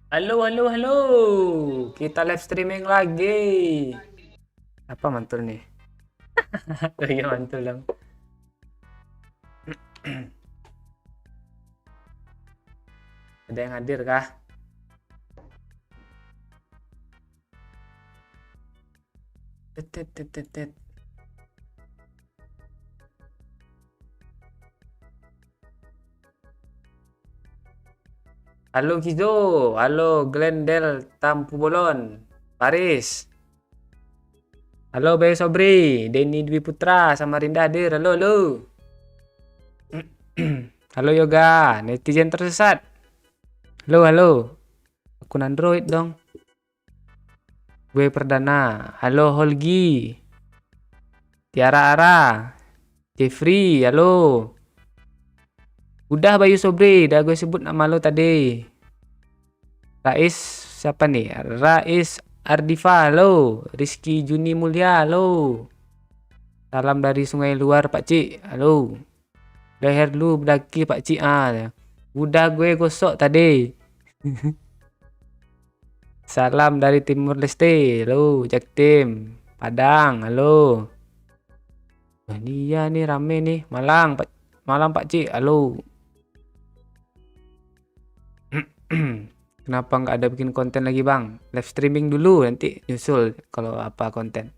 Halo, halo, halo. Kita live streaming lagi. Apa mantul nih? Oh iya mantul dong. Ada yang hadir kah? Tet, tet, tet, tet, tet. Halo Kizo, halo Glendel Tampu Bolon, Paris. Halo Bayu Sobri, Denny Dwi Putra, Samarinda hadir. Halo, halo. Halo Yoga, netizen tersesat. Halo, halo. Akun Android dong. Gue Perdana. Halo Holgi. Tiara Ara. Jeffrey, halo. Udah Bayu Sobri, udah gue sebut nama lo tadi. Rais siapa nih? Rais Ardifa, halo. Rizky Juni Mulia, halo. Salam dari Sungai Luar Pak Cik, halo. Leher lu berdaki Pak Cik, udah gue gosok tadi. Salam dari Timur Leste, halo. Jaktim, Padang, halo. Ini ya nih rame nih, Malang Pak Cik, halo. Kenapa nggak ada bikin konten lagi bang? Live streaming dulu nanti nyusul kalau apa konten.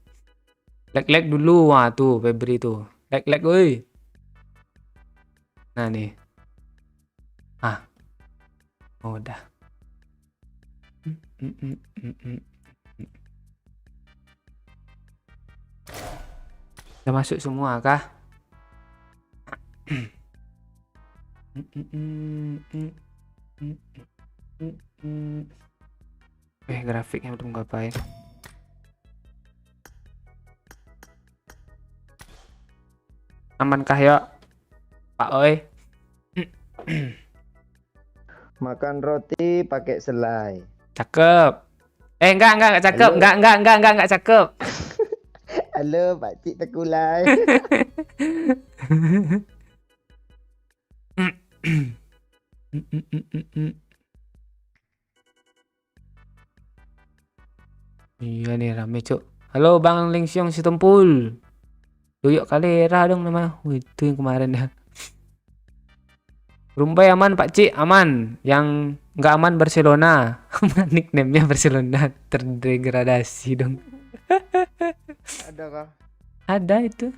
Like dulu, wah tuh Febri tuh. Like, woi. Nah nih, oh, udah. Udah masuk semua kah? Grafiknya belum ngapain. Amankah ya Pak Oi? Makan roti pakai selai. Cakep. Enggak cakep. Halo. Enggak cakep. Halo Pak Cik Tekulai. Iya nih rame cuk. Halo Bang Lingxiong si Tempul. Doyok Kalera dong nama. Itu yang kemarin ya. Rumbai aman Pak Cik, aman. Yang nggak aman Barcelona. Nickname-nya Barcelona terdegradasi dong. Ada kah? Ada itu.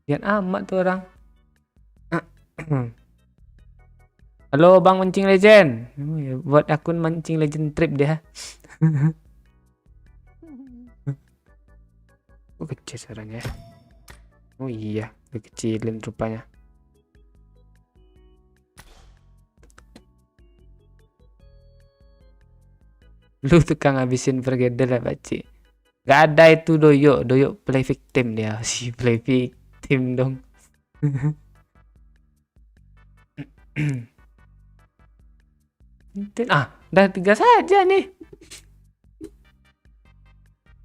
Jangan amat tuh orang. Halo Bang Mancing Legend. Buat akun Mancing Legend Trip dia. Oh, kecil suaranya. Oh iya, dikecilin rupanya. Lu tukang habisin pergedel ya Pakcik. Gak ada itu doyok play victim dia. Si play victim dong. Udah 3 saja nih.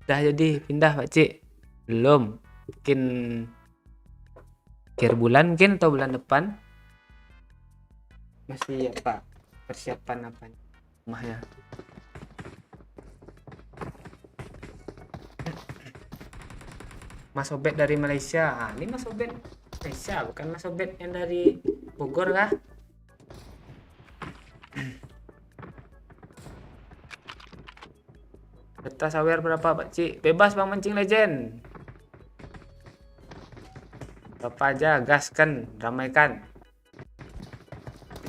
Udah jadi pindah Pakcik. Belum. Mungkin akhir bulan mungkin atau bulan depan. Masih apa? Persiapan apa rumahnya. Mas Obet dari Malaysia. Ini Mas Obet Malaysia, bukan Mas Obet yang dari Bogor kah? Peta sawer berapa Pak Cik? Bebas Bang Mancing Legend. Berapa aja, gaskan, ramaikan.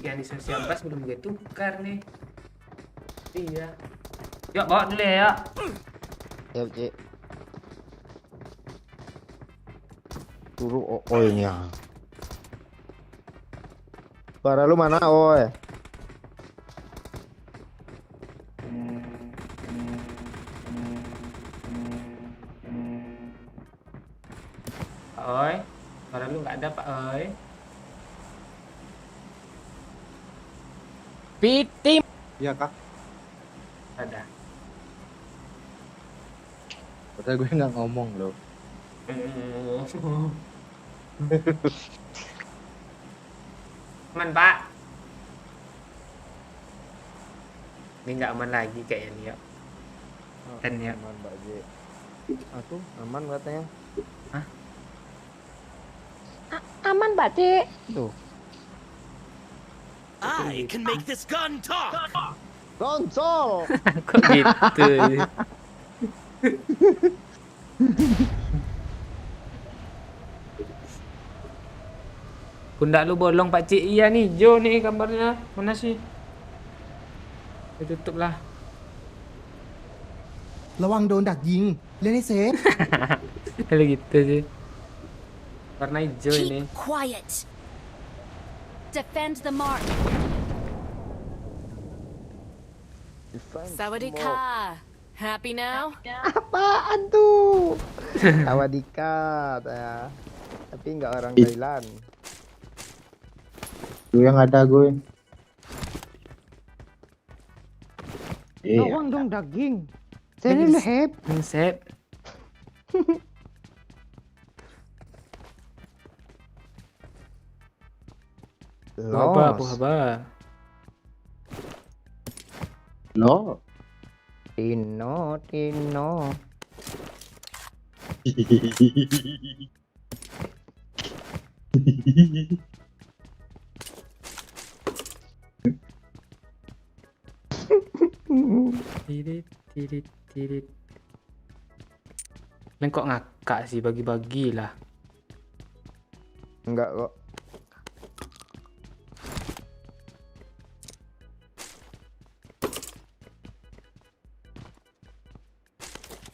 Yang di sosial bus belum gue tukar nih. Iya. Yuk bawa dulu ya. Ya Cik. Turu oilnya. Suara lu mana oi? Pak Oi. Suara lu nggak ada Pak Oi. Pitim. Iya kak, Ada. padahal gue nggak ngomong loh. Aman Pak. Ini nggak aman lagi kayaknya nih ya. Dan ya. Aman Pak J. Aku aman katanya. Aman, Pak C. Tuh. I can make this gun talk. Konsol. Kok gitu? Pundak lu bolong Pak Cik. Iya nih, Jo nih gambarnya. Mana sih? Tutup lah. ระวังโดนดักยิง เล่นให้เซฟ Kalau gitu sih. Warna hijau ini. Keep quiet. Defend the mark. Sawadika. Happy now? Apaan tuh? Sawadika ya. Tapi nggak orang Thailand. Itu yang ada gue. Lawang dong daging. Saya lehep. Set. Haba, Bu Haba. Lo. Tino, Tino. Tirit. Kalian kok ngakak sih, bagi-bagi lah. Enggak kok.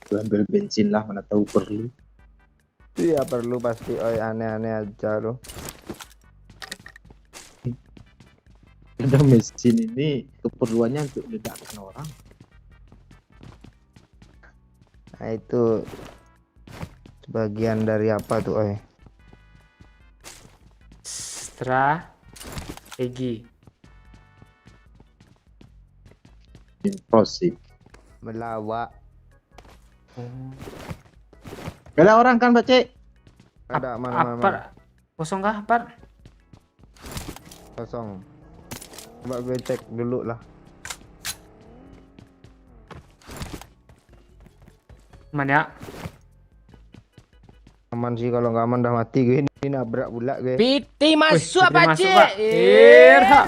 Gue ambil bensin lah, mana tahu perlu. Iya perlu pasti. Oi aneh-aneh aja lo. Ada mesin ini keperluannya untuk ledakkan orang. Nah itu sebagian dari apa tuh oi? Strategi. Improsif. Melawak. Gak ada orang kan, Pak Cik? Ada mana-mana. Apar? Kosong kah, Apar? Kosong. Coba gue cek dulu lah. Aman ya? Aman sih, kalau nggak aman dah mati gue. Ini nabrak pula gue. Piti masuk, Putri Pak masuk, C. Pak. Irha.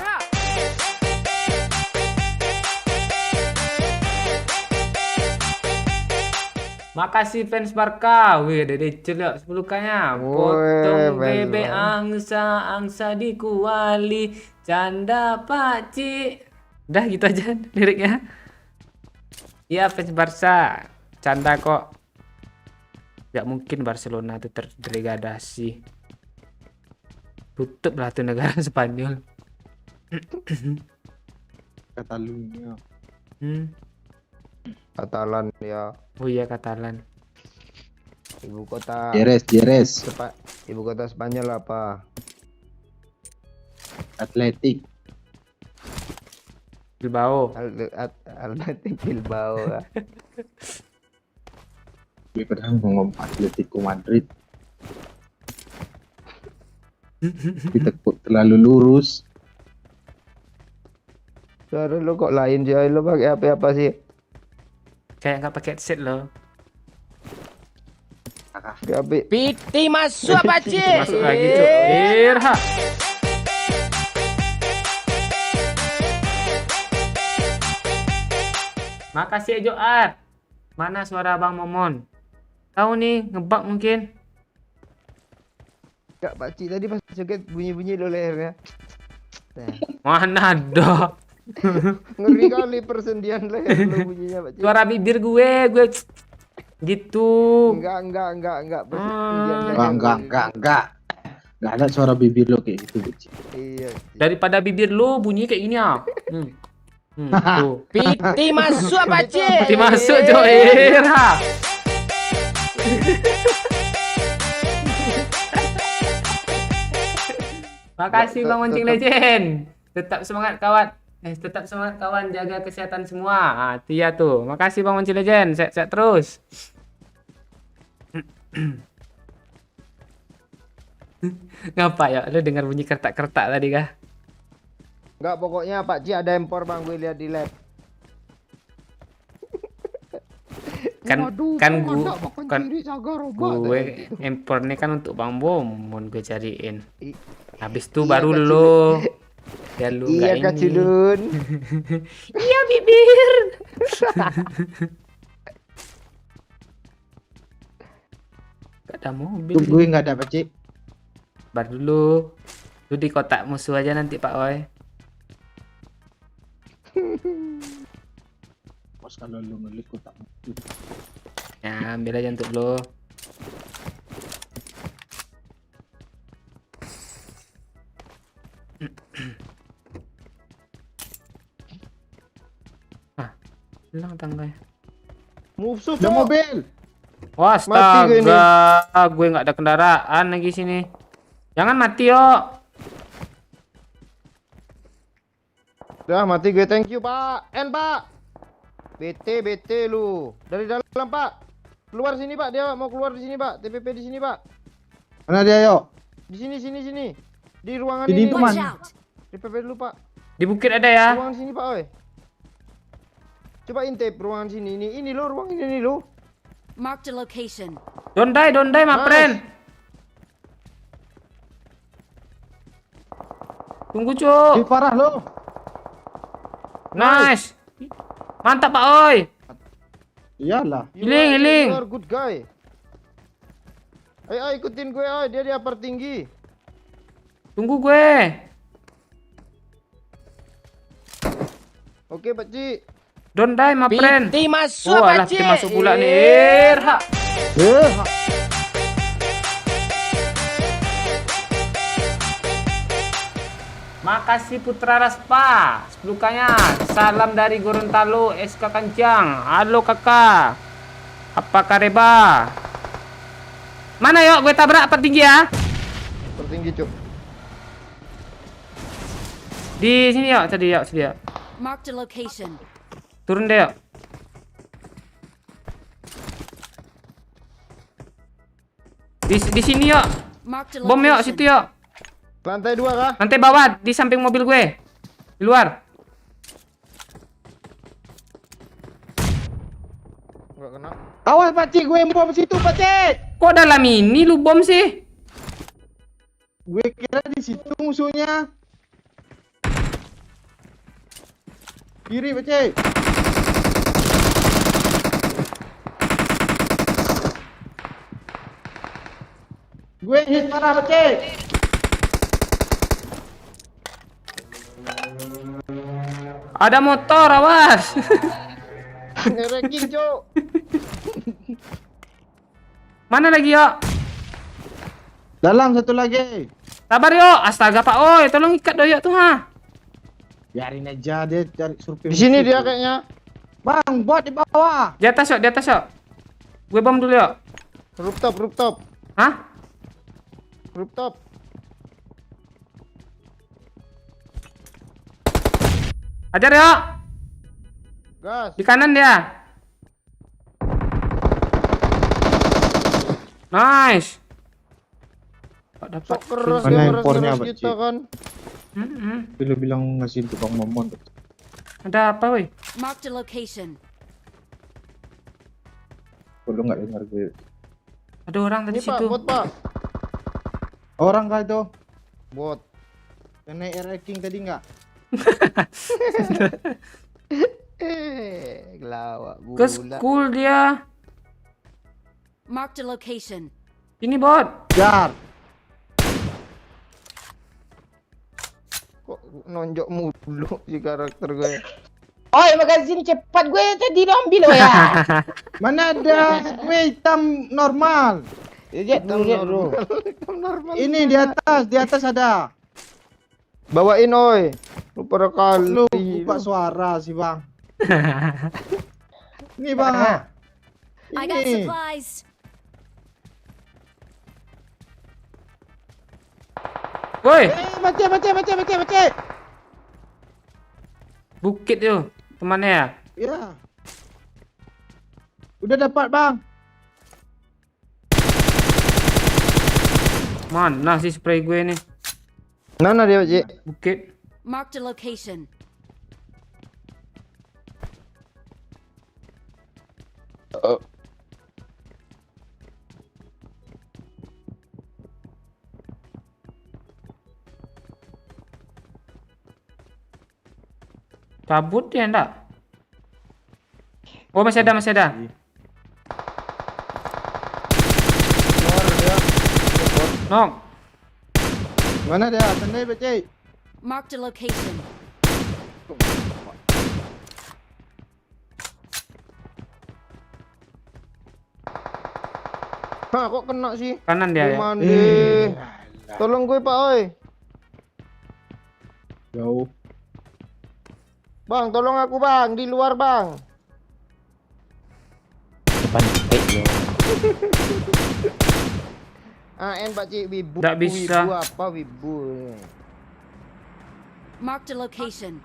Makasih fans Barca. Wih, ada decel ya 10k-nya. Potong Wih, bebek fans angsa di kuali. Canda Pak Cik. Udah gitu aja liriknya. Iya fans Barca. Canda kok. Gak mungkin Barcelona itu terdegradasi. Tutup lah tuh negara Spanyol. Catalunya. Katalan ya. Oh iya Katalan. Ibu kota. Jeres. Ibu kota Spanyol apa? Atletik. Bilbao. Atletik Bilbao. Gue kadang ngomong Atletico Madrid. Kita kok terlalu lurus. Suara lu kok lain sih? Lu pakai apa sih? Kayak nggak pakai headset loh. Gabi. Piti masuk, Pak C. Masuk lagi tuh. Irha. Makasih ya Joat. Mana suara Bang Momon? Tahu nih ngebug mungkin. Kak Pak Cik tadi pas joget bunyi-bunyi lo lehernya. Nah, Mana ada? ngeri kali persendian leher lo bunyinya Pak Cik. Suara bibir gue gitu. Enggak persendian leher. Enggak. Enggak ada suara bibir lo kayak gitu, Cik. Iya. Daripada bibir lu bunyi kayak gini ya. Tuh. Piti masuk, Pak C. Pasti masuk Jo. Irha. Makasih Bang Mancing Legend. Tetap semangat kawan. Tetap semangat kawan, jaga kesehatan semua. Tia tuh. Makasih Bang Mancing Legend. Sehat-sehat terus. Ngapa ya? Lu dengar bunyi kertak-kertak tadi kah? Enggak, pokoknya Pak Cik ada empor Bang, gue lihat di lab. Kan Waduh, kan kok gua ada makan kan ciri saga robot gue tadi. impor nih kan untuk Bang Bom, mau gue cariin. I- Habis itu iya, baru Kak lo, ya lu Iya nggak Kak ini. Cilun. Iya bibir. Gak ada mobil. Gue nggak ada Pak. Bar dulu. Lu di kotak musuh aja nanti Pak Oi. Pas kalau lu ngelik kotak. Ya, ambil aja untuk lo. Ah, hilang tangganya. Musuh Ada Cok. mobil. Wah, Mati gue ini. astaga, gue nggak ada kendaraan lagi sini. Jangan mati yo. Udah mati gue, thank you Pak. Pak. BT lu. Dari dalam Pak. Keluar sini Pak, dia mau keluar di sini Pak. TPP di sini Pak. Mana dia yuk? Di sini. Di ruangan Di ini. depan. Watch out! TPP dulu Pak. Di bukit ada ya. Ruangan sini Pak, oi. Coba intip ruangan sini. Ini lo, ruang ini lo. Marked a location. Don't die, my Nice. friend. Tunggu, Cuk. Ih, parah lo. Nice. Mantap, Pak Oi. Iyalah. Healing. You are good guy. Ayo ikutin gue, oi. Dia di upper tinggi. Tunggu gue. Oke, Pak Ci. Don't die, my friend. Piti masuk, Oh, alah, Pakcik. piti masuk pula nih. Erha. Makasih Putra Raspa, 10K-nya. Salam dari Gorontalo, SK Kancang. Halo kakak. Apa kareba? Mana yuk, gue tabrak apa tinggi ya? Tertinggi, Cuk. Di sini yuk, tadi yuk, sini yuk. Marked a location. Turun deh yuk. Di sini yuk. Marked a Bom yuk, location. situ yuk. Lantai 2 kah? Lantai bawah, di samping mobil gue. Di luar. Enggak kena. Awas Pak Cik, gue bom situ Pak Cik. Kok dalam ini lu bom sih? Gue kira di situ musuhnya. Kiri Pak Cik. Gue hit parah Pak Cik. Ada motor, awas. Ngereking, Cuk. Mana lagi yuk? Dalam satu lagi. Sabar yuk. Astaga Pak Oi, tolong ikat doyok tuh ha. Biarin aja dia cari survei. Di sini dia kayaknya. Bang, buat di bawah. Di atas yuk. Gue bom dulu yuk. Rooftop. Hah? Rooftop. Ajar yuk. Gas. Di kanan dia. Nice. Kok dapat? Sok keras Mana dia impornya, meres Pak kita Cik? kan. Lu bilang ngasih tukang momon. Ada apa woi? Marked a location. Lu nggak dengar gue. Ada orang tadi Ini Pak, situ. bot Pak. Orang kah itu? Bot. Yang naik air king tadi nggak? Gelawak Ke bula. school dia. Marked a location. Ini bot. Jar. Kok nonjok mulu si karakter gue. Oi, magazine cepat gue tadi lo ambil lo ya. Mana ada gue hitam normal? Lihat dulu, lihat dulu. Normal. Ini di atas ada. Bawain oi. Lu pada kali. Lu buka suara sih bang. Ini bang. I got Ini. supplies. Woi, Baca. bukit yuk. Temannya ya. Ya. Udah dapat bang. Mana sih spray gue nih? Mana dia, Cik? Bukit. Marked a location. Cabut dia enggak? Oh, masih ada, masih ada. Keluar dia. Nok. Mana dia? Tandai Pakcik. Marked a location. Hah, kok kena sih? Kanan dia ya. Mandi. Tolong gue, Pak, oi. Jauh. Bang, tolong aku, Bang. Di luar, Bang. Depan ya. AN Pak Cik, wibu. Nggak bisa. Wibu apa wibu? Marked a location.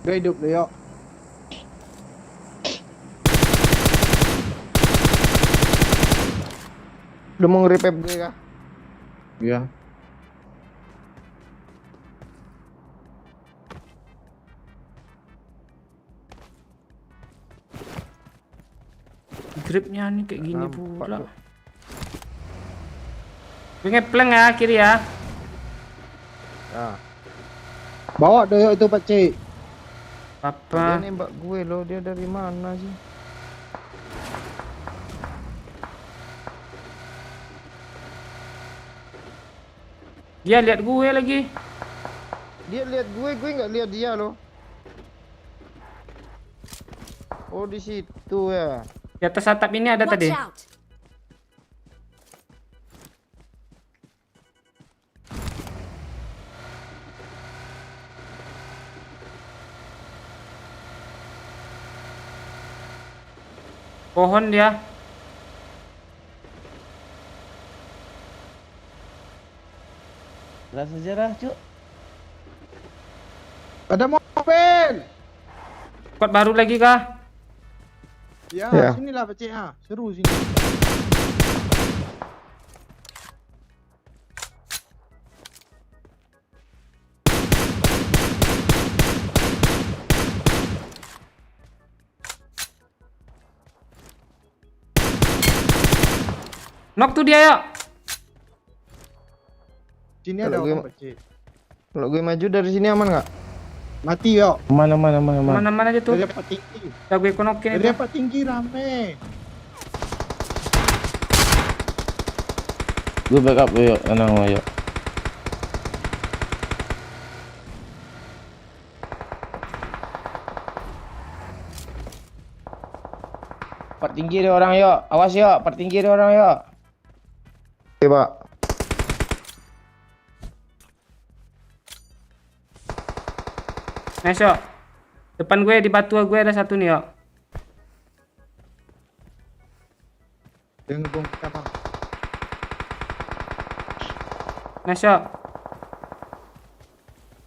Dia hidup dia. Udah mau nge-repap gue kah? Ya. Gripnya nih kayak gini Nampak pula. tuh. Gue ngepleng ya kiri ya. Nah, Bawa dia itu Pakcik. dia Apa? nembak gue loh. Dia dari mana sih? Dia lihat gue lagi. Dia lihat gue nggak lihat dia loh. Oh, di situ ya. Di atas atap ini ada Watch tadi. out. Pohon dia. Rasa sejarah, Cuk. Ada mobil. Squad baru lagi kah? Ya, Ya. sinilah Pakcik ha. Seru sini. Knock tuh dia yuk. Sini Kalau ada gue- orang Pakcik. Kalau gue maju dari sini aman nggak? Mati yo. Mana. Mana-mana aja tuh. Dari dapat tinggi. Udah gue konokin Dari itu. dapat tinggi rame. Gue backup yuk, tenang yuk. Part tinggi dia orang yuk. Awas yuk, part tinggi dia orang yuk. Oke, Pak. Nice yuk. Depan gue di batu gue ada satu nih yuk. Dia ngebom kita bang. Nice yuk.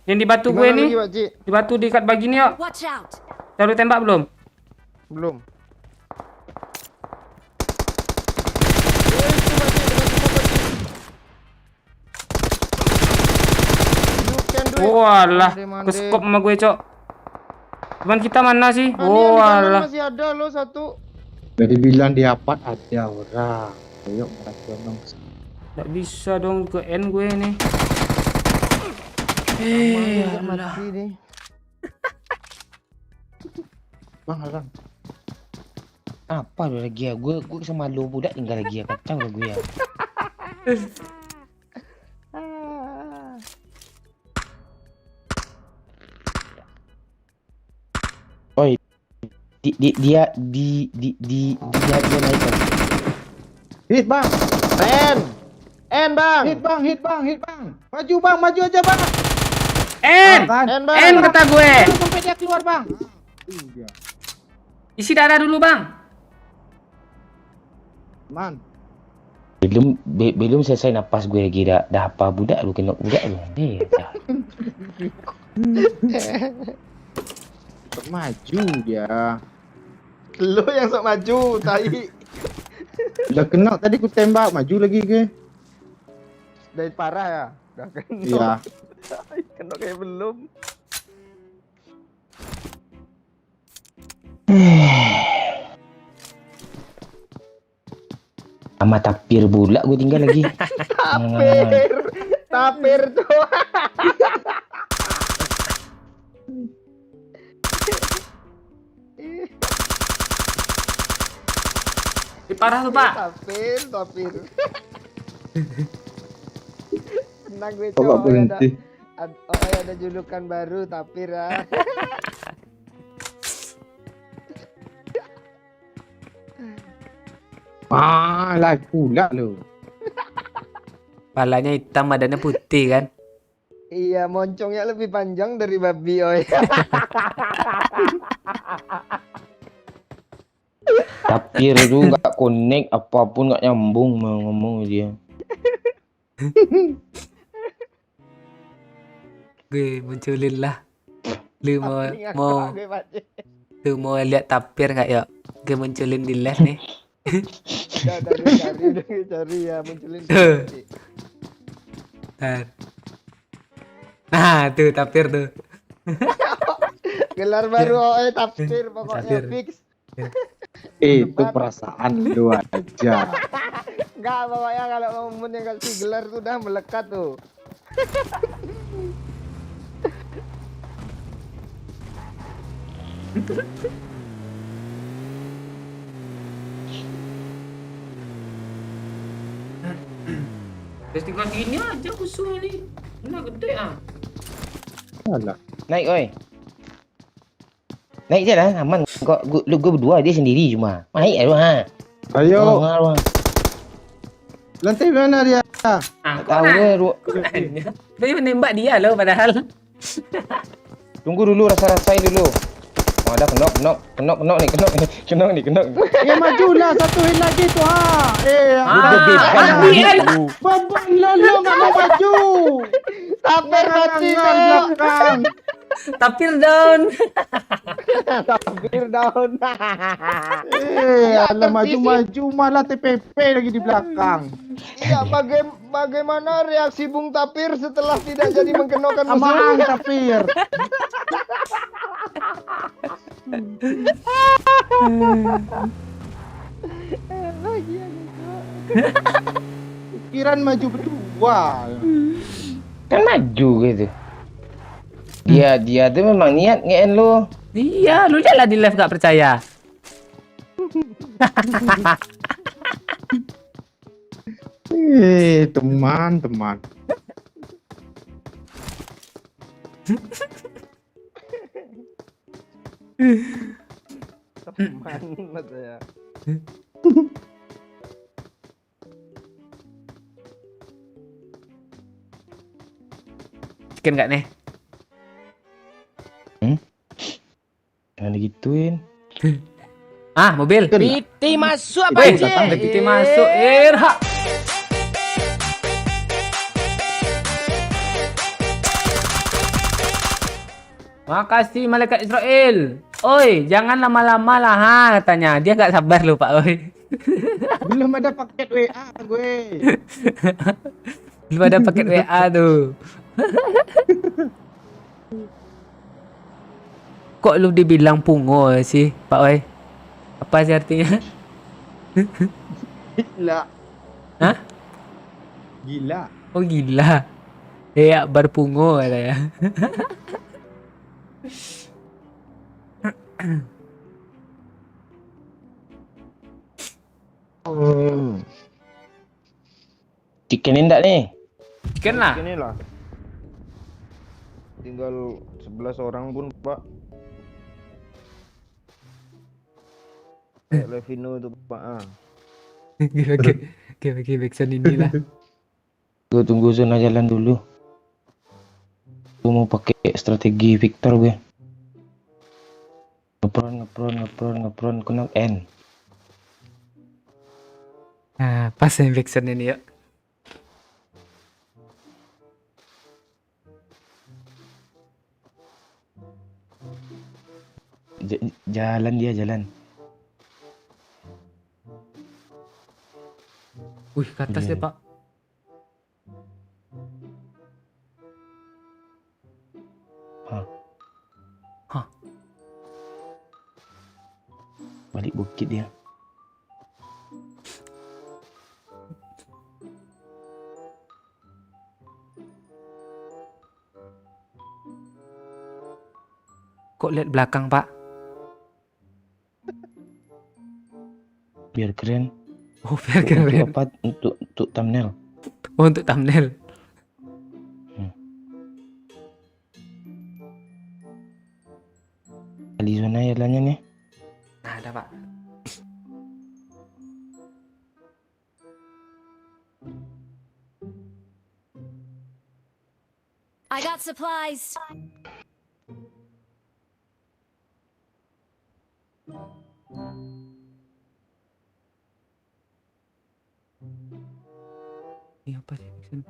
Yang di batu Di gue mana nih. lagi, Pak Cik? Di batu di dekat bagi nih yuk. Watch out. Baru tembak belum? Belum. Oh, itu Pak Cik, dengan semua, Pak Cik. You can do it. Oh alah. Mande-mande. Keskop sama gue cok. Teman kita mana sih? Ah, ini yang Oh di kanan alah. masih ada loh satu. Dari bilang di apa ada orang. Ayo merasa dong. Nggak bisa dong ke N gue nih. Nggak mati nih. Bang, abang. Apa lu lagi ya? Gue sama lu budak tinggal lagi ya. Kacau lah gue ya. Oi. Dia naik kan. Hit bang. N bang. Hit bang, hit bang, hit bang. Maju bang, maju aja bang. N! Kan? N bang. N kata gue. Sampai dia keluar bang. Iya. Isi darah dulu bang. Man. Belum selesai napas gue lagi dah apa budak lu kena budak lu. Untuk maju dia. Lo yang sok maju, tai. Udah kena tadi ku tembak, maju lagi ke. Dari parah ya. Udah kena. Iya. Kena kayak belum. Sama tapir pula gue tinggal lagi. Tapir tuh. Parah tuh, Pak. Tapir. Senang gue Kok nggak cowok berhenti? ada julukan baru tapir ah. Lah pula lu. Palanya hitam, badannya putih kan. Iya, moncongnya lebih panjang dari babi oi. Tapir itu nggak connect, apapun nggak nyambung mau ngomong dia. Gue munculin lah. Lu mau Tapi ngakak mau gue, Pak. lu mau lihat tapir nggak yuk? Gue munculin di live nih. Udah cari ya munculin. Ntar. Nah, tuh tapir tuh. Gelar baru oi tapir pokoknya Tapir. fix. Itu perasaan lu aja. Enggak, pokoknya kalau Mumun yang kasih gelar tuh udah melekat tuh. Terus tinggal gini aja musuh ini. Ini gede ah. Alah. Naik oi. Naik je lah, aman. Gue berdua, dia sendiri cuma. Naik ya lu ha. Ayo, Wah. lantai mana dia? Ah, Tak tahu dia. nanya. Dia menembak dia loh padahal. Tunggu dulu, rasa-rasain dulu. Oh, ada kenok nih. Ya majulah, satu hit lagi tuh ha. Babon lolo nggak mau maju. Tapir mati Jangan tuh. belakang. Tapir down. Tapir daun. Alah maju-maju malah TPP lagi di belakang. Iya, bagaimana reaksi Bung Tapir setelah tidak jadi mengkenalkan Aman musuh? tapir. Pikiran maju berdua. Kan maju gitu. Dia tuh memang niat nge-end lu. Iya, lu jalan di live gak percaya. Teman. Teman ya. Chicken gak nih? Jangan digituin. Ah, mobil. Piti masuk apa Wih, datang PT masuk. Irha. Makasih malaikat Israel. Oi, jangan lama-lama lah ha katanya. Dia gak sabar lu Pak oi. Belum ada paket WA gue. Belum ada paket WA tuh. Kok lu dibilang pungo sih, Pak oi? Apa sih artinya? Gila. Hah? Gila. Oh gila. Ya, berpungo katanya. Chickenin enggak nih? Chicken lah. Ini lah. Tinggal 11 orang pun, Pak. Kayak Levino itu, Pak. Ah. Oke, backsound ini lah. Gue tunggu zona jalan dulu. Gue mau pakai strategi Victor gue. Ngepron, kena N. Nah, pas yang backsound ini yuk. Jalan dia jalan. Wih, ke atas Iya. ya, Pak. Balik bukit dia. kok lihat belakang, Pak? Biar keren. Oh, biar Untuk keren. apa? Untuk thumbnail. Oh, untuk thumbnail. Kali zona jalannya nih. Nah, ada, Pak. I got supplies. Ini apa sih?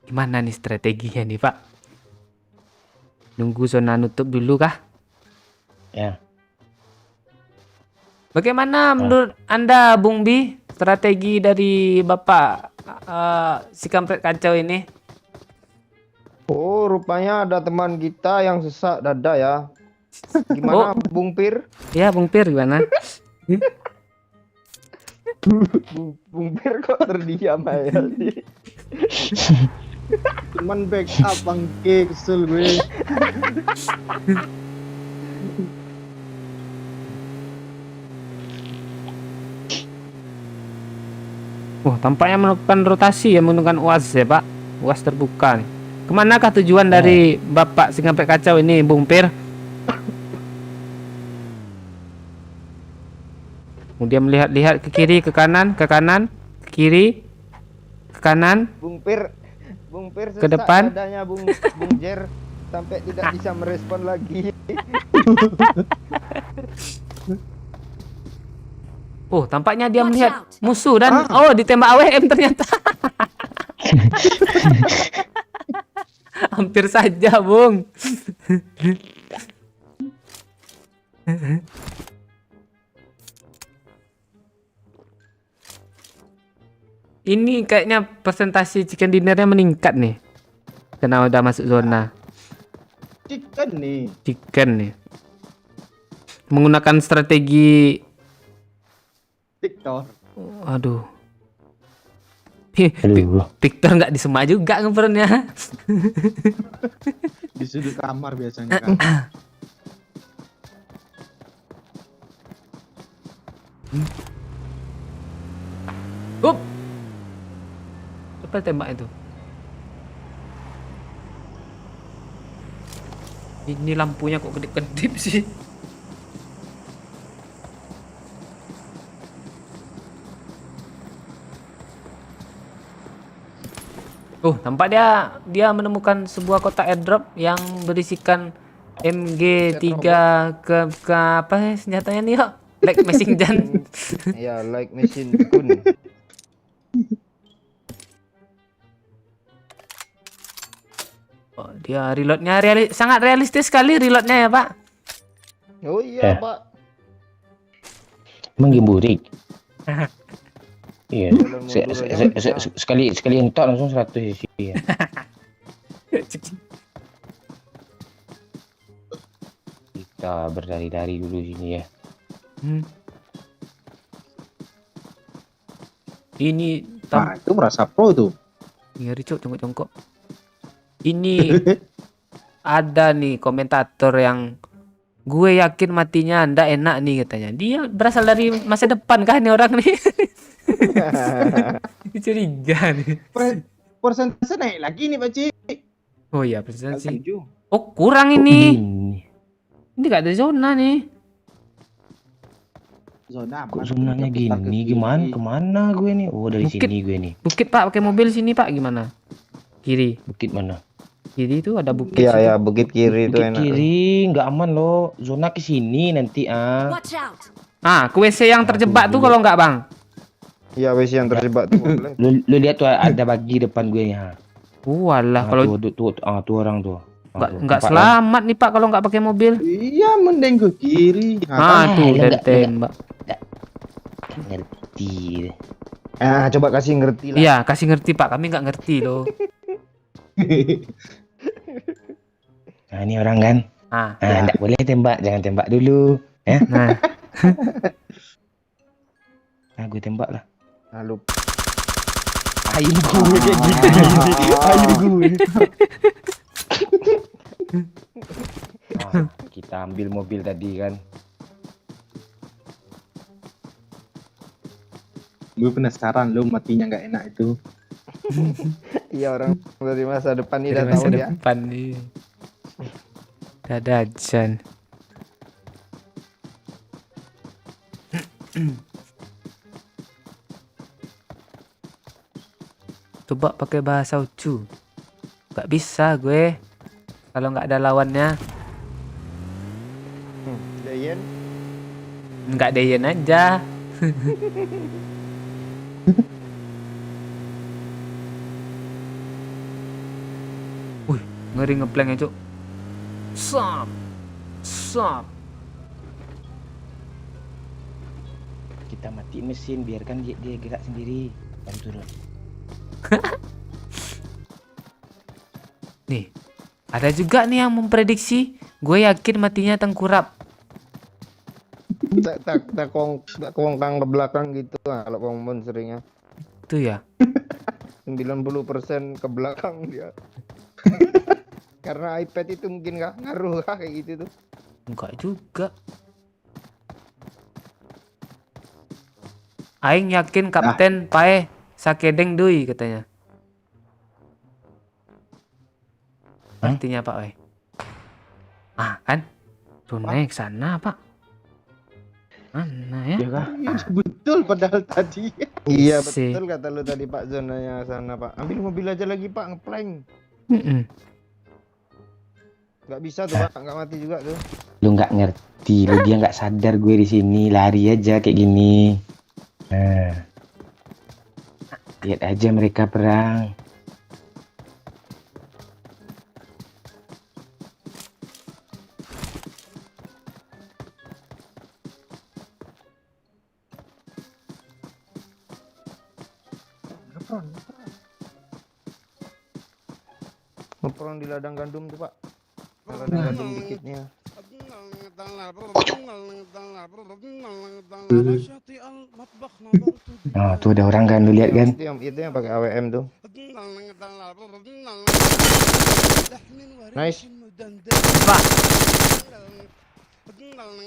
Gimana nih strateginya nih, Pak? Nunggu zona nutup dulu kah? Ya. Bagaimana menurut Anda, Bung Bi, strategi dari Bapak si kampret kacau ini? Oh, rupanya ada teman kita yang sesak dada ya. Gimana, Bung Pir? Ya, Bung Pir gimana? Bung Pir kok terdiam aja sih? Cuman backup bangke, kesel gue. Wah, tampaknya melakukan rotasi ya menggunakan UAS ya, Pak. UAS terbuka nih. Kemanakah tujuan dari Bapak si kampret kacau ini, Bung Pir? Kemudian melihat-lihat ke kiri, ke kanan, ke kanan, ke kiri, ke kanan. Bung Pir Ke sesak depan. dadanya Bung Jer sampai tidak bisa merespon lagi. Oh, tampaknya dia Watch melihat out. musuh dan ditembak AWM ternyata. Hampir saja, Bung. Ini kayaknya presentasi chicken dinnernya meningkat nih. Karena udah masuk zona Chicken nih. chicken nih. Menggunakan strategi Victor. aduh. Aduh. Victor nggak disemak juga ngepernya. Di sudut kamar biasanya kan. Up. Coba tembak itu. Ini lampunya kok kedip-kedip sih. Tampak dia menemukan sebuah kotak airdrop yang berisikan MG3 ke apa ya senjatanya nih, yuk? Like machine gun. Ya, like machine gun. Oh, dia reloadnya sangat realistis sekali reloadnya ya, Pak. Oh iya, Ya. Pak. Emang game burik. Iya. Jalan mundur aja. Sekali entok langsung 100 isi ya. Kita berlari-lari dulu sini ya. Ini Nah, itu merasa pro tuh. ngeri cuk, congkok-congkok. Ini ada nih komentator yang gue yakin matinya ndak enak nih katanya. Dia berasal dari masa depan kan nih orang nih. Curiga nih. Persentase naik lagi nih, Pak Cik. Oh iya, presentasi. 7. Oh, kurang ini. Ini. Ini gak ada zona nih. Zona Kok aman. zonanya Putar ke gini? kiri. Kemana gue nih? Oh, dari Bukit. sini gue nih. Bukit, Pak, pakai mobil sini, Pak. Gimana? Kiri. Bukit mana? Kiri itu ada bukit. Iya, situ. ya, bukit kiri itu Bukit enak. kiri nggak aman loh. Zona ke sini nanti Watch out. Ah, ke WC yang terjebak tuh kalau nggak, Bang. Iya, wes yang terjebak tuh boleh. Lu lihat tuh ada bagi depan gue ya. Walah, kalau Tuh orang tuh. nggak selamat nih, Pak, kalau nggak pakai mobil. Iya, mending ke kiri. Ah, tuh lu udah nggak- tembak. Ngerti. Ah, coba kasih ngerti lah. Iya, kasih ngerti, Pak. Kami nggak ngerti loh. Nah, ini orang kan. Ah, Nah, nggak boleh tembak, jangan tembak dulu. Ya. nah. Nah, gue tembak lah. Lalu Air gue kayak gitu. Air gue. Kita ambil mobil tadi kan. Gue penasaran lu matinya nggak enak itu. Iya, orang dari masa depan ini Dari udah masa tahu dia. depan nih. Dadajan. Coba pakai bahasa Ucu. Gak bisa gue. Kalau nggak ada lawannya, Dayen. nggak Deyen aja. Wih, ngeri ngeplanknya, Cuk. Sap. Sap. Kita matiin mesin, biarkan dia gerak sendiri. Dan turun. Nih, ada juga nih yang memprediksi. Gue yakin matinya tengkurap. Tak kongkang ke belakang gitu kalau Kongmon seringnya. Itu ya. 90% ke belakang dia. Karena iPad itu mungkin nggak ngaruh kayak gitu tuh. Enggak juga. Aing yakin Kapten Pae sakedeng dui katanya. Artinya Pak Wei. Ah kan? Tuh naik sana Pak. Mana ya? Ya kah? Betul padahal tadi. Iya Si. betul kata lu tadi Pak, zonanya sana Pak. Ambil mobil aja lagi Pak, ngeplank. Mm-mm. Nggak bisa tuh Pak, nggak mati juga tuh. Lu nggak ngerti, lu dia nggak sadar gue di sini, lari aja kayak gini. Nah, lihat aja mereka perang. Ngepron di ladang gandum tuh Pak. Ladang gandum dikitnya. Oh, tuh ada orang kan, lu lihat kan? Itu yang pakai AWM tuh. Nice. Pak,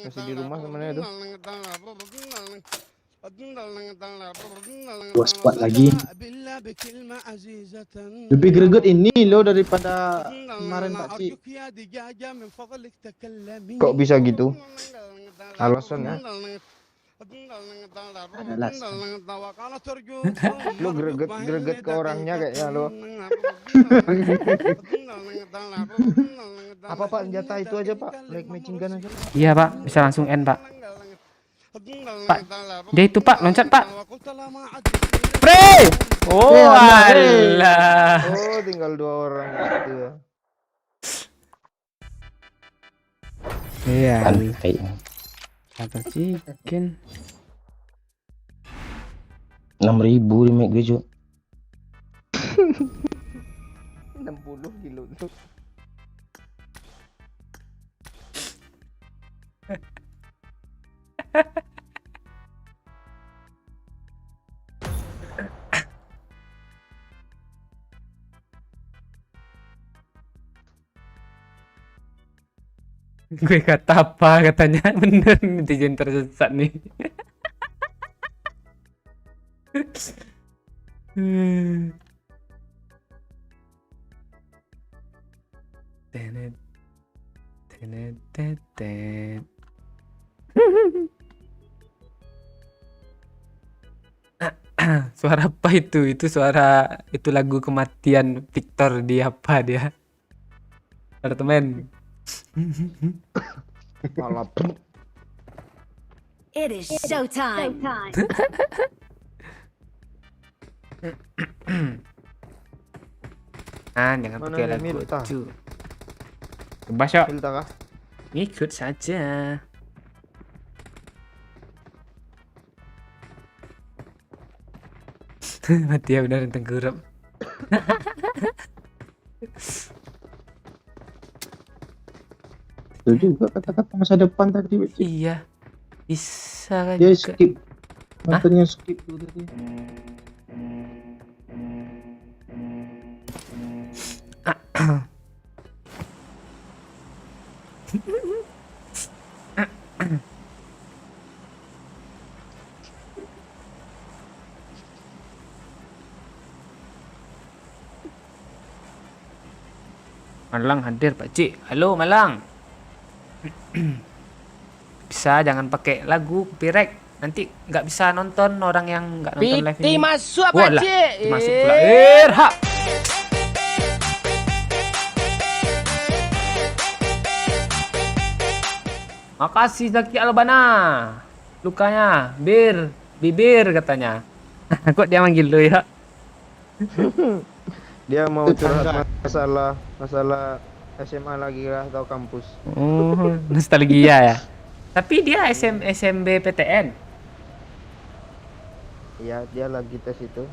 Masih di rumah temennya tuh. Dua squad lagi. Lebih greget ini lo daripada kemarin Pak Ci. Kok bisa gitu? Alasannya? Ada alasan. Lu greget ke orangnya kayaknya lo. Apa Pak, senjata itu aja Pak? Like machine gun aja. iya Pak, bisa langsung end Pak. Pak, dia itu Pak, loncat Pak. Pre! Oh, alah. Oh, tinggal 2 orang gitu ya. Iya. Santai. Apa chicken? 6.000 di make gue juga. 60 kilo tuh. Gue kata apa katanya bener netizen tersesat nih. Tenet, tenet, tetet. Suara apa itu? Itu suara, itu lagu kematian Victor di apa dia? Apartemen. Malah It is showtime. Ah, jangan Mana pakai nih, lagu Mirta? itu. Bebas yuk. Filta kah? Ikut saja. Mati ya benar tengkurap. Itu juga kata-kata masa depan tadi Pak Ci. Iya. Bisa kan Dia juga. skip. Matanya skip tuh tadi. Malang hadir Pak Cik. Halo Malang. Bisa jangan pakai lagu copyright. Nanti nggak bisa nonton orang yang nggak nonton live ini. masuk Walah, Pakcik. masuk pula. Hap. Makasih Zaki Albana. Lukanya bibir katanya. Kok dia manggil lu ya? Dia mau curhat masalah SMA lagi lah atau kampus. Oh, nostalgia ya. Tapi dia SMB PTN. Iya, dia lagi tes itu.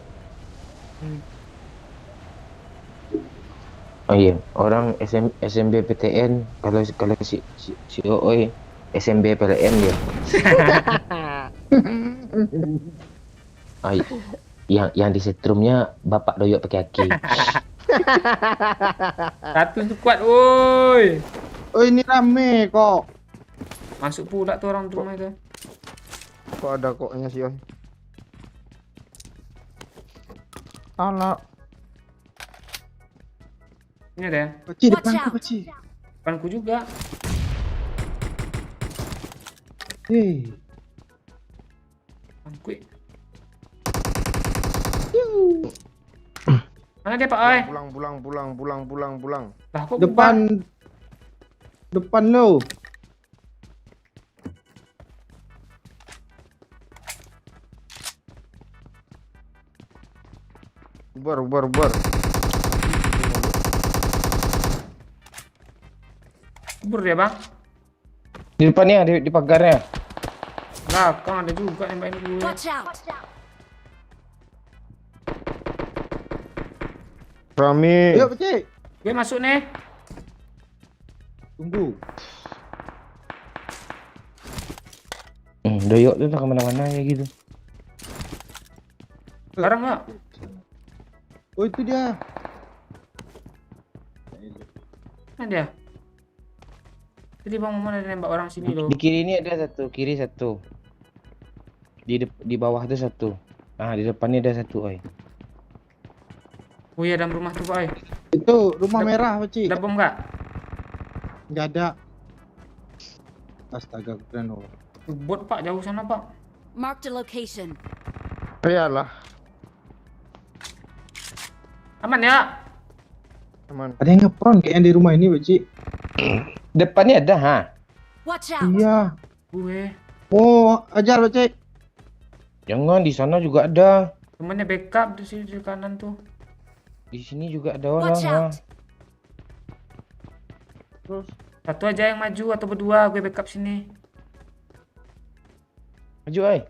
Oh iya, orang SMB PTN kalau si Ooi SMB PLN dia. Oh, yang di setrumnya bapak doyok pakai aki. Satu kuat, woi. Oh ini rame kok. Masuk pula tuh orang rumah itu. Kok ada koknya sih, Oi? Alah. Ini ada ya. Kecil Watch depanku out. kecil. Depanku juga. Hei. Depanku. Mana dia Pak Oi? Pulang. Lah kok Depan lo. Bubar. kubur dia Bang? Di depannya, di pagarnya. Belakang ada juga nembakin gue. Watch out! Rame. Ayo kecil. Gue masuk nih. Tunggu. Doyok tuh tak kemana-mana ya gitu. Sekarang nggak? Oh itu dia. Mana dia? Jadi Bang Maman ada nembak orang sini loh. Di kiri ini ada satu, kiri satu. Di bawah tuh satu. Nah, di depannya ada satu, Oi. Oh iya dalam rumah tuh Pak Oi. Itu rumah merah kecil. Ada bom nggak? Nggak ada. Astaga keren loh. Bot Pak jauh sana Pak. Marked a location. Iyalah, Aman ya? aman. Ada yang ngepron kayaknya di rumah ini kecil. Depannya ada, ha? Watch out! Iya. Gue. Oh ajar kecil. Jangan, di sana juga ada. Temennya backup di sini di kanan tuh. Di sini juga ada orang, Watch ha? out! Terus. Satu aja yang maju atau berdua gue backup sini. Maju, Oi.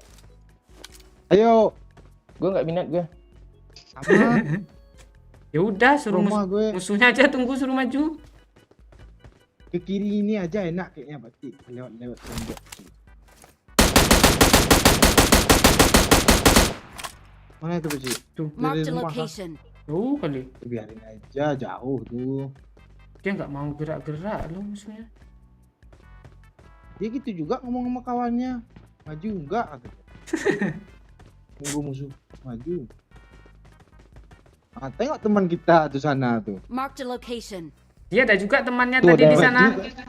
Ayo. Gue nggak minat gue. Sama. Ya udah suruh Rumah gue. musuhnya aja tunggu suruh maju. Ke kiri ini aja enak kayaknya pasti lewat tembok. Mana itu kecil? Tuh. Marked a rumah, location. Jauh kali. Biarin aja jauh tuh. Dia nggak mau gerak-gerak loh musuhnya. Dia gitu juga ngomong sama kawannya. Maju enggak? Tunggu musuh maju. Ah, tengok teman kita tuh sana tuh. Marked a location. Dia ada juga temannya Tuh, tadi ada di sana.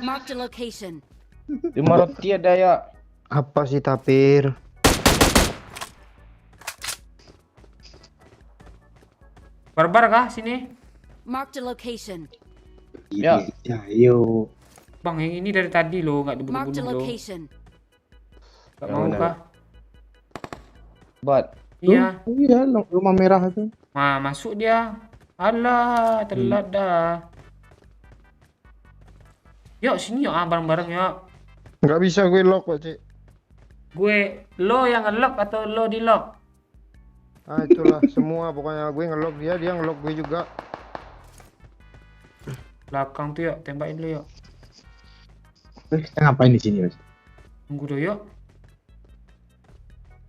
Marked a location. Di Maroti ada ya. Apa sih tapir? Barbar kah sini? Marked a location. Ya. Ya, ayo. Bang yang ini dari tadi loh nggak Marked a dibunuh-bunuh loh. location. Nggak Yang mau mana? kah? Bot. Iya. Oh, iya, rumah merah itu. Masuk dia. Alah, telat dah. Yuk sini yuk bareng-bareng yuk. Nggak bisa gue lock, Pak Cik. Gue lo yang nge-lock atau lo di lock? Ah itulah semua pokoknya gue ngelock dia ngelock gue juga. Belakang tuh yuk, tembakin dulu yuk. Kita ngapain di sini, Mas? Tunggu dulu yuk.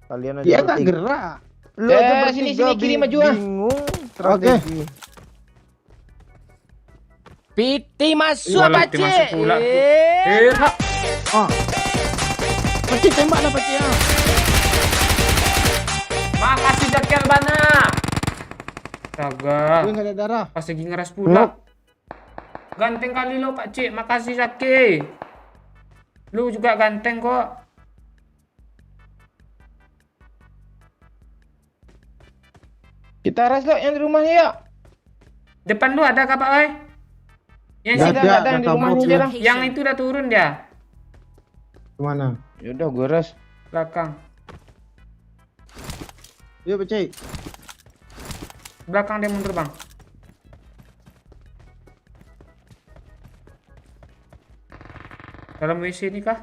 Kalian aja Dia tak bertiga. gerak. Lu aja sini bertiga kiri maju ah. bingung strategi. Piti masuk Walah, piti masuk pula. Hak. Pakcik tembaklah pakcik ya. Makasih Jakel bana. Astaga. Gue nggak ada darah. Pas lagi ngeras pula. Ganteng kali lo Pak Cik. Makasih Zaki. Lu juga ganteng kok. Kita ras lo yang di rumahnya ya. Depan lu ada kah Pak Oi? Yang Nggak sini ada, yang di kata rumahnya bocil. dia lah. yang itu udah turun dia. Kemana? Yaudah gue ras. Belakang. Yuk pakcik. Belakang dia mundur bang. Dalam WC ini kah?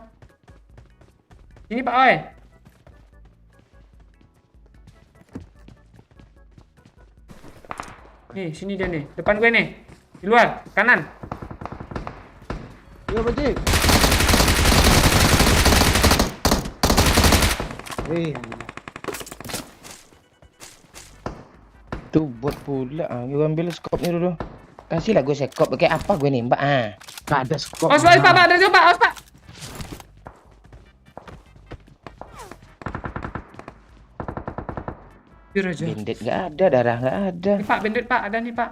Ini Pak Oi. Nih, sini dia nih. Depan gue nih. Di luar, kanan. Yuk pakcik. Tuh bot pula. Gue ambil skop ni dulu. Kasihlah gue skop. Pakai apa gue nembak Gak ada skop. Awas Pak, Pak, ada coba, awas Pak. Biar aja. Bandit gak ada, darah gak ada. Nih Pak, bandit Pak, ada nih Pak.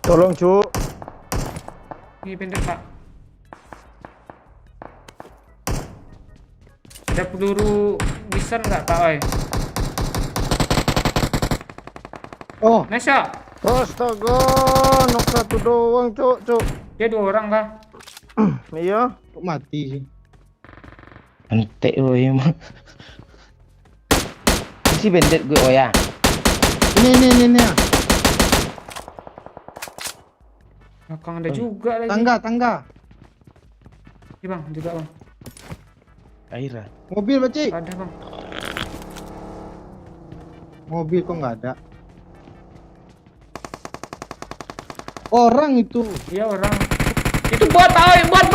Tolong cuk. Ini bandit Pak. Ada peluru Bison nggak Pak Oi? Oh, Nice shot. Astaga, nok satu doang cuk, cuk. Dia 2 orang kah? Iya. kok mati sih? Antek lo emang. Si bandit gue oh ya. Ini. Belakang ada juga lagi. Tangga. Ini bang, juga bang. Aira. Mobil pakcik. Ada bang. Mobil kok nggak ada. Orang itu. Iya orang. Itu bot Pak Oi, bot.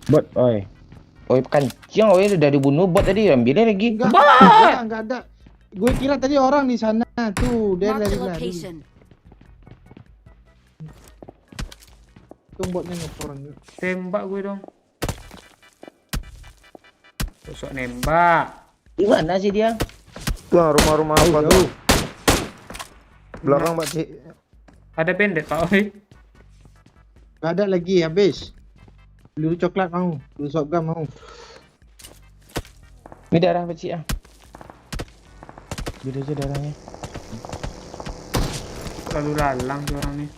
Bot oi. Oi kancing oi udah dibunuh bot tadi ambilnya lagi. Enggak ada. Gue kira tadi orang di sana tuh, dia Marked a lari-lari. location. Tuh botnya ngeporn. Tembak gue dong. Besok nembak. Di mana sih dia? Tuh rumah-rumah apa tuh? Belakang Pak Cik. Ada bandit Pak Oi. Gak ada lagi, habis. Peluru coklat mau, peluru shotgun mau. Ini darah kecil ah. Beda aja darahnya. Lalu lalang tuh orang nih.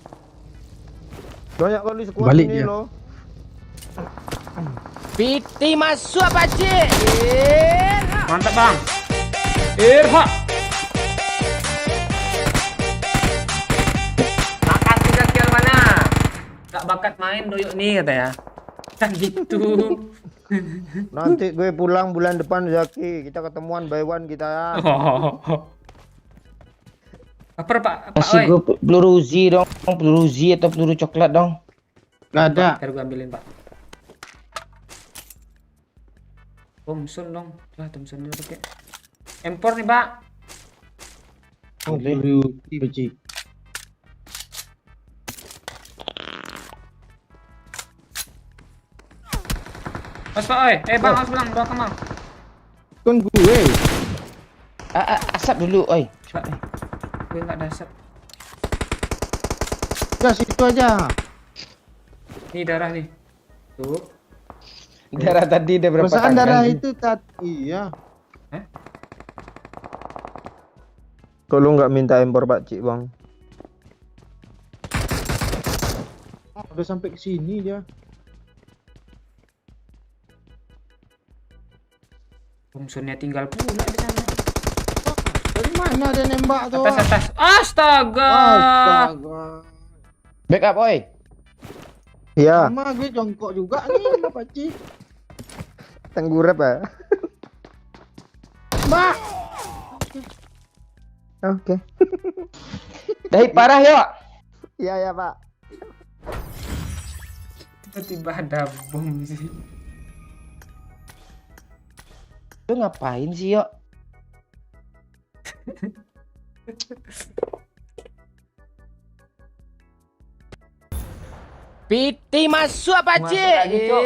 Banyak kali sekuat Balik ini dia. loh. Piti masuk apa cik? Mantap bang. Irha. Makasih Jakel mana? Gak bakat main doyok nih kata ya. Kan gitu. Nanti gue pulang bulan depan Zaki, kita ketemuan by one kita ya. Apa Pak Kasih Oi? gue peluru Uzi dong, peluru Uzi atau peluru coklat dong. Gak ada. Ntar gue ambilin Pak. Thompson dong. Lah Thompson dulu pakai. Empor nih Pak. Oh, peluru pakcik. Mas Pak Oi. Bang, mas bilang belakang bang. Kan gue. Asap dulu, oi. Pak, gue nggak dasar. Udah situ aja. Nih darah nih. Tuh. Darah tadi udah berapa Perasaan tangan darah sih? itu iya. Kok lu nggak minta empor Pak Cik bang? Oh, udah sampai ke sini dia. Thompsonnya tinggal pula di sana. Dari mana dia nembak tuh? Atas. Astaga. Astaga. Backup, oi. Iya, Sama gue jongkok juga nih sama pakcik. tenggurep ya. Mbak. Oke. Dahi parah yuk. Iya ya Pak. Tiba-tiba ada bom sih. Lu ngapain sih yuk? Piti masuk apa Masuk lagi, Cok.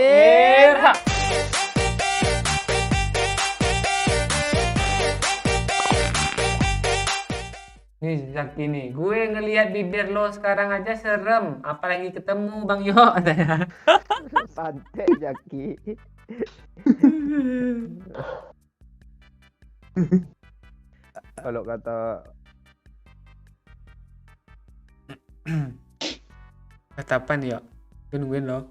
Nih, Zaki nih. Gue ngelihat bibir lo sekarang aja serem. Apalagi ketemu Bang Yo. Katanya. Santai Jaki. Kalau kata Kata apa nih, Yo? Gue nungguin lo.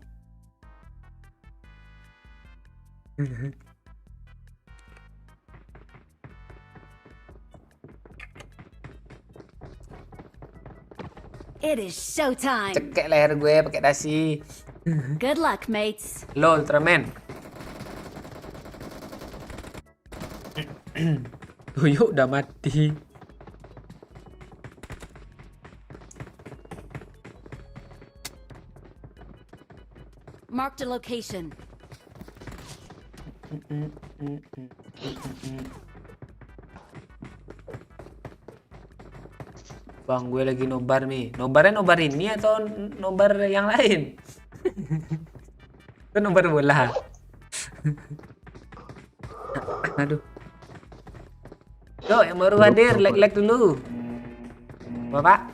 It is showtime. Cekek leher gue pakai dasi. Good luck, mates. Lo Ultraman. Tuyuk udah mati. Marked a location. Bang, gue lagi nobar nih. Nobarnya nobar ini atau nobar yang lain? Itu nobar bola. Aduh. Yo, yang baru hadir, like dulu. Bapak.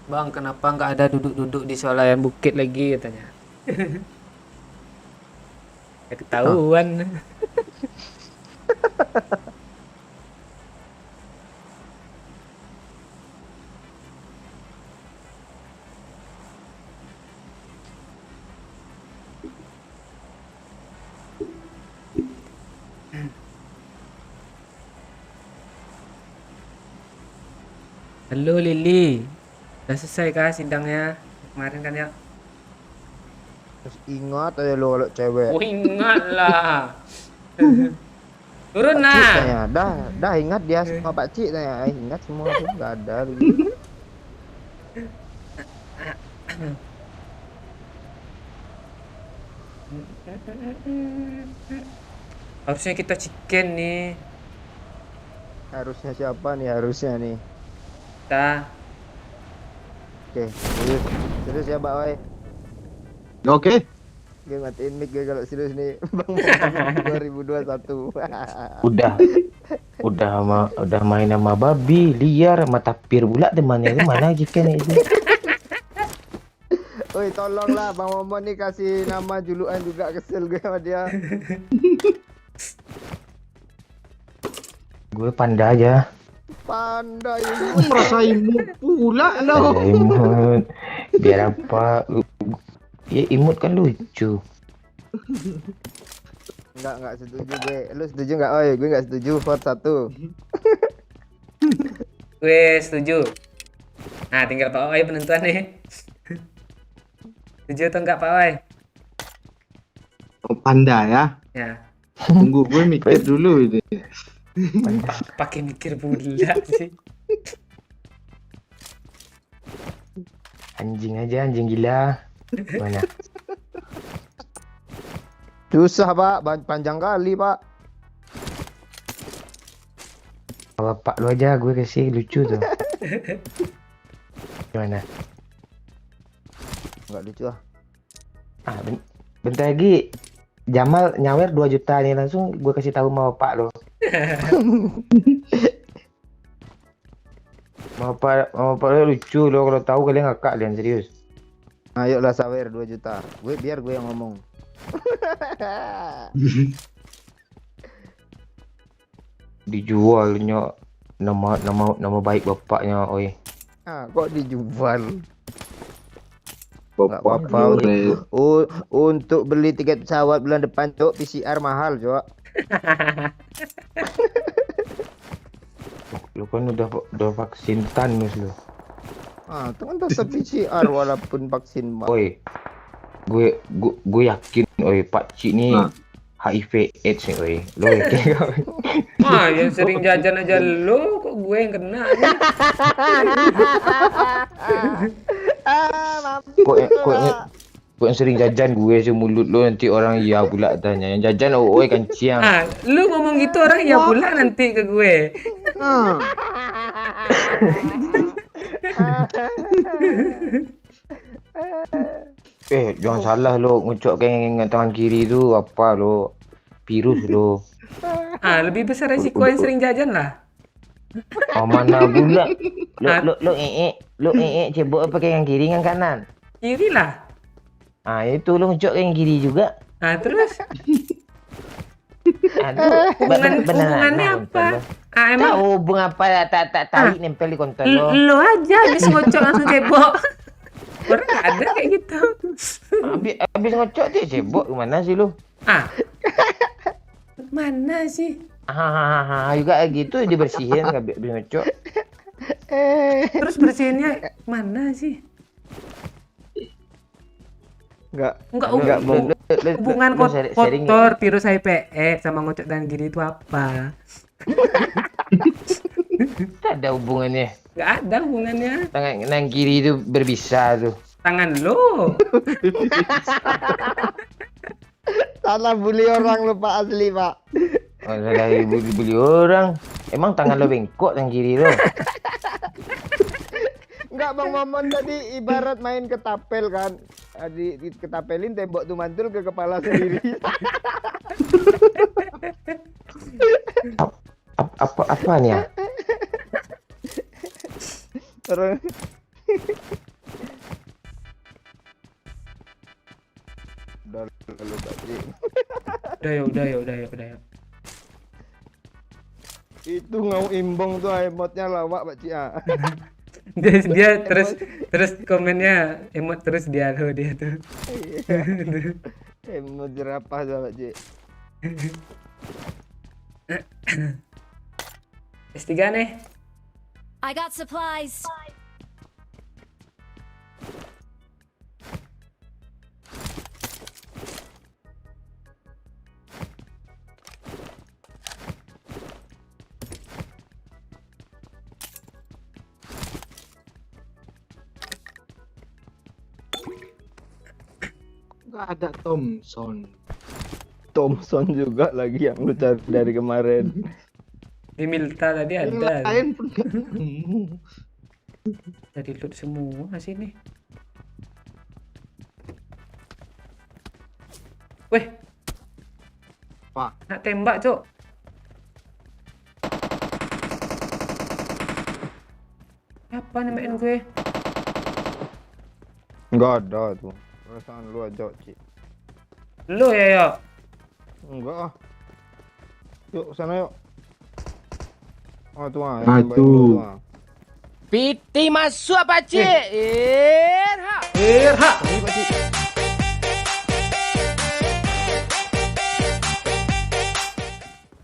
Bang, kenapa nggak ada duduk-duduk di Swalayan Bukit lagi katanya? Ya ketahuan. Halo Lili. Udah selesai kah sidangnya kemarin kan ya? terus ingat aja lo kalau cewek. Oh ingat lah. Turun Cik nah. tanya, dah ingat dia sama Pak Cik tanya, ingat semua tuh nggak ada. Harusnya kita chicken nih. Harusnya siapa nih harusnya nih? Kita. Oke, serius ya Pak Wai. Oke. Gue matiin mic gue kalau serius nih. Bang Momon 2021. Udah main sama babi liar sama tapir pula temannya itu mana chicken itu. Oi, tolonglah Bang Momon nih kasih nama julukan juga, kesel gue sama dia. Gue panda aja. Panda Merasa imut pula lo. Ada imut. Biar apa? Ya imut kan lucu. Enggak setuju gue. Lu setuju enggak? Oi, gue enggak setuju. Vote 1. Gue setuju. Nah, tinggal Pak Oi penentuan nih. Setuju atau enggak Pak Oi? Oh, panda ya. Ya. Tunggu gue mikir dulu ini. Pakai mikir pula sih. Anjing aja, anjing gila. Mana? Susah, Pak. Panjang kali, Pak. Bapak lu aja, gue kasih lucu tuh. Gimana? Enggak lucu ah. Bentar lagi Jamal nyawer 2 juta nih, langsung gue kasih tahu sama bapak lo. Bapak lo lucu lo, kalau tahu kalian ngakak kalian serius. Ayolah sawer 2 juta. Biar gue yang ngomong. Dijual nyok nama baik bapaknya, oi. Ah, kok dijual? Enggak Bapak apa-apa untuk beli tiket pesawat bulan depan, Cok. PCR mahal, Cok. Lu kan udah vaksin tetanus lu. Ah, itu kan tetap PCR walaupun vaksin, Pak. Oi. Gue yakin oi Pak Cik nih HIV AIDS nih, oi. Lo kayak Wah, yang sering jajan aja lo, kok gue yang kena nih? kok yang sering jajan gue semulut lo nanti orang iya pula tanya. Yang jajan oi kanciang. Ah, lu ngomong gitu orang ya pula nanti ke gue. Ah. Jangan salah lo ngucapkan dengan tangan kiri tu apa lo? Virus lo. Ah, lebih besar resiko yang sering jajan lah. Oh mana pula? Ah. Lo cebok pakai yang kiri dengan kanan. Kiri lah. Ah itu lo ngucapkan yang kiri juga. Ah, terus Aduh, hubungannya apa? Ah, emang Tahu hubung apa tak tahi nempel di kontol lo. lo aja habis ngocok langsung cebok. Orang nggak ada kayak gitu. Habis ngocok dia cebok gimana sih lo? Ah, mana sih? Juga gitu dibersihin habis ngocok. Terus bersihinnya mana sih? Enggak. Enggak, hubungan kotor virus HIV sama ngocok dan gini itu apa? Tak ada hubungannya. Nggak ada hubungannya. Tangan kiri itu berbisa tuh. Tangan lo. Salah bully orang lo Pak, asli Pak. Salah beli orang. Emang tangan lo bengkok tangan kiri lo. Enggak, Bang Momon tadi ibarat main ketapel kan. Ketapelin tembok tuh mantul ke kepala sendiri. Apa nih ya? Orang Udah Pak Cik. Udah yuk. Itu ngau imbong tuh emotnya lawak Pak Cik. Dia terus komennya emot terus dia tuh. Emot jerapah tuh Pak Cik. S3 nih. I got supplies. Enggak ada Thompson juga lagi yang lu cari dari kemarin. Di Milta tadi ada. lain pun nggak nemu. Dari loot semua sini. Weh, Pak, nak tembak, Cok. Apa nembakin gue? Enggak ada tuh. Perasaan lu aja Cik. Lo ya, yo. Enggak ah. Yuk sana yuk. Oh tuh ah. Ah, yang tuh. ah. Piti masuk apa cik? Irha. Ini Pak Cik.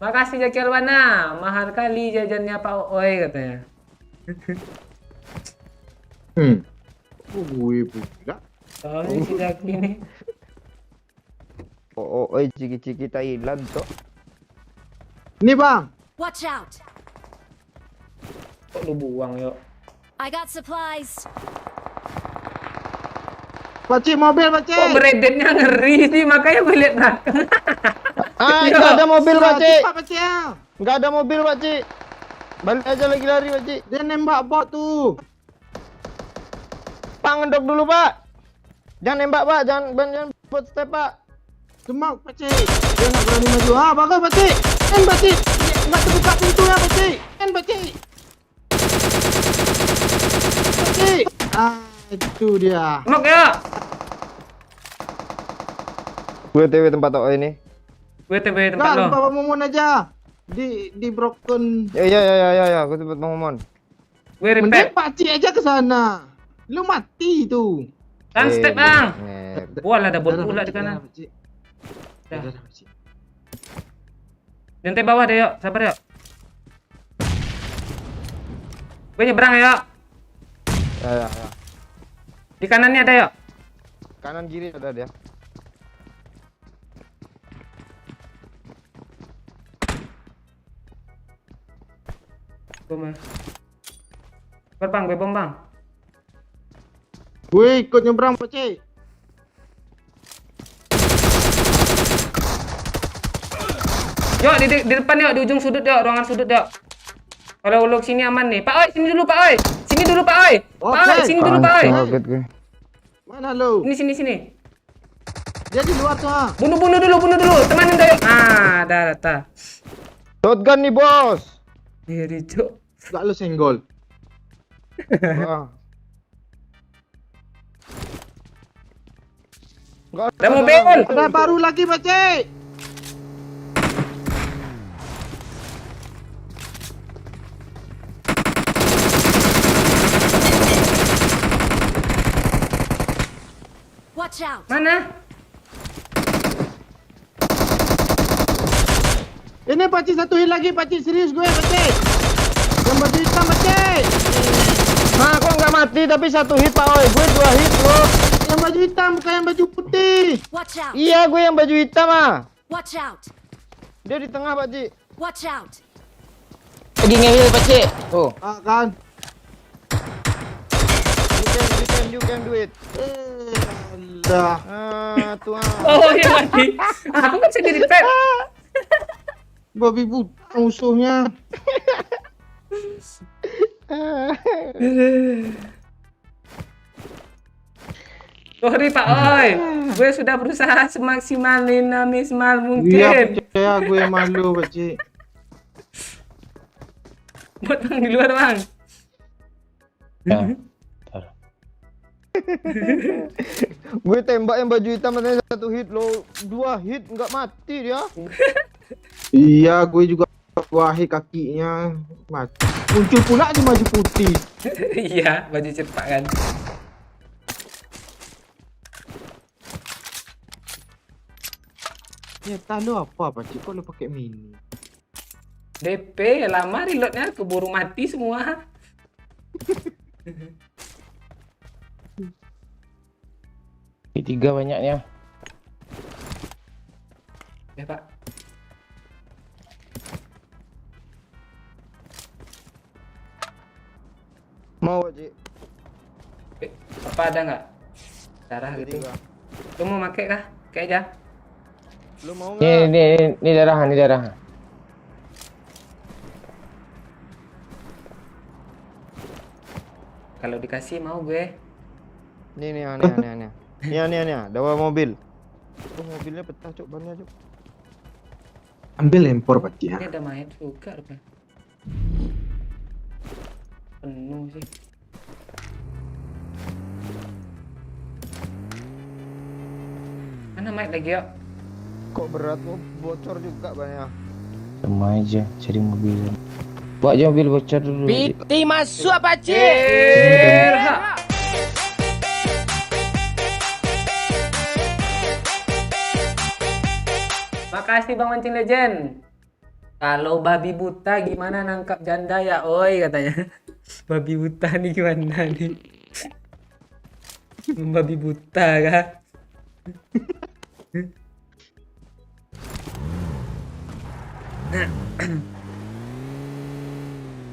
Makasih Jaki Alwana. Mahal kali jajannya Pak Oi katanya. Gue pula. Oh, ini si Jaki nih. Ciki-ciki Thailand Cok. Ini bang. Watch out. Kok lu buang, yuk? I got supplies. Pakcik mobil Kok pakcik. beredetnya ngeri sih, makanya gue liat belakang. Enggak ada mobil Pak Cik. Cepat pakcik ya. Enggak ada mobil Pak Cik. Balik aja lagi lari Pak Cik. Dia nembak bot tuh. Pak ngedok dulu Pak. Jangan nembak Pak, jangan buat step Pak. Semak pakcik. Dia nggak berani maju. Ah bagus pakcik. Pakcik. Nggak terbuka pintu ya pakcik. Pakcik. Pakcik. Ah itu dia. Nok ya. Gue TW tempat tok ini. Gue TB tempat Nggak, lo. Bapak Momon aja. Di broken. Ya, gue tempat Bang Momon. Gue Mending repair. pakcik aja ke sana. Lu mati tuh. Kan step bang. Bener. Wah, ada bot Dah, pula di pakcik, kanan. dah, pakcik. Dah. Dah, pakcik. Nyantai bawah deh, yuk. Sabar, yuk. Gue nyebrang, yuk. Ya. Di kanannya ada, yuk. Kanan kiri ada dia. Bom. Bang, gue bom bang. Gue ikut nyebrang Pak Cik. Yuk di depan yuk, di ujung sudut yuk, ruangan sudut yuk. Kalau uluk sini aman nih. Pak Oi, sini dulu Pak Oi. Sini dulu Pak Oi. Pak Oi, Oke. sini dulu Pak Oi. Kaget gue. Mana lu? Sini. Dia di luar tuh. Ah. Bunuh dulu. Temanin dah yuk. Ah, dah. Shotgun nih bos. Diri cuk. Gak lu senggol. Wah. Nggak Ada mobil. Ada baru lagi Pak Cik. Watch out! Mana? Ini Pak Cik satu hit lagi Pak Cik, serius gue Pak Cik. Yang baju hitam Pak Cik. Nah, kok nggak mati tapi satu hit Pak Oi. Gue 2 hit loh. Yang baju hitam bukan yang baju putih. Watch out! Iya, gue yang baju hitam ah. Watch out! Dia di tengah Pak Ji. Watch out! Lagi ngehil Pak Cik. Tuh. Ah kan. You can do it. Dah. Ah, tuh ah. Oh, dia mati. Aku kan bisa di repair. Babi buta musuhnya. Sorry Pak Oi. Gue sudah berusaha semaksimal minimal Iya mungkin. percaya gue malu Pak Cik. Buat bang di luar bang. Ya. Gue tembak yang baju hitam katanya satu hit loh. 2 hit nggak mati dia. Iya gue juga wahi kakinya mati. Muncul pula di baju putih. Iya, baju cepak kan. Ya tahu apa Pak Cik, kok lu pakai mini? DP lama reloadnya keburu mati semua. Tiga banyaknya. Ya Pak. Mau Pak Ji. Apa ada nggak? Darah gitu. Lu mau pakai kah? Kayak aja. Lu mau nggak? Ini darah. Kalau dikasih mau gue. Nih, aneh. Nih, dawa mobil. Oh, mobilnya pecah, Cuk, bannya, Cuk. Ambil lempor Pak Cik. Ini ada mayat juga kan. Penuh sih. Mana mayat lagi ya? Kok berat kok bocor juga banyak. Sama aja cari mobil. Bawa aja mobil bocor dulu. Piti masuk Pak Cik. Erha. Makasih Bang Mancing Legend. Kalau babi buta gimana nangkap janda ya oi katanya. Babi buta nih gimana nih? Babi buta kah?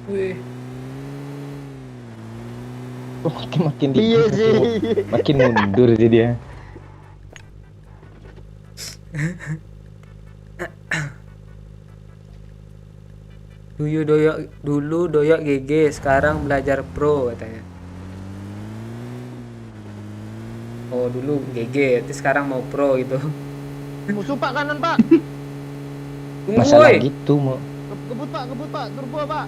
Wih. Makin Iya sih. makin mundur sih dia. Dulu doyok GG, sekarang belajar pro katanya. Oh dulu GG, terus sekarang mau pro gitu. Musuh Pak kanan, Pak. Tunggu Masalah woi. gitu mau. Kebut Pak. Turbo Pak.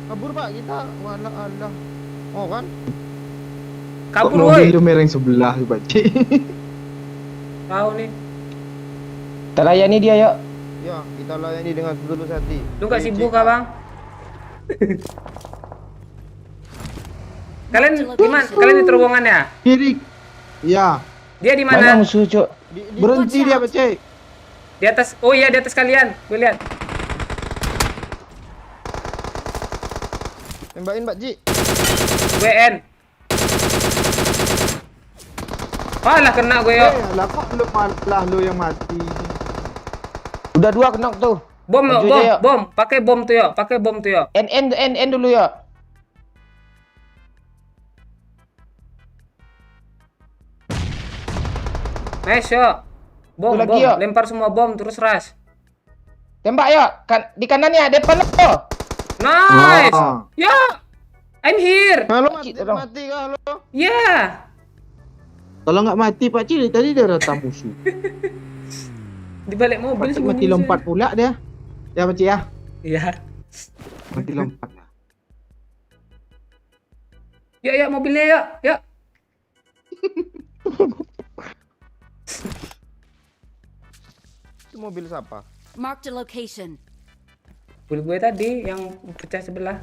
Kabur Pak kita. Walah Allah. Oh kan? Kok Kabur mobil woi. itu mereng sebelah Pak Cik. Tahu nih. Kita layani dia yuk. Ya, kita layani dengan setulus hati. Lu gak Ini, sibuk Cik. kah bang? Kalian di mana? Kalian di terowongan ya? Kiri. Ya. Dia di Mana mana? musuh, Cuk? Berhenti dia Pak Cik. Di atas. Oh iya di atas kalian. Gue lihat. Tembakin Pak Ji. WN. Alah kena gue yuk. Lah kok lu malah lu yang mati. Udah 2 knock tuh. Bom, Maju bom, aja, yuk. bom. Pakai bom tuh, yuk. Pakai bom tuh, yuk. N dulu ya. Nice, yuk. Bom, Tuh lagi, bom. yuk. Lempar semua bom terus rush. Tembak ya. Di kanannya depan lo. Nice. Ah. Ya. I'm here. Halo Sakit, mati, tolong. mati kah lo? Yeah. Kalau nggak mati Pak Cik, tadi dia datang musuh. Di balik mobil Pak Cik sembunyi mati saya. lompat pula dia. Ya Pak Cik ya. Iya. Mati lompat. Yuk, yuk mobilnya yuk. Yuk. Itu mobil siapa? Marked a location. Mobil gue tadi yang pecah sebelah.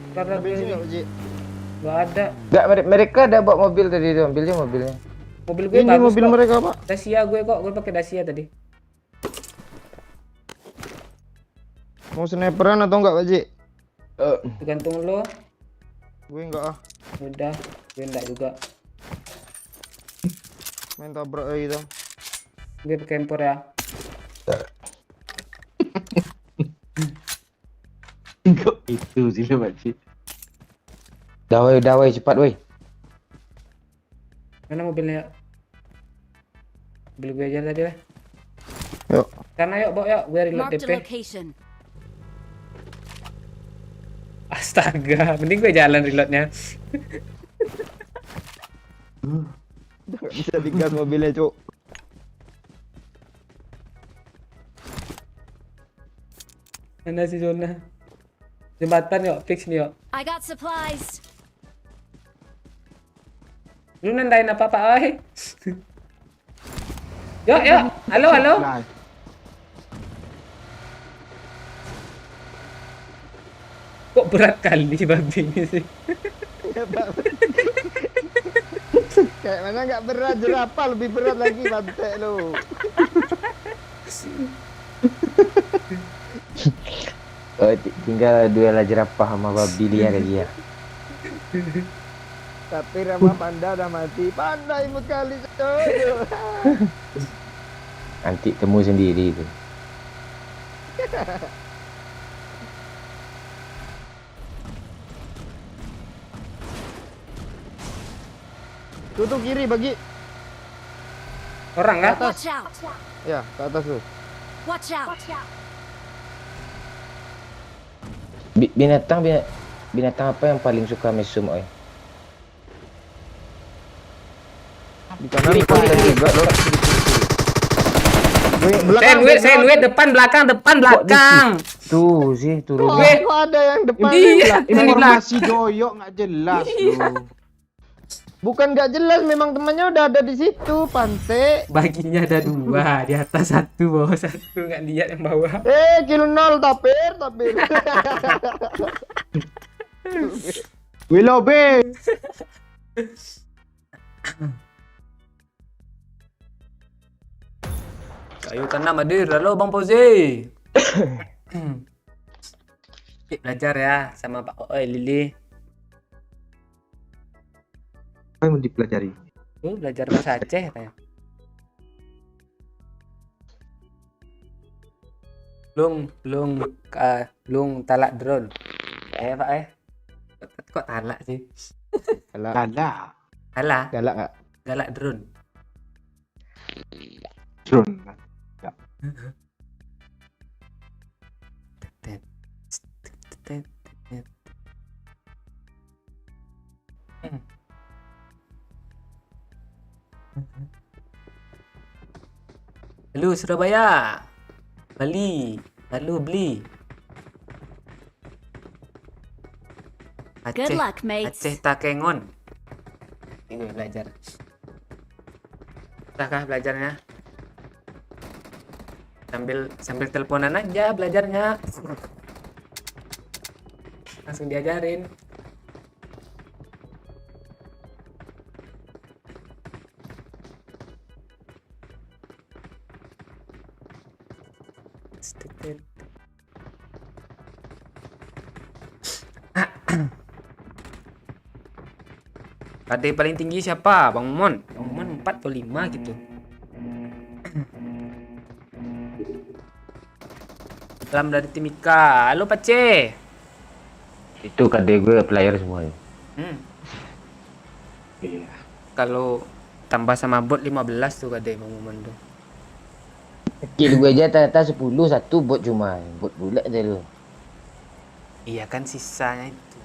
Karena Ada bensin nggak, Pak Cik? Gak ada. Enggak, mereka ada bawa mobil tadi tuh. Mobilnya. Mobil gue Ini bagus mobil kok. mereka, Pak. Dacia gue kok. Gue pakai Dacia tadi. Mau sniperan atau enggak, Pak Cik? Tergantung lo. Gue enggak ah. Udah. Gue enggak juga. Main tabrak aja gitu. Gue pakai empor ya. Kok itu sih Pak Cik. Dah woi cepat woi. Mana mobilnya? Mobil gue aja tadi lah. Yuk. Karena yuk, Bok, yuk. Gue reload Marked a DP. location. Astaga, mending gue jalan reloadnya. Nggak bisa digas mobilnya, Cuk. Mana sih zona? Jembatan yuk, fix nih yuk. I got supplies. Lu nandain apa-apa, oi? Yuk, yuk. Halo, halo. Nah, Kok berat kali babi ini sih? Kayak mana nggak berat, jerapah lebih berat lagi bantek lu. Tinggal duel jerapah sama babi liar lagi ya. Tapi Rama Panda udah mati. Panda imut kali, Cuk. Nanti temu sendiri itu. Tutup kiri bagi. Orang kah? Watch out. Ya, ke atas tuh. Watch out. Binatang apa yang paling suka mesum oi? Di kanan depan juga lo. Sandwich, depan, belakang. Tuh sih turun. Kok ada yang depan? Iya, informasi doyok nggak jelas loh. Bukan nggak jelas, memang temannya udah ada di situ, Pante. Baginya ada dua, di atas satu, bawah satu, nggak lihat yang bawah. Kill 0 tapir. Willow Bay. Kayu tanam hadir, halo Bang Fauzi. Belajar ya sama Pak Oi Lili. Apa yang mau dipelajari? Belajar bahasa Aceh katanya. Lung talak drone. Pak kok talak sih? Galak. Alah, Galak nggak? galak drone. Drone. Halo Surabaya, Bali, halo beli. Good luck, mates. Aceh Takengon. Ini belajar. Udah belajarnya? Sambil teleponan aja belajarnya. Langsung diajarin. KD paling tinggi siapa? Bang Mon. Bang Mon 4 atau 5 gitu. Salam dari Timika. Halo Pace. Itu kadek gue player semuanya. Iya. Kalau tambah sama bot 15 tuh kade pengumuman tuh. Kill gue aja ternyata 10 satu bot cuma. Bot bulat aja lu. Iya kan sisanya itu.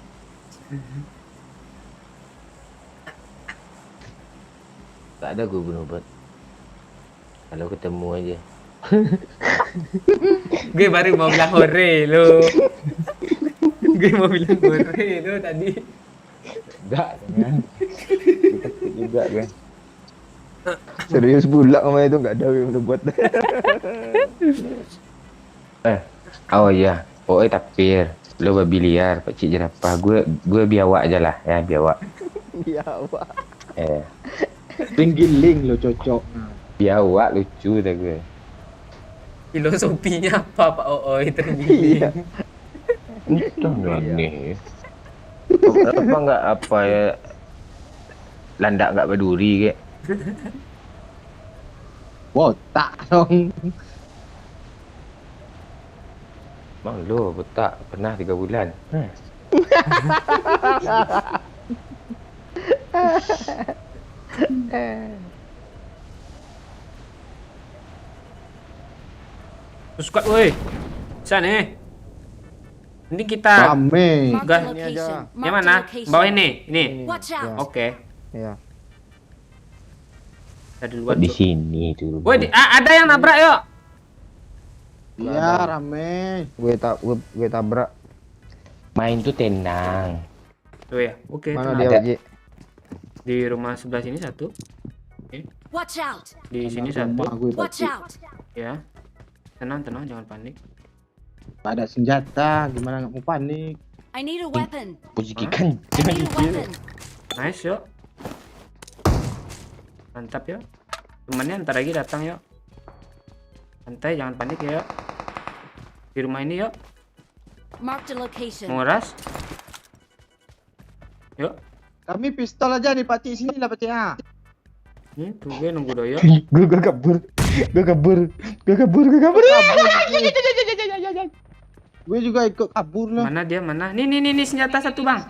Gak ada gue bunuh bot. Kalau ketemu aja. Gue baru mau bilang hore lo. Gue mau bilang hore lo tadi. Enggak kan. Takut juga kan. Serius pula sama itu nggak ada yang udah buat. Oh iya. Oh tapir. Lo babi liar, pakcik jerapah. Gue biawak aja lah ya, biawak. Iya, Pak. Penggiling lo cocok. Biawak lucu dah gue. Filosofinya apa Pak Ooi tergini? Iya. Entah aneh. Apa enggak apa ya? Landak enggak berduri kek. Botak dong. Bang lo betak pernah 3 bulan. Squad woi. Sana. Ini kita Rame. Mark Gas. the Ini location. aja. yang mana? Bawah ini. Ini. Watch out. Oke. Iya. Kita duluan. Di Cuk. sini tuh. Woi, ada yang nabrak yuk. Iya rame. Gue tabrak. Main tuh tenang. Tuh ya. Oke. Mana tenang. dia, Ada. Ji? Di rumah sebelah sini satu. Watch out. Di sini Rumah satu. gue Watch pasti. out. Ya. Tenang, jangan panik. Tak ada senjata, gimana nggak mau panik? I need a weapon. Posisi Hah? kan I need a weapon. Nice yuk. Mantap yuk. Temannya ntar lagi datang yuk. Santai, jangan panik ya yuk. Di rumah ini yuk. Mark the location. Menguras. Yuk. Kami pistol aja di Pakcik sini lah Pakcik ah. Nih, tuh gue nunggu doyo. gue kabur. Gue juga ikut kabur lah. Mana dia? Mana? Nih senjata satu, Bang.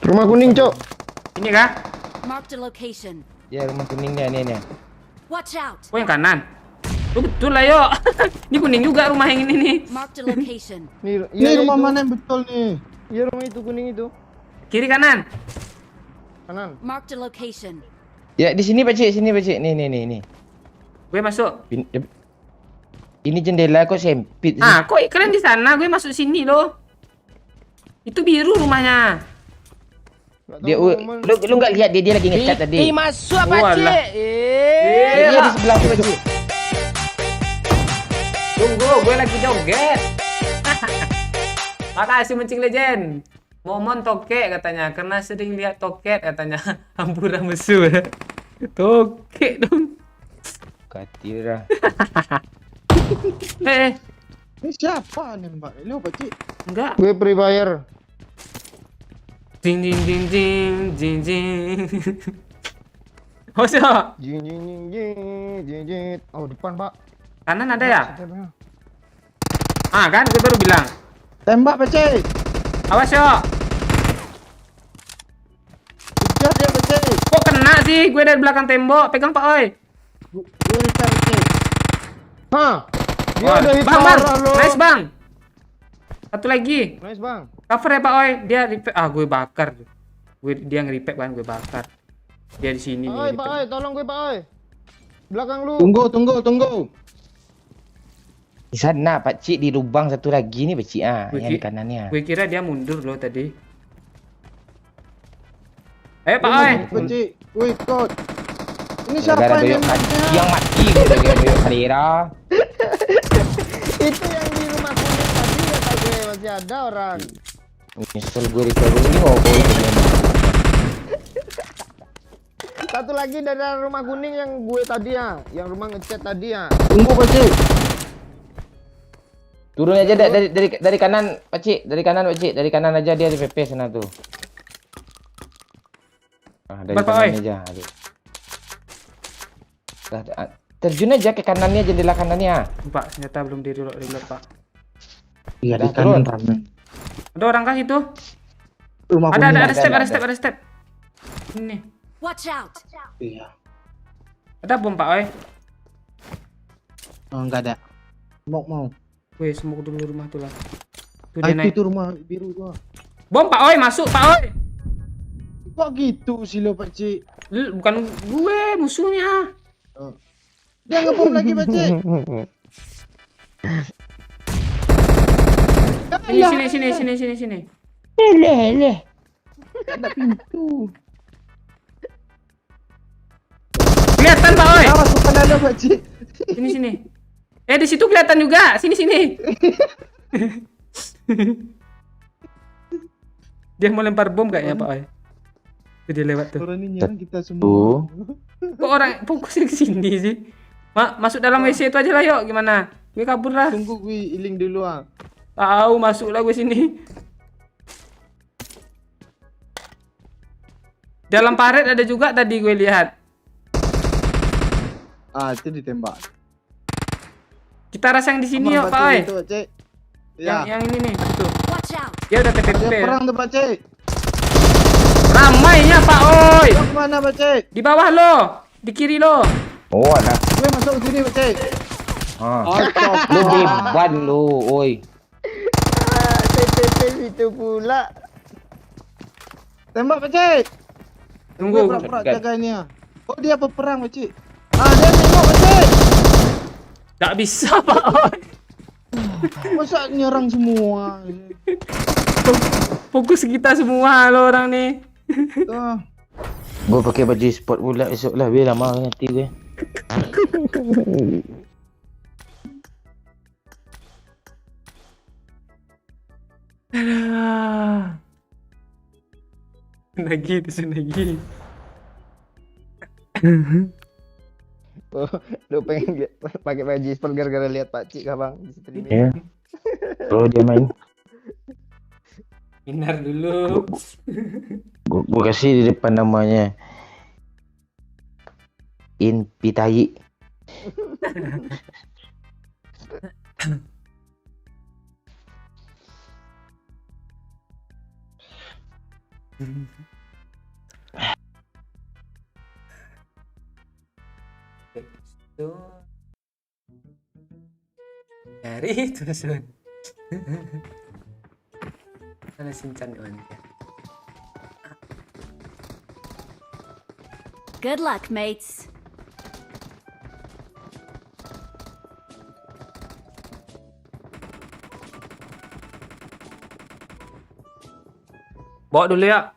Rumah kuning, Cok. Ini kah? Mark the location. Ya rumah kuningnya nih. Watch out. Oh, yang kanan. Oh, betul lah, yuk. Ini kuning juga rumah yang ini nih. Mark the location. Nih, Ini rumah itu. mana yang betul nih? Iya, rumah itu kuning itu. Kiri kanan. Kanan. Mark the location. Ya di sini Pakcik, Nih. Gue masuk. Ini jendela kok sempit. Ah, kok kalian di sana? Gue masuk sini loh. Itu biru rumahnya. Nggak Dia tahu momen. lu enggak lihat dia lagi ngecat tadi. masuk Walah. Pakcik. Dia di sebelah tuh Pakcik. Tunggu, gue lagi joget. Makasih Mencing Legend. Momon tokek katanya, karena sering lihat toket katanya. Hampura mesu. Tokek dong. Katira. Ini siapa nih Mbak? Ini Pakcik. Enggak. Gue Free Fire. Jing jing jing jing jing jing. Oh, siapa? Jing. Oh, depan, Pak. Kanan ada ya? Ah, kan gue baru bilang. Tembak Pakcik. Awas yo. Kejar dia Pakcik. Kok kena sih? Gue dari belakang tembok. Pegang Pak Oi. Gue repair Pakcik. Hah? Dia Oh, ada hit bang. parah lo. Nice, Bang. Satu lagi. Nice, Bang. Cover ya Pak Oi. Dia repair. Ah, gue bakar. Dia nge-repair kan, gue bakar. Dia di sini Oi, nih. Pak Oi, tolong gue, Pak Oi. Belakang lu. Tunggu. Di sana Pakcik di lubang satu lagi nih Pakcik Gue yang di ki- kanannya. Gue kira dia mundur loh tadi. Ayo Pak Oi. Pakcik, gue ikut. Ini Gara-gara siapa ini doyok yang yang mati gara-gara doyok Kalira. Itu yang di rumah kuning tadi ya, Pak gue masih ada orang. Nyesel gue di turun ini ngobrol. Satu lagi dari rumah kuning yang gue tadi ya, yang rumah ngecat tadi ya. Tunggu Pakcik. Turun aja dari kanan Pakcik, dari kanan aja dia di PP sana tuh. Ah, dari Bapak, kanan oi. aja. Aduh. Terjun aja ke kanannya, jendela kanannya. Pak, senjata belum di reload, Pak. Iya di Dah, kanan turun. rame. Ada orang kah itu? Rumah Ada kuning. step, ada, ada step, ada step. Ini. Watch out! Iya. Ada bom, Pak, oi. Oh, enggak ada. Mau. Weh, smoke dulu rumah tuh lah. Tuh Ah, dia naik. itu rumah biru gua. Bom, Pak, oi, masuk, Pak, oi. Kok gitu sih lo, Pak Cik? Bukan gue, musuhnya. Oh. Dia ngebom lagi, Pak Cik. Sini. Eleh. Ada pintu. Kelihatan, Pak, oi. Awas bukan ada, Pak Cik. Sini. Di situ kelihatan juga. Sini. Dia mau lempar bom kayaknya, Pak, oi. Tuh dia lewat tuh. Orang ini nyerang kita semua. Kok orang fokusnya ke sini sih? Masuk dalam WC itu aja lah, yuk. Gimana? Gue kabur lah. Tunggu gue iling dulu ah. Tahu, masuk lah gue sini. Dalam paret ada juga tadi gue lihat. Ah, itu ditembak. Kita rasa yang di sini yuk, Aman, Pak, oi. itu, Pak Cik. Ya. Yang ini nih, tuh. Watch out! Dia udah TPP. Dia Ya. perang tuh, Pak Cik. Ramainya, Pak, oi. Kau kemana, Pak Cik? Di bawah lo, di kiri lo. Oh, ada. Gue masuk ke sini, Pak Cik. Lu beban lu, oi. TPP itu pula. Tembak, Pak Cik. Tunggu. Gue pura-pura jaga ini ah. Oh, dia peperang, Pak Cik. Ah, dia nengok, Pak Cik. Tak bisa, Pak, oi. Masa nyerang semua? Fokus kita semua lo orang nih. Tuh. Gue pakai baju sport pula esok lah, biar lama nanti gue. Lagi. Oh, lu pengen pakai baju sport gara-gara lihat Pak Cik kah, Bang? Di streaming. Ya. Kalau dia main, Binar dulu. gue kasih di depan namanya Inpitai. Dari itu Sun. Mana Shinchan on ya? Good luck, mates. Bawa dulu ya.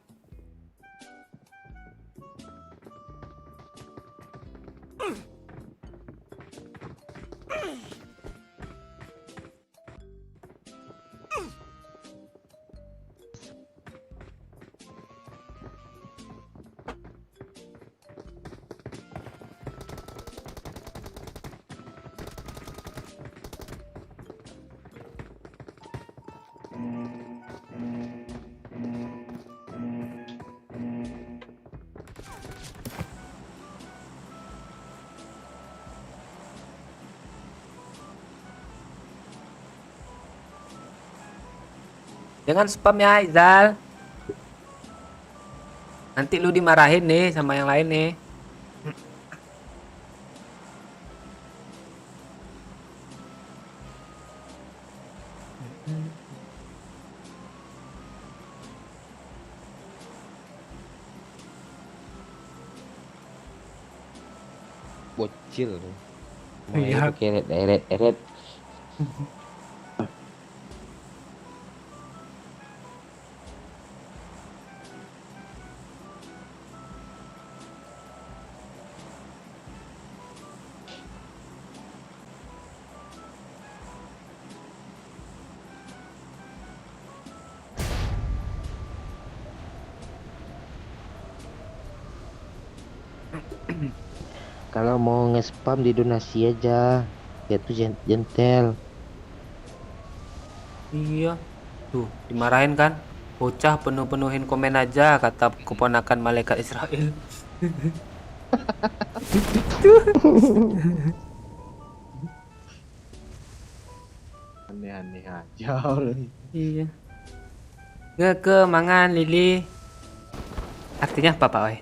Jangan spam ya, Izal. Nanti lu dimarahin nih sama yang lain nih. Bocil. Iya. Main pakai eret. Kalau mau nge-spam di donasi aja. Dia tuh gentel. Iya. Tuh, dimarahin kan? Bocah penuh-penuhin komen aja kata keponakan malaikat Israel. Aneh-aneh aja orang. Iya. Ngeke mangan Lili. Artinya apa Pak Wai?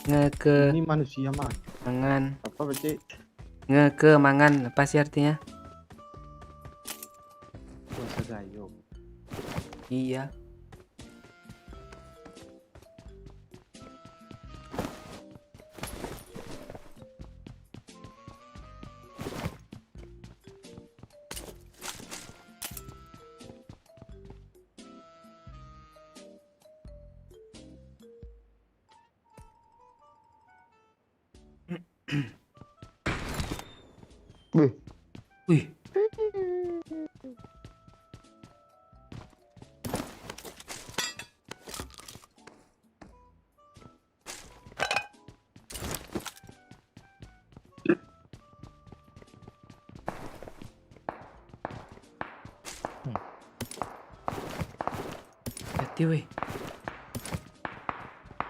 Ngeke Ini manusia mah. mangan. Apa Pak? Ngeke mangan apa sih artinya? Bahasa Gayo. Iya. Wih, Wih, hati weh.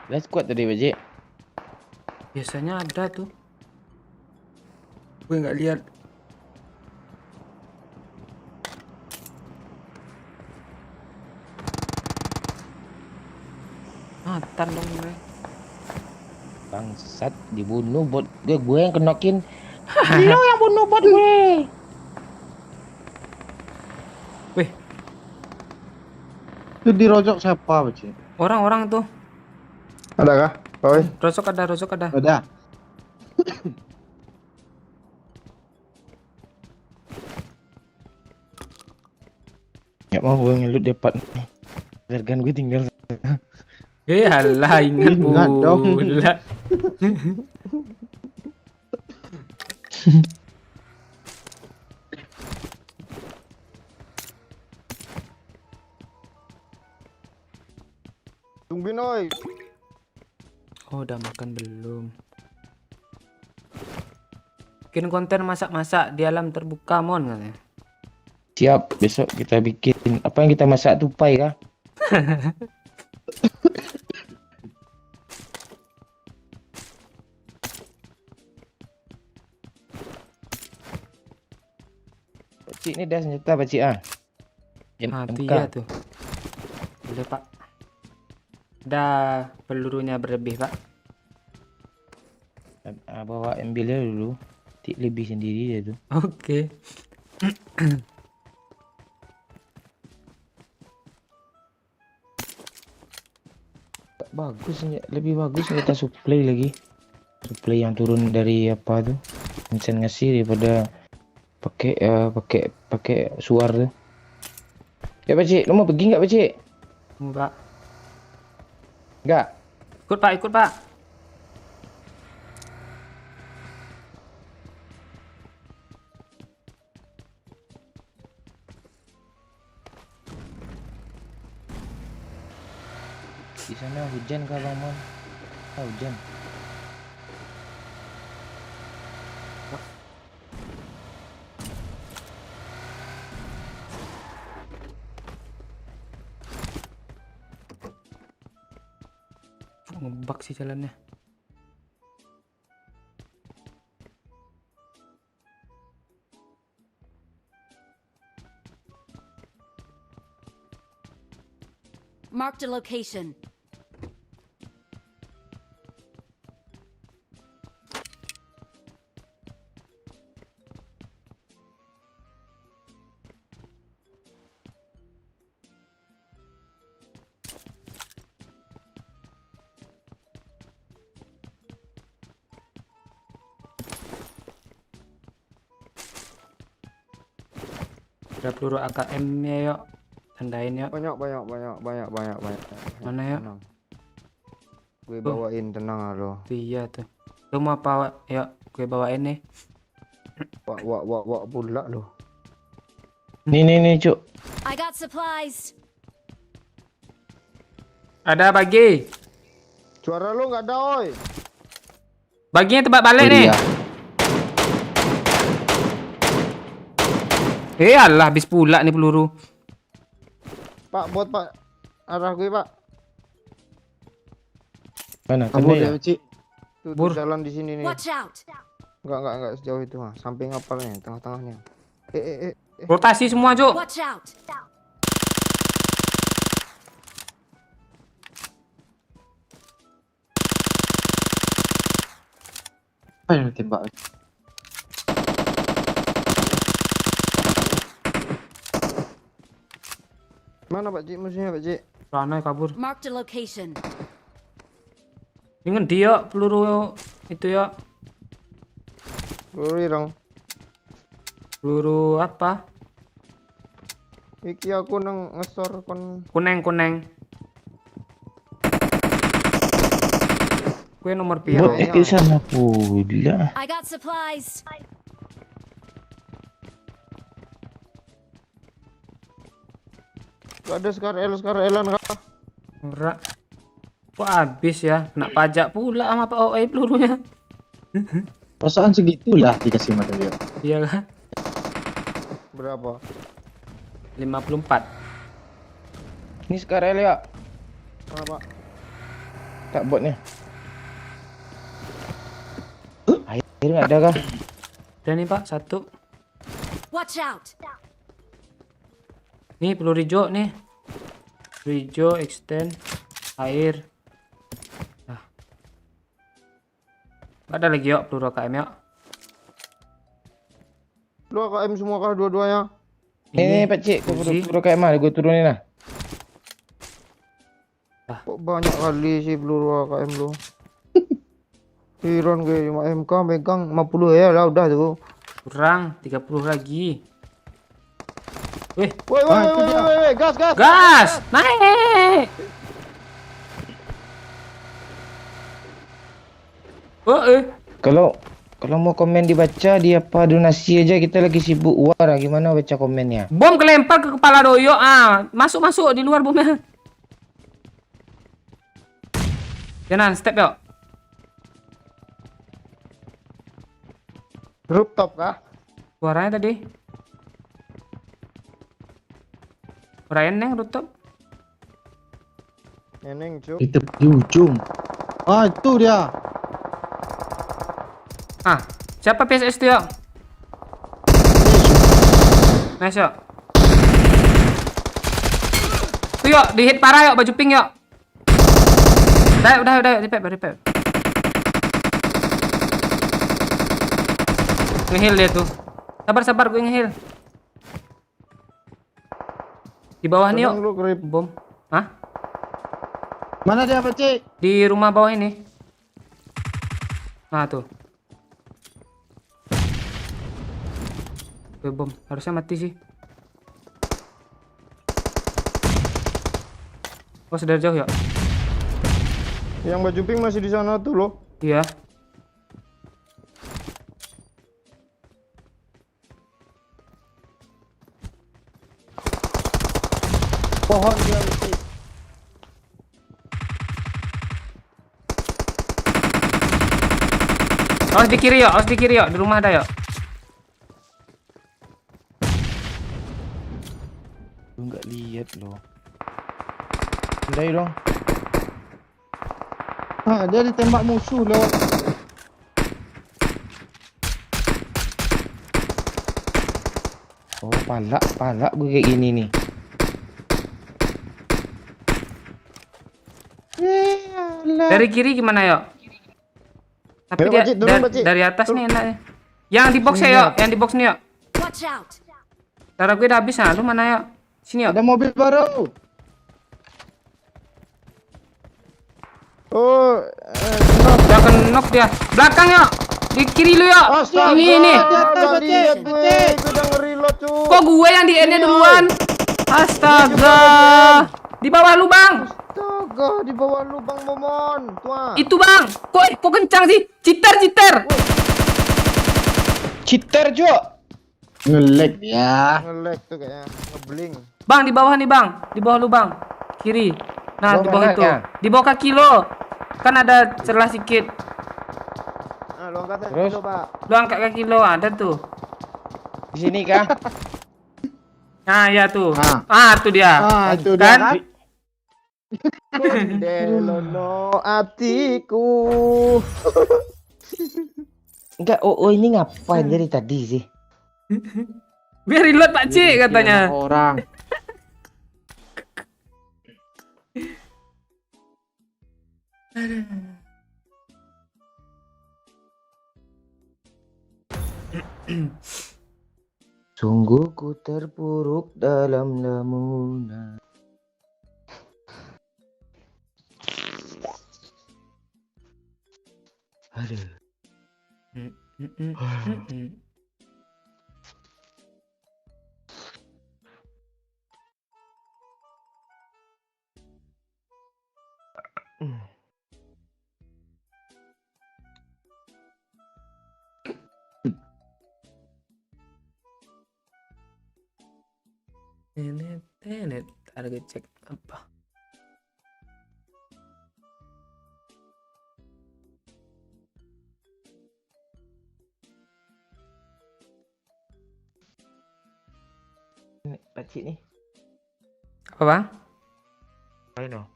Dah squad tadi Pak. Biasanya ada tuh. Gue nggak lihat. Nonton dong gue. Bangsat dibunuh bot gue yang kenokin. Lu yang bunuh bot gue. Wih, Itu di rojok siapa Pak? orang-orang tuh. ada kah? Oi, Rosok ada, rosok ada. Ada. Nggak mau gue ngelut dapat. Hargaan gue tinggal. Alah, ingat Ingat dong. pula. tungguin oi. Oh, udah makan belum? Bikin konten masak-masak di alam terbuka mon katanya. Siap, besok kita bikin apa yang kita masak tupai kah? Pakcik ini dah senjata pakcik ah. Mati MK. ya tuh. Boleh Pak. Dah pelurunya berlebih Pak. Bawa ambilnya dulu. Tik lebih sendiri dia tuh. Oke. Bagus lebih bagus kita supply lagi. Supply yang turun dari apa tuh? Vincent ngasih daripada pakai suar tuh. Ya pakcik, lu mau pergi nggak pakcik? Pak. Nggak. Ikut Pak, ikut Pak. Di sana hujan kah Bang Mon? Ah, hujan. Ngebak sih jalannya. Marked a location. Ada peluru AKM-nya yuk. Tandain yuk. Banyak. Mana ya? Tenang. Gue bawain, tenang ah lo. Iya tuh. Lu mau apa Wak? Yuk, gue bawain nih. Wak pula lo. Nih cuk. I got supplies. Ada bagi. Suara lo nggak ada oi. Baginya tebak balik Oh, nih. iya. Alah, habis pula nih peluru. Pak, bot pak. Arah gue pak. Mana? Kabur Kena dia ya? Pakcik. Tuh, Bur. jalan di sini nih. Watch out! Enggak sejauh itu mah. Samping kapalnya, tengah-tengahnya. Eh. Rotasi semua, Cuk. Watch out! Apa yang tembak? Mana Pak Cik musuhnya Pak Cik? Rana kabur. Marked a location. Dengan dia peluru itu ya. Peluru ireng. Peluru apa? Iki aku nang ngesor kon. Kuneng. Kue nomor piro? Bot ke sana pula. I got supplies. Gak ada sekarang kah? Ora. Kok habis ya? Kena pajak pula sama Pak OE pelurunya. Perasaan segitulah dikasih mata dia. Iya kan? Berapa? 54. Ini sekarang ya. Mana Pak? Tak botnya. Air nggak ada kah? Dan nih Pak, satu. Watch out! Nih peluru hijau nih. Peluru hijau, extend, air. Nah. Ada lagi yuk peluru AKM yuk. Lu AKM semua kah dua-duanya? Ini Pak Cik, Uzi. peluru kayak mana? Gue turunin lah. Kok banyak kali sih peluru AKM lu? Iron gue 5 MK megang 50 ya lah udah tuh. Kurang 30 lagi. Wih, Woi, gas. gas! Naik! Oh, Kalau mau komen dibaca di apa donasi aja, kita lagi sibuk war. Gimana baca komennya? bom kelempar ke kepala Doyo. Masuk di luar bomnya. Jangan step yuk. Rooftop kah? Suaranya tadi. Ryan neng rooftop. Neneng cuk. Itu di ujung. Ah, itu dia. Siapa PSS itu yuk? Nice yuk. Tuh yuk, di hit parah yuk, baju pink yuk. Udah, repair. Ngeheal dia tuh. Sabar, gue ngeheal. Di bawah nih yuk. Lu grip. Bom. Hah? Mana dia Pakcik? Di rumah bawah ini. Nah tuh. Gue bom. Harusnya mati sih. Oh, sudah jauh ya? Yang baju pink masih di sana tuh loh. Iya. Pohon dia Pakcik. Awas di kiri yuk, di rumah ada yuk. Lu nggak lihat loh. Andai dong. Dia ditembak musuh lewat. Oh, palak gue kayak gini nih. Dari kiri gimana yuk? Tapi Ayo, dia Pakcik, turun, Pakcik. dari atas nih enaknya. Yang di box ya yuk, yang di box nih yuk. Watch out! Darah gue udah habis lu mana yuk? Sini yuk. Ada mobil baru. Oh, Udah knock dia. Belakang yuk. Di kiri lu yuk. astaga. Ini. Gak lihat gue. Gue udah ngereload cuy. Kok gue yang di end duluan? Astaga. Di bawah lu, Bang. Astaga, di bawah lubang momon. Tuan. Itu, Bang. Kok kencang sih? Citer. Cheater, Cok. Nge-lag ya. Nge-lag tuh kayaknya. Ngebling. Bang, di bawah nih, Bang. Di bawah lu, Bang. Kiri. Nah, Bawah di bawah itu. mananya? Di bawah kaki lo. Kan ada celah sedikit. Nah, lu angkat aja Terus? dulu, Pak. Lu angkat kaki lo, ada tuh. Di sini kah? Nah, ya tuh. Ah. Tuh dia. Itu dia Kan? kan. Delono atiku. Enggak, ini ngapain dari tadi sih? Biar reload Pak Cik Bikin katanya. anak orang. Sungguh ku terpuruk dalam lamunan. Aduh. Tenet, harga cek apa? Pakcik nih. Apa bang? Ayo.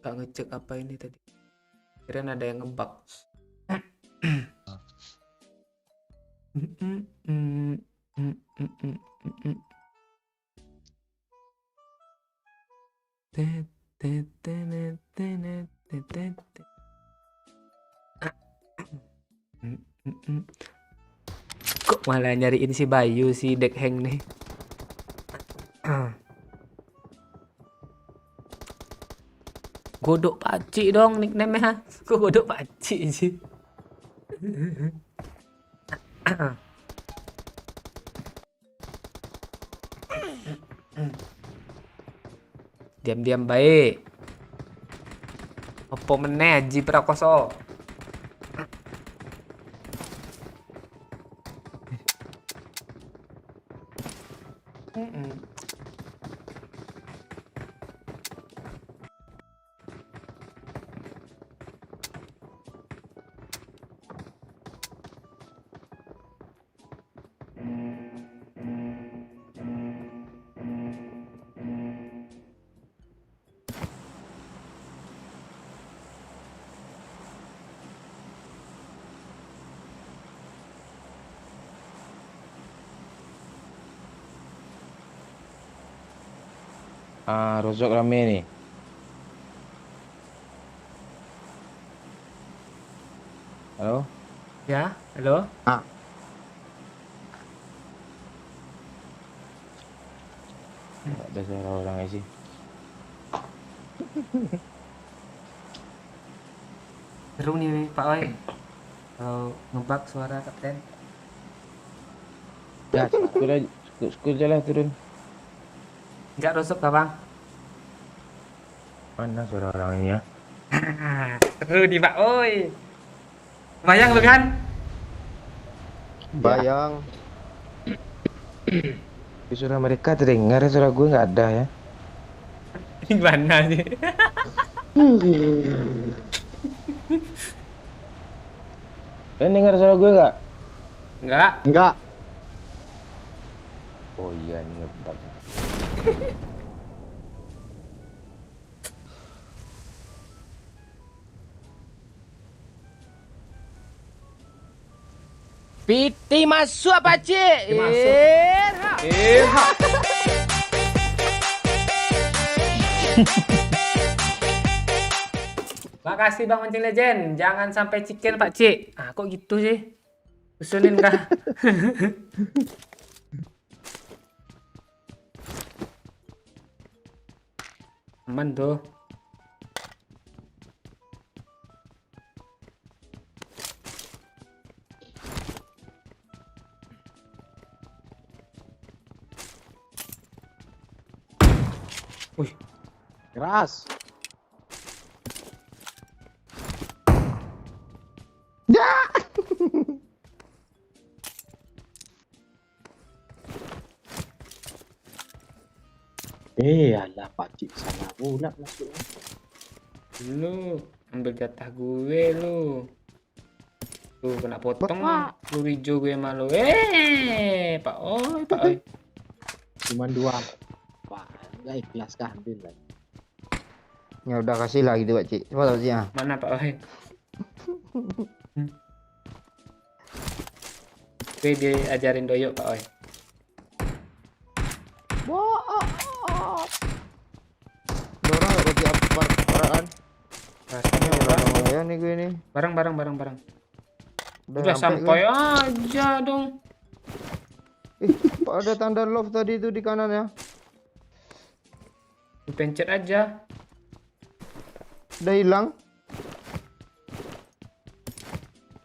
Gak ngecek apa ini tadi. Kirain ada yang ngebug. Kok malah nyariin si Bayu si Dek Heng nih. Godok Pakcik dong nickname-nya. Kok Godok Pakcik sih? Diam-diam baik. Apa meneh Haji Prakoso? Rozok rame nih. Halo? Ya, halo. Enggak ada suara orangnya sih. Seru nih Pak Oi. Kalau ngebug suara kapten. Ya, skul aja lah turun. Enggak rusuk Bang. Mana suara orangnya? Seru nih Pak Oi. Bayang lu kan? Bayang. Tapi suara mereka terdengar, suara gue nggak ada ya. Di mana sih? Kalian dengar suara gue nggak? Enggak. Enggak. Oh iya, ini ngebug. Piti masuk apa cik? Masuk. Makasih Bang Mancing Legend. Jangan sampai chicken Pak Cik. Ah, kok gitu sih? Usulin kah? Aman tuh. Wih, Keras. Alah pakcik salah pula masuk. lu ambil jatah gue lu. Tuh kena potong lu hijau gue malu. Pak Oi, Pak Oi. Cuman dua. Wah, enggak ikhlas kah ambil lah. Ya udah kasih lah gitu Pak Cik. Coba Pak Cik ya. Mana Pak Oi? Gue diajarin doyok Pak Oi. Dorang gak kasih apa paraan. Rasanya Ya nih gue nih. barang. Udah sampai sampai aja dong. Pak, ada tanda love tadi itu di kanan ya. Dipencet aja. Udah hilang.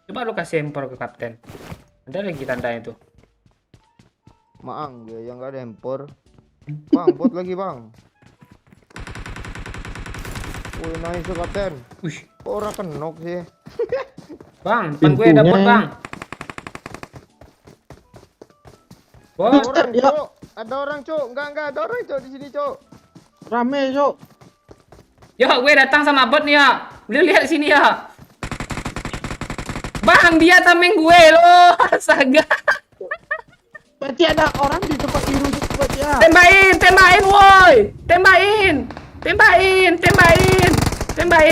Coba lu kasih empor ke kapten. Ada lagi tandanya tuh. Maang gue yang gak ada empor. Bang, bot lagi bang. Wih, nice tuh kapten. Wih, Kok orang kenok sih? Bang, depan gue ada bot, Bang. Ada Bot, orang, ya. Cok. Ada orang, Cok. Enggak ada orang, Cok, di sini, Cok. Rame, Cok. yo gue datang sama bot nih ya. Lu lihat sini ya. Bang, dia tameng gue loh. Astaga. Berarti ada orang di tempat biru itu berarti ya. Tembakin, woi. Tembakin.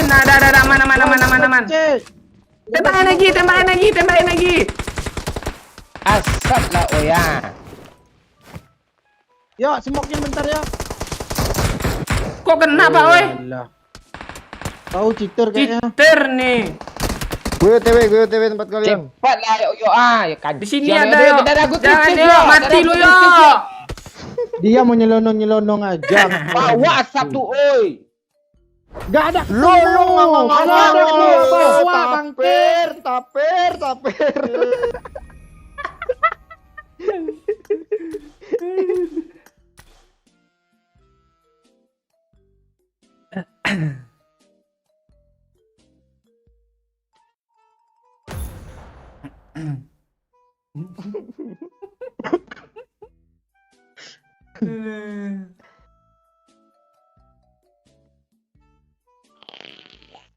Nah, ada mana. Cek. Tembakin lagi. Asap lah Oya. Ya, smoke-nya bentar ya. Kok kena, Pak, woi? Alah. Tahu cheater kayaknya. Cheater nih. Gue OTW tempat kalian. Cepat lah yo ya kan. Di sini ada yo. Jangan yo, mati lu yo. Dia mau nyelonong aja. Bawa asap tuh oi. Gak ada. Lolong, Ada bawa Bang Pir. Taper.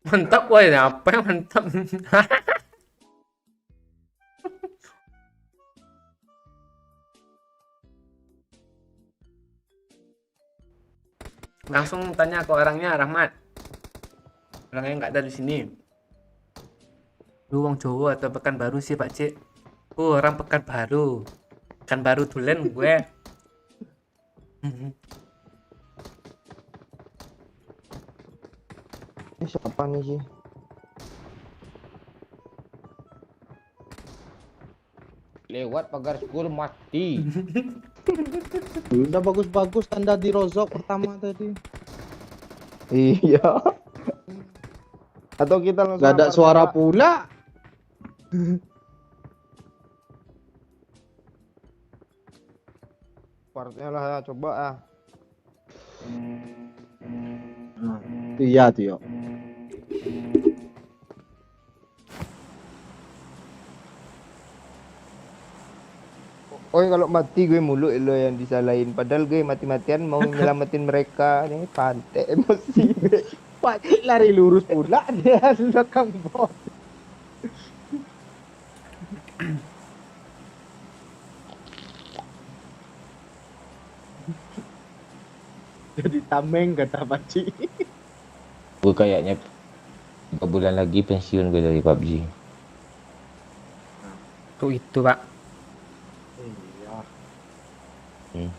Mantap, woi. Apa yang mantap? Langsung tanya ke orangnya, Rahmat. Orangnya nggak ada di sini. Lu wong Jawa atau Pekanbaru sih, Pak Cik? Oh, orang Pekanbaru. Pekanbaru tulen gue. Ini siapa nih sih? Lewat pagar school mati. Udah bagus-bagus tanda di rozok pertama tadi. Iya. Atau kita langsung Gak ada lapar, suara Pak. pula. Partnya lah ya, coba ah. Iya tuh yo. Oh, kalau mati gue mulu lo yang disalahin. Padahal gue mati-matian mau nyelamatin mereka. Ini pantai emosi gue. Pakcik lari lurus pula dia belakang bot. Jadi tameng kata pakcik. Gue kayaknya 3 bulan lagi pensiun gue dari PUBG. Tuh itu, Pak. Iya.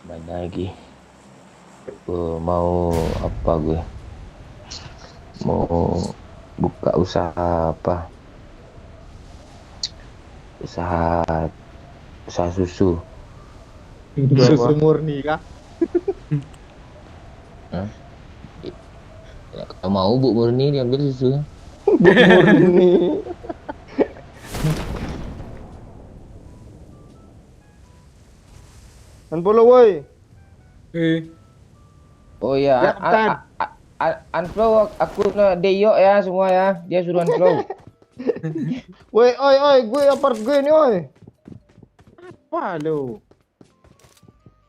Mana lagi? Gue mau apa gue? Mau buka usaha apa? Usaha susu. Susu murni kah? Kalau mau Bu Murni diambil susu. Murni. Unfollow woi. Oh ya, Ya, Kapten. unfollow akun Deyo ya semua ya. Dia suruh unfollow. Woi, oi, gue apart gue nih, oi. Apa lo?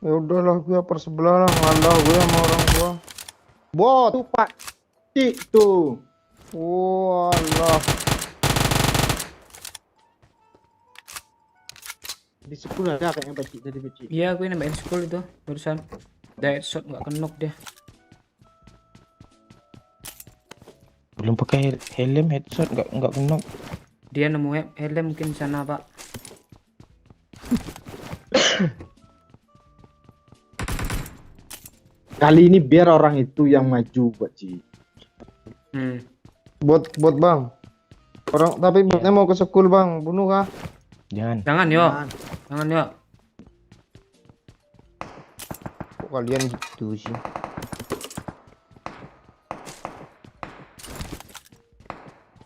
Ya udahlah, gue apart sebelah lah, ngalah gue sama orang tua. Bot. Tuh pakcik tuh. Walah. Di sekolah ada kayaknya pakcik tadi pakcik. Iya, gue nambahin school itu barusan. Dia headshot nggak kenok dia. Belum pakai helm, headshot nggak kena. Dia nemu helm mungkin di sana, Pak. Kali ini biar orang itu yang maju, Pak Ci. Bot bang. Orang tapi botnya mau ke sekul bang, bunuh kah? Jangan yo. Jangan yo. Kok kalian gitu sih?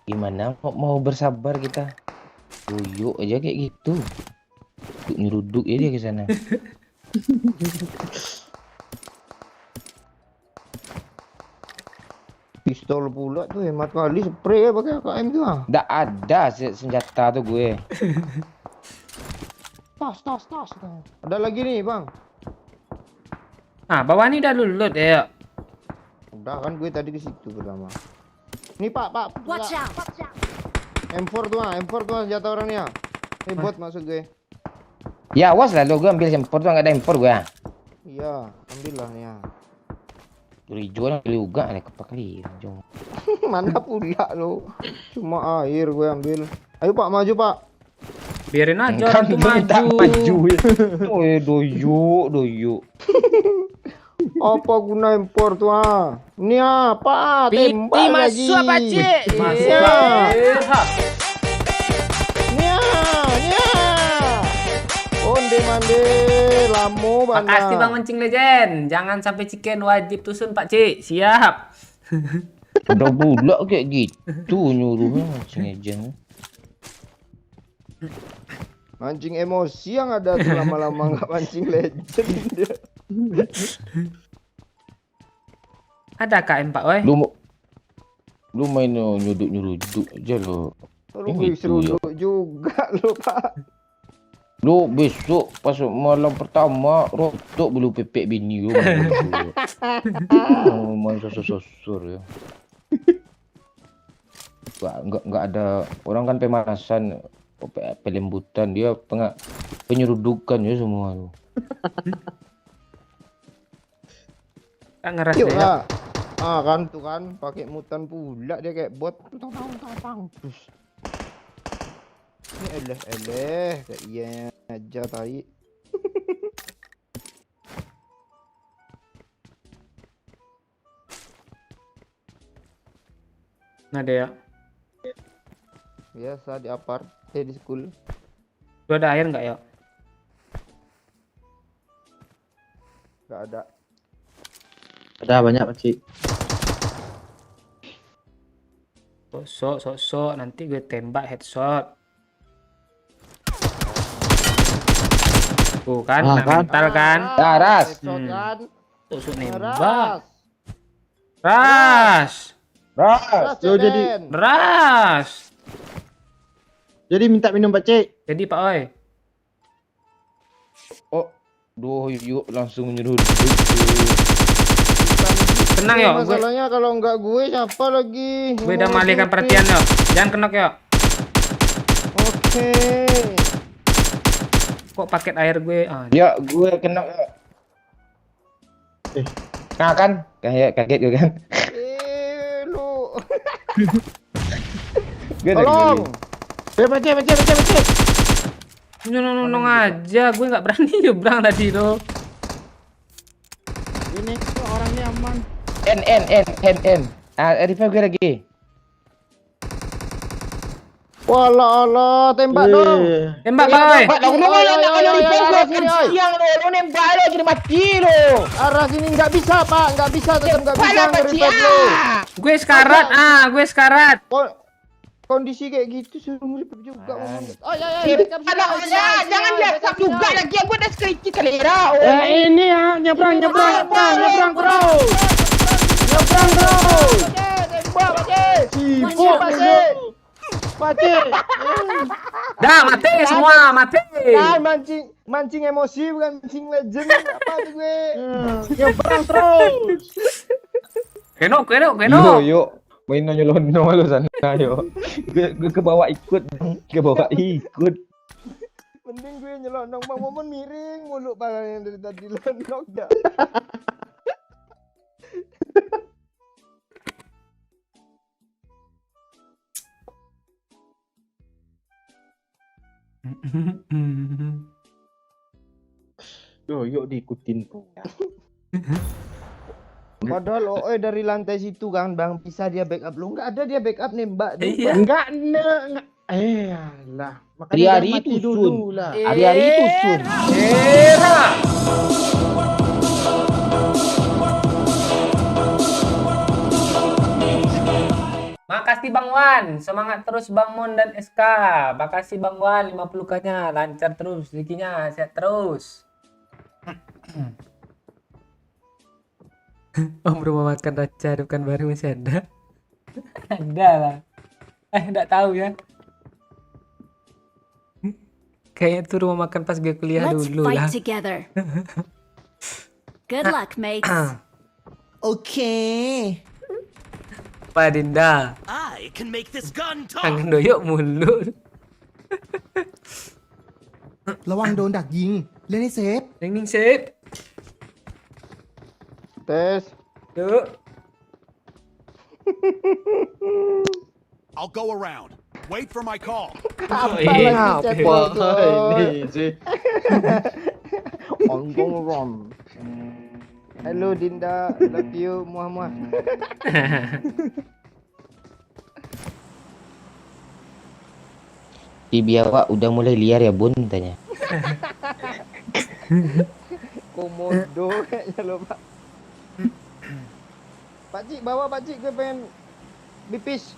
Gimana mau bersabar kita? Tuyuk aja kayak gitu. Nyeruduk ya dia ke sana. Pistol pula tuh hemat kali, spray ya pakai AKM tuh ah. Nggak ada senjata tuh gue. Tas. Ada lagi nih bang. Ah, bawah ini udah lulut ya. Udah kan gue tadi ke situ pertama. Nih pak. Watch out! M4 tuh senjata orangnya. Ini bot maksud gue. Ya awas lah lo, gue ambil sempor tuh nggak ada impor gue. Iya, ambillah nih ya. Hijau juga ada kepakli hijau. Mana pula lo? Cuma air gue ambil. Ayo pak maju pak. Biarin aja orang tuh maju. Oh doyuk. Apa guna impor tuh ah? Ini apa? Tembak lagi. Masuk apa cik? Nia. Onde mande lamo bana. Makasih Bang Mancing Legend. Jangan sampai chicken wajib tusun Pak Cik. Siap. Udah pula kayak gitu nyuruhnya mancing aja. Mancing emosi yang ada tuh lama-lama nggak mancing legend. Ada KM Pak Woi. Lu main nyuduk aja lo. Lu gue seruduk juga lo pak. Lu besok pas malam pertama rotok bulu pepek bini lu. Main sosor ya. Enggak ada orang kan pemanasan pelembutan dia penyerudukan ya semua lu. Kan ngeras Yuk ya. lah. Kan tuh kan pakai mutan pula dia kayak bot. Tang. Ini eleh kayak iya aja tai. Nah dia. Biasa di apart, di school. Lu ada air nggak ya? Gak ada. Ada banyak, Pak Ci. Sosok nanti gue tembak headshot. Tuh kan, mental kan. Ras. Kan? Tusuk nembak. Ras. Yo, jadi Ras. minta minum, Pak Ci. Jadi Pak Oi. Oh, doyuk langsung nyeruduk. Tenang yo, gue Masalahnya kalau nggak gue siapa lagi? udah mengalihkan perhatian yo. Jangan kenok yo. Oke. Kok paket air gue? Ya, gue kena. Nah kan, kaget gue kan. Lu. Gue udah Tolong. Pak Ci. Nong aja, gue nggak berani nyebrang tadi tuh. Ini kok orangnya aman. N. Revive gue lagi. Walah, tembak dong. Tembak Pak Oi. Siang lo nembak lo jadi mati lo. Arah sini nggak bisa pak, nggak bisa nge-revive lo. Gue sekarat. Kondisi kayak gitu suruh nge-revive juga. Oh ya. Jangan biasa juga lagi gue udah skripsi kalera. Ini ya, nyebrang terus. Tembak Sibuk Pak Ci. Dah mati semua, mati. Kan mancing emosi bukan mancing legend. Apa tuh gue? Nyebrang terus. Kenok. Yuk. Main nyolono lo sana yo. Gue ke bawah ikut. Mending gue nyelonong Bang Momon miring mulu Bang yang dari tadi lonong dah. Yuk diikutin tuh. Padahal dari lantai situ kan Bang bisa dia backup lu. Enggak ada dia backup nembak. Iya. Enggak. Alah. Makanya Hari-hari dia mati itu dulu Sun. lah. Hari-hari itu Sun. Makasih Bang Wan, semangat terus Bang Mon dan SK. Makasih Bang Wan, 50k-nya lancar terus, rezekinya sehat terus. Om rumah makan Raja bukan baru masih ada. Ada lah. Enggak tahu ya. Kayaknya tuh rumah makan pas gue kuliah Let's dulu fight lah. together. Good luck, mates. Oke. Pak Dinda. I can make this gun talk. Kangen doyok mulu. ระวังโดนดักยิง เล่นให้เซฟ Ning sip. Tes. Yuk. I'll go around. Wait for my call. Apa iya. lagi chat Wah, tuh? ini sih. Ongkong ron. Hello Dinda, love you muah-muah. Bibi awak udah mulai liar ya Bun tanya. Komodo kayaknya lo Pak. Pakcik bawa pakcik gue pengen pipis.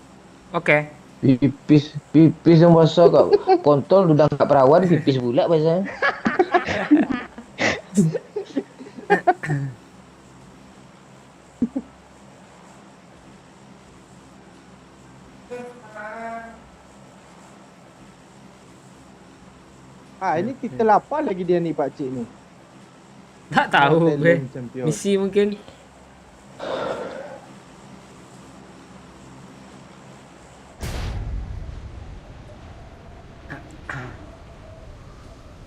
Oke. Pipis yang basah kak. Kontol udah nggak perawan pipis pula bahasa. Ini titel apa lagi dia nih Pak Cik nih? Tak tahu gue. Talent champion. Misi mungkin.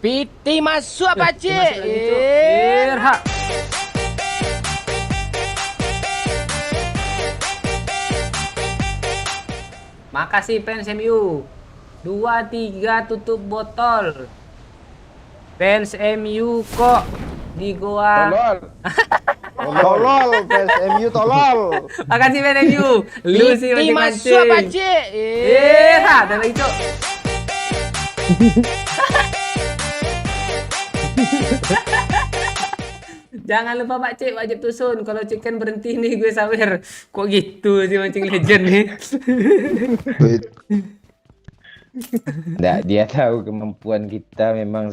Piti masuk Pak Masih lagi, Cuk. Irha. Makasih fans MU. 2-3 tutup botol. Fans MU kok di goa. Tolol, guys, MU tolol. Makasih fans MU. Lu sih Piti masuk mancing-mancing. Pak Cik. Irha, ada lagi Cuk. Jangan lupa Pak Cik wajib tusun. Kalau chicken berhenti nih gue sawer. Kok gitu sih mancing legend nih. Nggak, dia tahu kemampuan kita memang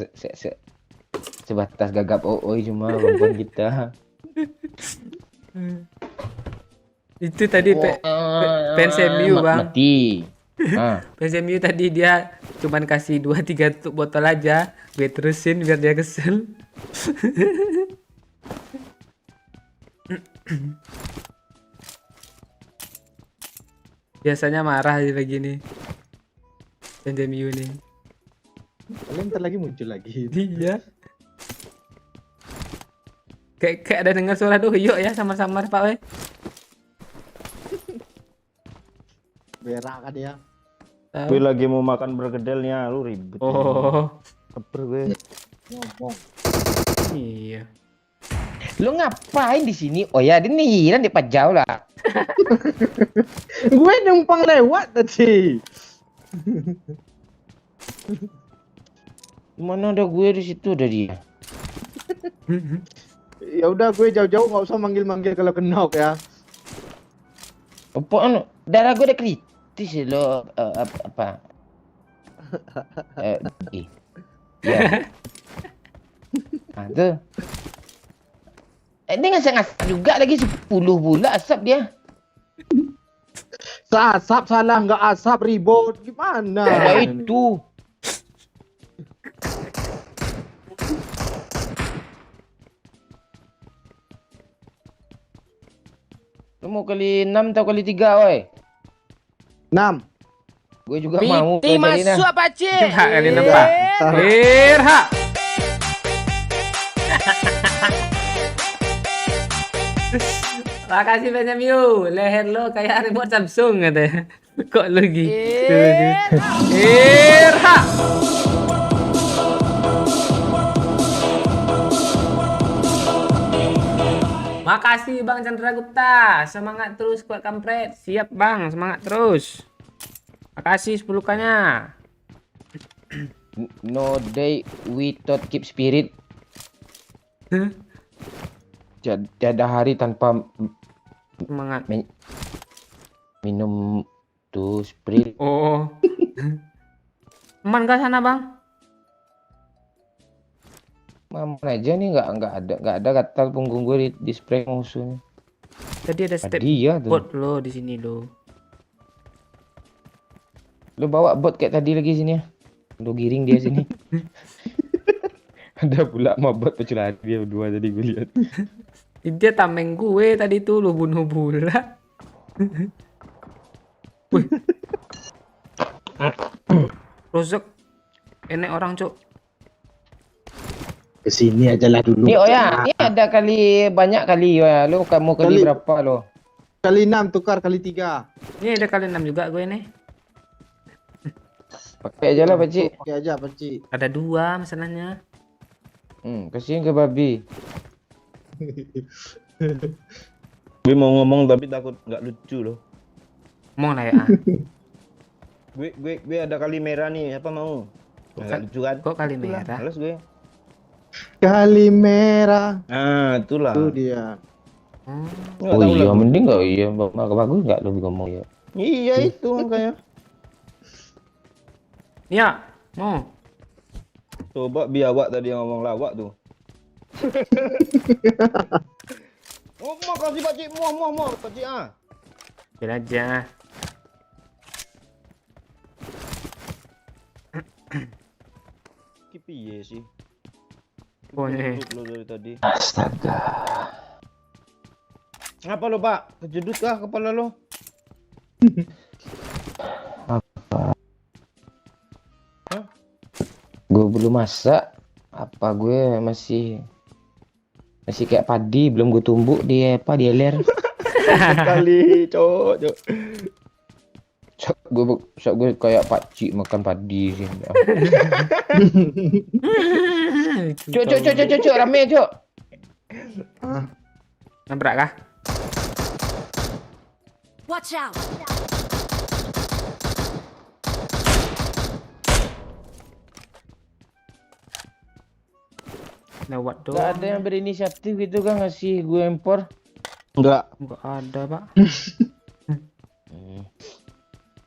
sebatas gagap oi cuma kemampuan kita. Itu tadi fans MU Bang. Mati. Fans MU tadi dia cuman kasih 2-3 tutup botol aja. Gue terusin biar dia kesel. Biasanya marah aja lagi nih. Fans MU nih. Kalian ntar lagi muncul lagi. Iya. Kayak ada dengar suara doyok ya samar-samar Pak we. Berak kan ya. Gue lagi mau makan bergedelnya, lu ribet. Oh. Keper gue. Ngomong. Iya. Lu ngapain di sini? Oh ya, dia nih di Pajau lah. Gue numpang lewat tadi. Mana ada gue di situ ada dia. Ya udah gue jauh-jauh nggak usah manggil-manggil kalau kenok ya. Apaan? Darah gue udah kritis lo apa? Ya. Tuh. Dia ngasap juga lagi 10 pula asap dia. Asap salah nggak asap ribut gimana? Ya itu. Lu mau kali 6 atau kali 3 woi? 6. Gue juga mau Piti kali 6. masuk Pak Cik. Coba kali 6 Pak. Irha. Makasih banyak Miu. Leher lo kayak remote Samsung katanya. Kok lo gitu? Irha. Makasih Bang Chandra Gupta. Semangat terus kuat kampret. Siap Bang, semangat terus. Makasih 10-nya. No day without keep spirit. Tiada hari tanpa Semangat. minum tuh spirit. Oh. Aman kah sana Bang? Aman aja nih, nggak ada kata punggung gue di spray musuhnya. Tadi ada step Tadi ya tuh. bot lo di sini lo. Lu bawa bot kayak tadi lagi sini ya. Lu giring dia sini. Ada pula mabot pecelari dia berdua tadi gue lihat. Dia tameng gue tadi tuh lo bunuh bola. Wih. Rozok. Enek orang cok. Kesini aja lah dulu. Nih Oya, ini ada banyak kali Oya. Lu mau kali berapa lo? Kali 6 tukar kali 3. Ini ada kali 6 juga gue nih. Pakai aja lah Pakcik. Pakai aja Pakcik. Ada 2 masalahnya. Kasihin ke babi. Gue mau ngomong tapi takut nggak lucu loh. Ngomong lah ya. Gue ada kali merah nih, apa mau? Nggak lucu kan? Kok kali merah? Males gue. Kali merah. Ah, itulah. Itu dia. Oh iya, mending nggak iya. Bagus nggak lu ngomong ya. Iya itu makanya. Ya, mau. Coba biawak tadi yang ngomong lawak tuh. Oh, makasih Pakcik. Muah Pakcik ah. Biar aja. Piye sih? Pokoknya. Lo dari tadi. Astaga. Ngapa lo Pak? Kejedut kah kepala lo? Gue belum masak. Apa gue masih kayak padi, belum gue tumbuk di ler. Kali cok. Gue kayak pakcik makan padi sih. Cok, rame cok. Nabrak kah? Watch out! Lewat doang. Gak ada yang berinisiatif gitu kan ngasih gue empor. Enggak. Enggak ada, Pak.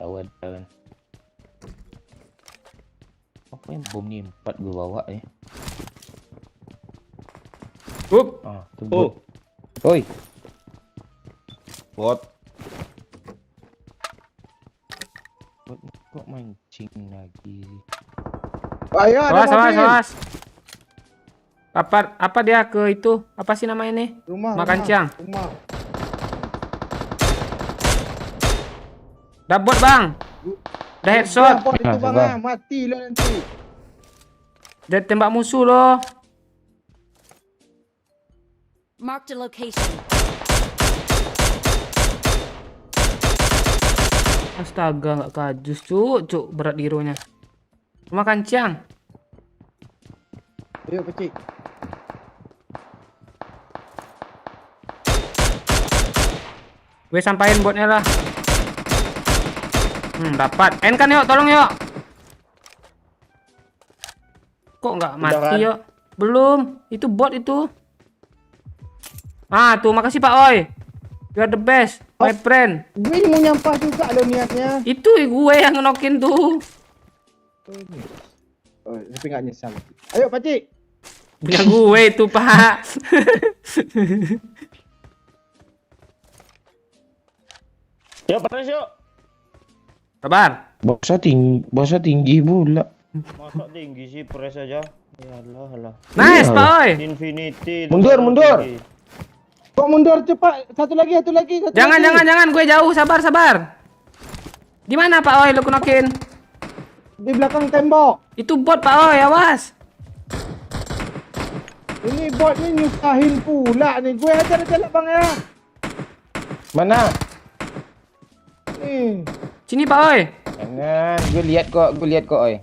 Awan. Apa yang bom nih 4 gue bawa ya? Up. Tuh bot. Oi. Bot. Bot kok mancing lagi? Ayo ada mobil. Awas. Apa dia ke itu? Apa sih namanya nih? Makan siang. Rumah. Dah bot, Bang. Dah headshot. Bot itu Bang, mati lo nanti. Dia tembak musuh loh. Mark the location. Astaga, nggak kajus, cuk berat hero-nya. Rumah kancang. Ayo Pakcik. Gue sampain botnya lah. Dapat. End kan yuk, tolong yuk. Kok nggak mati yuk? Belum. Itu bot itu. Tuh makasih Pak Oi. You are the best, my friend. Gue ini mau nyampah juga lo niatnya. Itu gue yang ngenokin tuh. Oh, tapi nggak nyesal. Ayo Pakcik. Punya gue itu Pak. Yuk panas yuk. Sabar. Bosnya tinggi pula. Masa tinggi sih press aja. Ya Allah. Nice Pak Oi. Infinity. Mundur. Kok mundur cepat. Satu lagi. Jangan, gue jauh. Sabar. Di mana Pak Oi lu kenokin? Di belakang tembok. Itu bot Pak Oi, awas. Ini bot ni nyusahin pula nih. Gue ajar lah bang ya. Mana? Nih. Sini Pak Oi. Jangan, gue lihat kok, oi.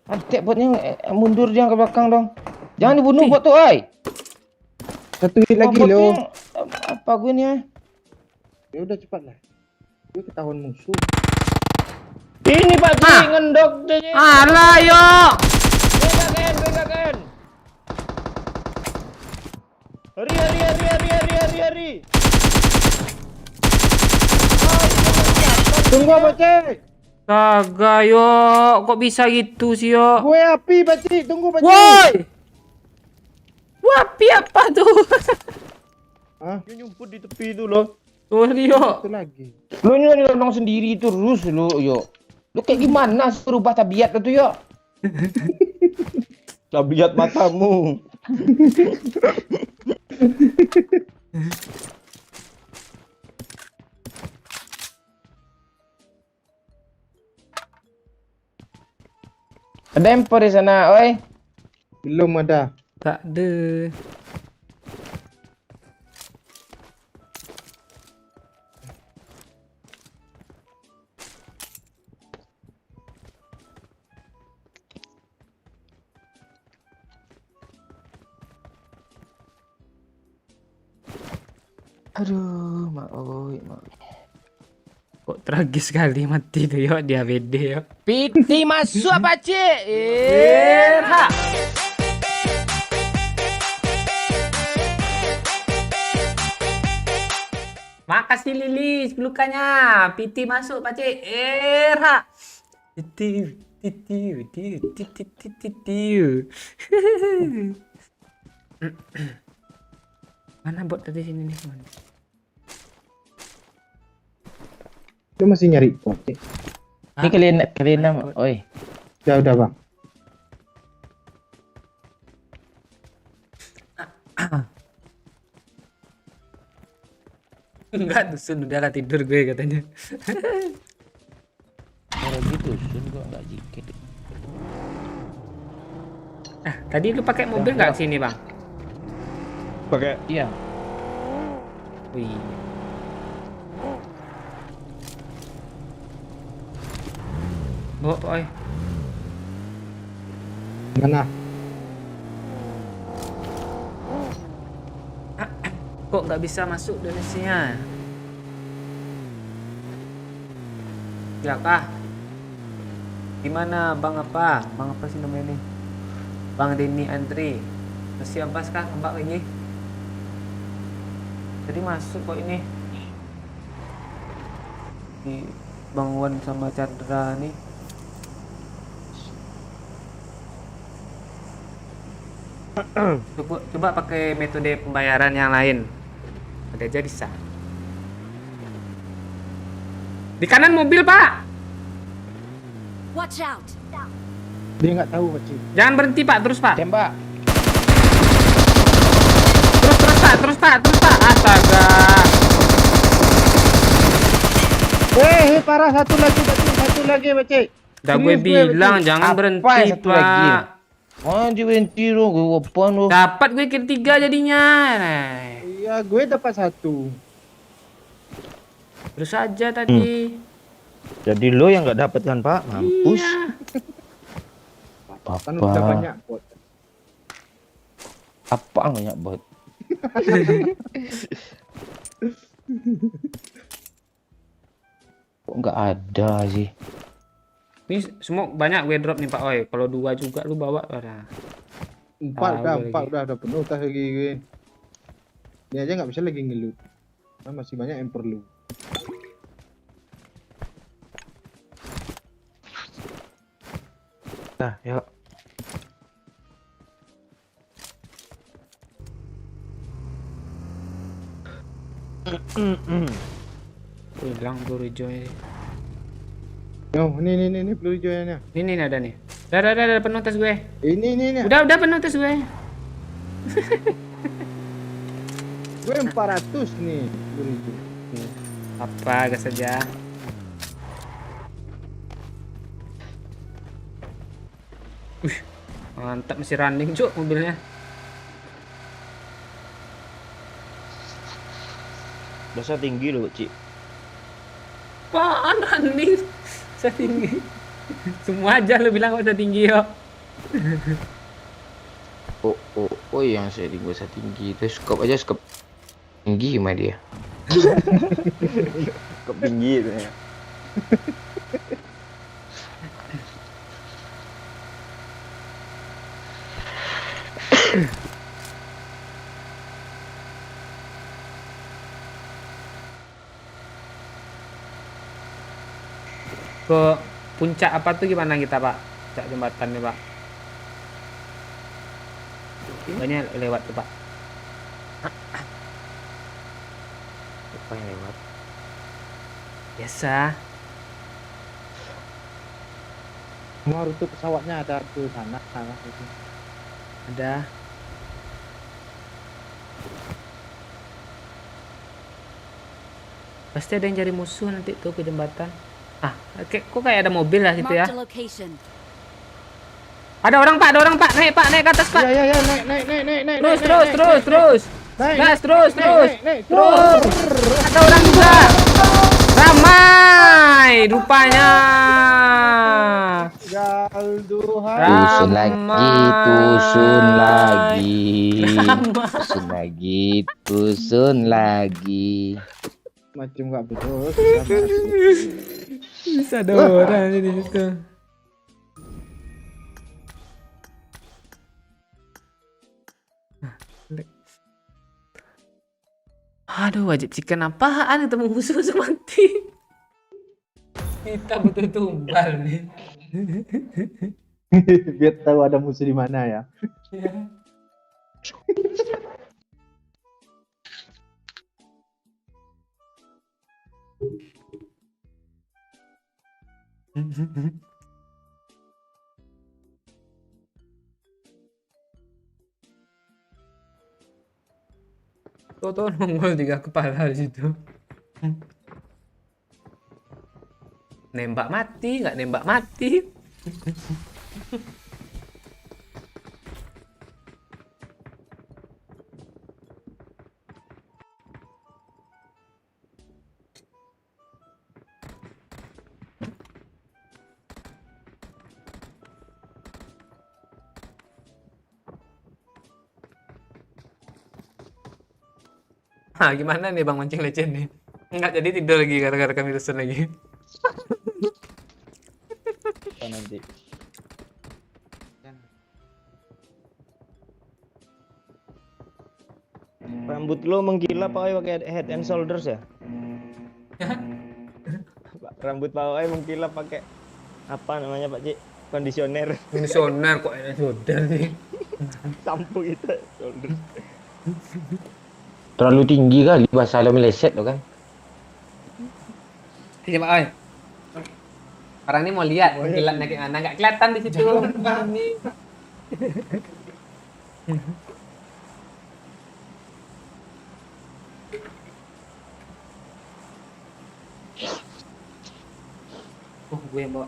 Adik botnya mundur dia ke belakang dong. Jangan dibunuh bot tuh, oi. Satu hit lagi Botnya, lo. apa gue nih ya? Ya udah cepat lah. Gue ketahuan musuh. Ini Pak Ci, ngendok dia. Alah yo. Bengkakan. Hari. Tunggu Bace. Kagak yo. Kok bisa gitu sih yo? Gue api Bace. Tunggu Bace. Woi. Wapi apa tuh? Hah? Dia nyumput di tepi itu loh. Sorry yo. Itu lagi. Lu nyelonong sendiri terus lu, yo. Lu kayak gimana berubah tabiat itu, yo? Tabiat matamu. Ada emper di sana, oi. Belum ada. Tak ada. Aduh, mak oi, mak. Kok tragis sekali mati tuh yo dia BD yo. Piti masuk apa, Cik? Erha. Makasih Lilis pelukannya. PT masuk Pakcik. Erha. Titiu. Mana bot tadi sini nih, teman? Dia masih nyari Bace. Ini kalian nama, oi. Udah bang. Enggak, Dusun udah lah tidur gue katanya. Kalau gitu, sun gua enggak jikit. Tadi lu pakai mobil nggak sini, Bang? Pakai. Iya. Wih. Bawa Pak Oi. Mana? Kok nggak bisa masuk donasinya? Siapa? Gimana Bang apa? Bang apa sih namanya nih? Bang Denny Andri. Masih ambas kah? Mbak lagi? Jadi masuk kok ini. Di Bang Wan sama Chandra nih. Coba pakai metode pembayaran yang lain. Ada aja bisa. Di kanan mobil, Pak. Watch out! Dia nggak tahu Bace. Jangan berhenti, Pak. Terus, Pak. Tembak. Terus, Pak. Astaga. Parah satu lagi Bace. Udah gue bilang jangan Apa berhenti, yang satu Pak. lagi? Oh, berhenti lo, gue apa lo? Dapat gue kill 3 jadinya. Iya, gue dapat satu. Terus aja tadi. Jadi lo yang nggak dapat kan Pak? Mampus. Iya. Kan udah Apa? banyak bot. Apa banyak bot? Kok nggak ada sih? Ini semua banyak gue drop nih Pak Oi. Kalau 2 juga lu bawa pada. Empat udah penuh tas lagi gue. Ini aja nggak bisa lagi ngelut. Nah, masih banyak yang perlu. Nah, yuk. Hilang peluru hijaunya. Yo, ini peluru hijaunya. Ini ada nih. Udah penuh tas gue. Ini. Udah penuh tas gue. Gue 400 nih peluru hijau. Apa gas saja. Mantap, masih running cuk mobilnya. Dosa tinggi loh, Cik. Apaan running? Saya tinggi. Semua aja lu bilang udah tinggi yo. Oh, yang saya tinggi itu skop aja skop tinggi mah dia. Kok tinggi itu ya. Ke puncak apa tuh gimana kita Pak? Puncak jembatan nih Pak. Banyak lewat tuh Pak. Apa yang lewat? Biasa. Semua rute pesawatnya ada ke sana itu. Ada. Pasti ada yang cari musuh nanti tuh ke jembatan. Ah, kok kayak ada mobil lah gitu ya. Marked a location. Ada orang Pak, naik ke atas Pak. Ya, naik. Terus. Gas, terus. Naik. Ada orang juga. Ramai rupanya. Tusun lagi. Macam nggak betul. Bisa ada orang di situ. Aduh, wajib chicken apaan ketemu musuh mati. Kita butuh tumbal nih. Biar tahu ada musuh di mana ya. Toto nongol 3 kepala di situ. Nembak mati, nggak nembak mati. Nah, gimana nih Bang Mancing Lecen nih? Nggak jadi tidur lagi gara-gara kami rusun lagi. Nanti. Rambut lo mengkilap pakai head and shoulders ya? Rambut Pak mengkilap pakai apa namanya Pak Cik? Kondisioner. Kondisioner kok enak sudah nih. Sampo gitu shoulders. Terlalu tinggi kali bahasa lo meleset lo kan. Iya Pak Oi. Orang ini mau lihat kilatnya kayak mana, nggak kelihatan di situ. Ini. Gue yang bawa.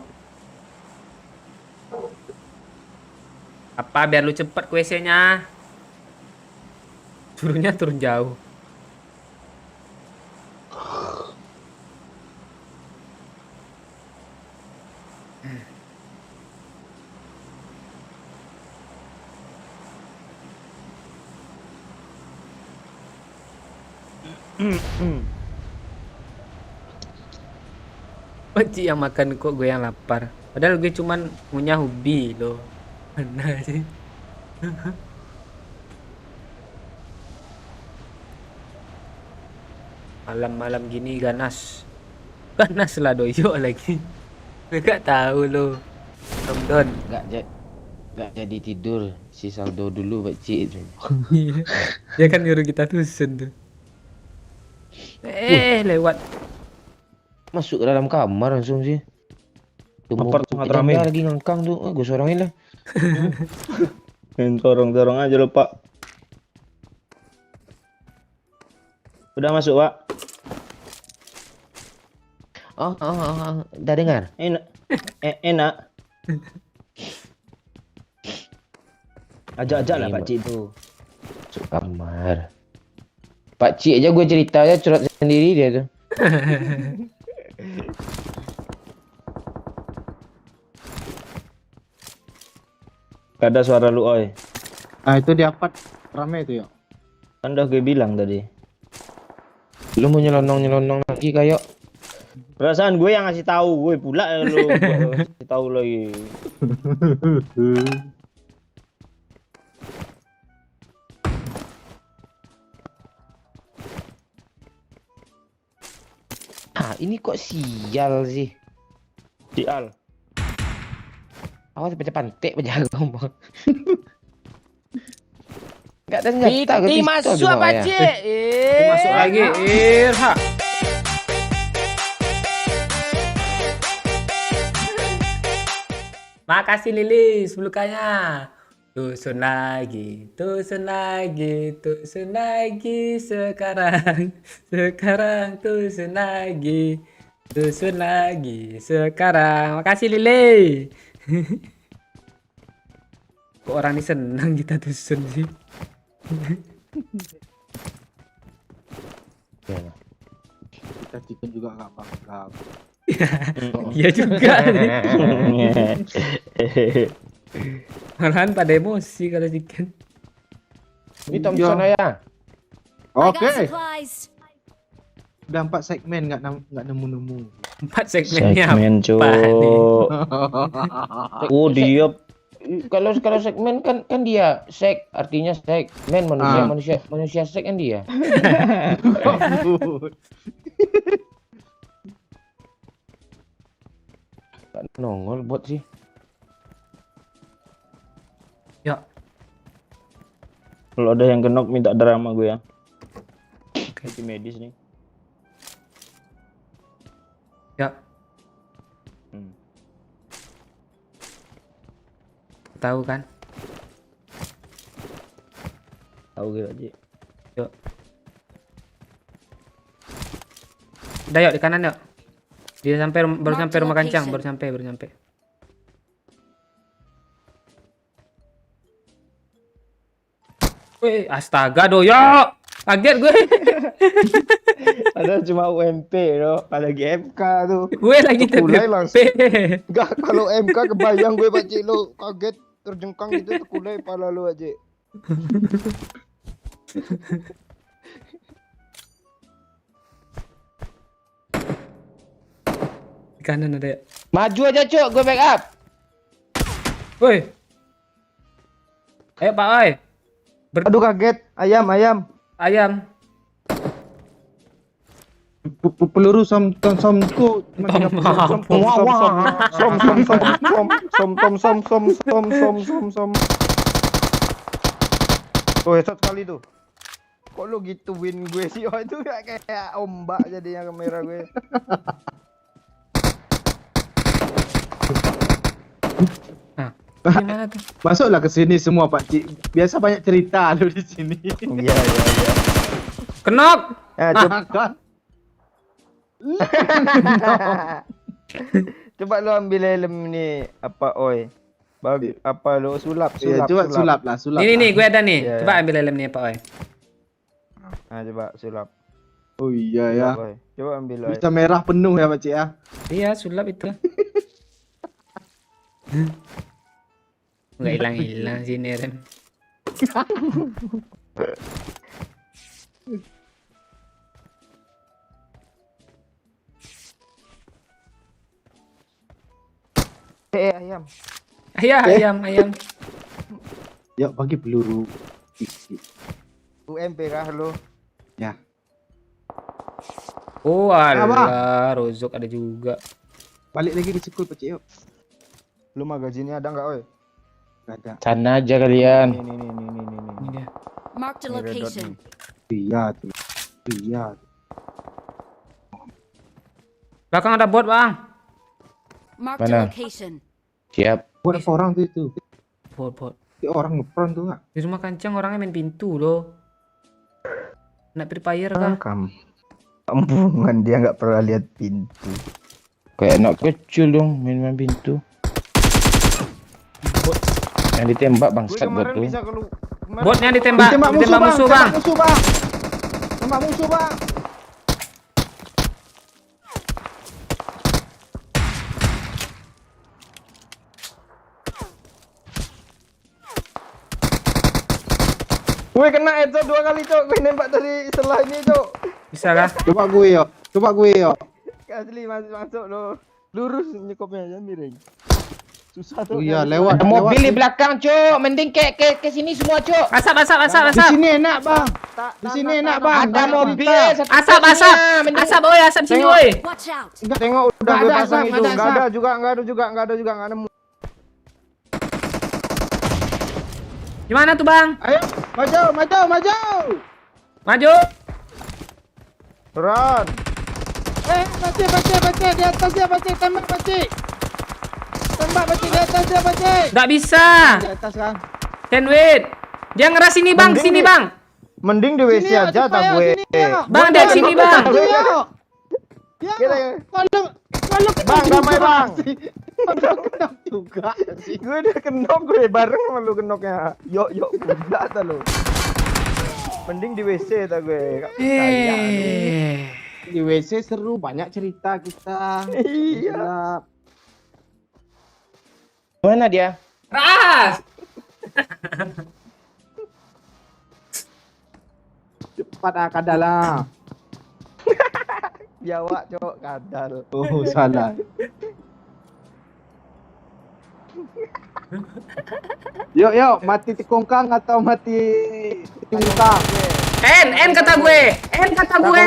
Apa biar lu cepet ke WC-nya? Suruhnya turun jauh. Peci yang makan kok gue yang lapar. Padahal gue cuman punya hobi loh. Mana sih? Malam-malam gini ganas. Ganas lah doyok lagi. Gue gak tahu loh. Ramadan. Gak jadi tidur. Si Saldo dulu Pakcik. Dia kan nyuruh kita tusun tuh. Lewat. Masuk ke dalam kamar langsung sih. Apart sangat rame. Lagi ngangkang tuh. Gue sorongin lah. Main dorong-dorong aja lo Pak. Udah masuk Pak. Oh, udah dengar? Enak. Enak. Ajak-ajak lah Ini, Pak Cik tu. Masuk kamar. Pak Cik aja gue cerita aja curhat sendiri dia tuh. Gak ada suara lu oi. Ah itu di apart rame itu ya. Kan udah gue bilang tadi. Lu mau nyelonong lagi kayak Perasaan gue yang ngasih tahu, gue pula lu ngasih tahu lagi. ah ini kok sial sih. Sial. Awas baca pantek penjaga ngomong. Gak ada senjata gue pistol masuk cuma Pak ya. Cik. Masuk lagi. Irha. Makasih Lilis pelukannya. Tusun lagi, tusun lagi, tusun lagi sekarang. Sekarang tusun lagi. Tusun lagi sekarang. Makasih Lili. Kok orang ini senang kita tusun sih? Ya. Kita chicken juga nggak bangga. Iya juga nih. Malahan pada emosi kalau chicken. Ini Thompson ya. I Oke, got supplies. udah 4 segmen nggak nemu. 4 segmennya Segmen apa nih? cuk. Oh dia Kalau segmen kan dia sek artinya segmen manusia sek kan dia. Gak nongol bot sih. Ya, kalau ada yang kenok minta drama gue ya. Kasih medis nih. ya. Tahu kan? Tahu gue aja. Yuk. Udah yuk di kanan yuk. Dia sampai baru sampai rumah kancang, baru sampai. Wih, astaga doyok. Kaget gue. Ada cuma UMP loh, ada GMK tuh. Gue lagi Terkulai langsung. terdepe. Enggak, kalau MK kebayang gue Pak Cik lu kaget terjengkang gitu terkulai pala lu aja. Di kanan ada ya. Maju aja cuk, gue backup. Woi. Ayo Pak Oi. Aduh kaget, ayam. Ayam. Peluru somku Som. Oh, headshot kali tuh. Kok lu gituin gue sih? Oh, itu kayak ombak jadinya kamera gue. Gimana tuh? Masuklah ke sini semua Pak Cik. Biasa banyak cerita lu di sini. Iya. Kenok. Ya, coba Kan? coba lu ambil helm nih apa oi. Apa lu sulap. Iya, coba sulap lah. Nih, gue ada nih. Iya. Coba ambil helm nih Pak Oi. Nah, coba sulap. Oh iya ya. Oi. Coba ambil oi. Bisa merah penuh ya Pak Cik ya. Iya, sulap itu. Nggak hilang sini rem. Ayam. Ayam. Ya bagi peluru. UMP kah lu? Ya. Oh alah, Rozok ada juga. Balik lagi ke sekul Pak Cik yuk. Lu magazinnya ada enggak oi? Gak ada. Sana aja kalian. Nih. Ini dia. Marked a Ini red dot location. Iya tuh. Iya. Belakang ada bot, Bang. Marked Mana? a location. Siap. Buat apa orang tuh itu? Bot. Itu orang ngepron tuh nggak? Di rumah kancang orangnya main pintu loh. Nak Free Fire kah? Kampungan dia nggak pernah lihat pintu. Kayak anak kecil dong main-main pintu. Yang ditembak Gue bangsat buat kemarin tuh. bisa kemarin Botnya ditembak, Tembak musuh, ditembak Bang. musuh, Bang. Tembak musuh, Bang. Tembak musuh, Bang. Gue kena headshot 2 kali, Cok. Gue nembak dari setelah ini, Cok. Bisa kah? Coba gue yuk. Coba gue yuk. Asli masuk lo. Lurus nyekopnya aja miring. Susah tuh. Oh iya, nyari. lewat. Ada mobil di belakang, Cok. Mending ke sini semua, Cok. Asap. Di sini enak, Bang. Di sini enak, Bang. Ada Banyak mobil. cerita. Asap. Asap, boy, asap sini, Tengok. boy. Watch out! Tengok udah Nggak gue ada pasang asap, itu. nggak ada Enggak ada asap. juga, enggak ada. Gimana tuh, Bang? Ayo, maju. Maju. Run. Baci. Di atas dia, Baci. Tembak, Baci. Di atas dia, Baci. Nggak bisa. Di atas, kan. Can wait. Dia ngeras sini, Bang. Mending Sini, di- Bang. Mending di WC Sini, yuk, aja cepat, tak yuk, gue. sini, yuk. Bang, dia sini, Bang. Sini, yuk. Ya, Kita- kalau Bang, damai, Bang. Kenapa juga sih? Gue udah kenok gue bareng sama lu kenoknya. Yuk, udah ta lu. Mending di WC ta gue. Gak percaya lu. Di WC seru, banyak cerita kita. Iya. Mana dia? Ras. Cepat kadalah. Jawa, Cok, kadal. Oh, salah. Yuk, mati tikungkang atau mati muka? N kata gue. N kata gue.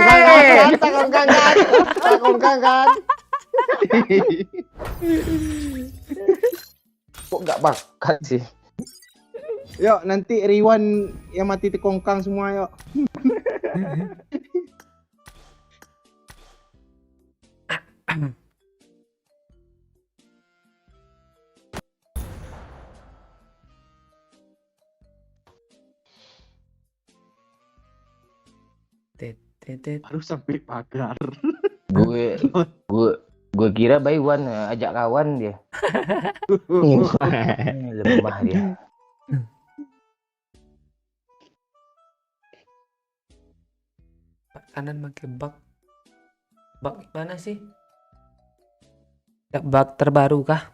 Takon kan. Kok nggak bakat sih? Yuk, nanti Riwan yang mati tikungkang semua yuk. Harus sampai pagar. Gue kira Baywan ajak kawan dia. Lemah dia. Kanan pakai bug. Bug mana sih? Ada bug terbaru kah?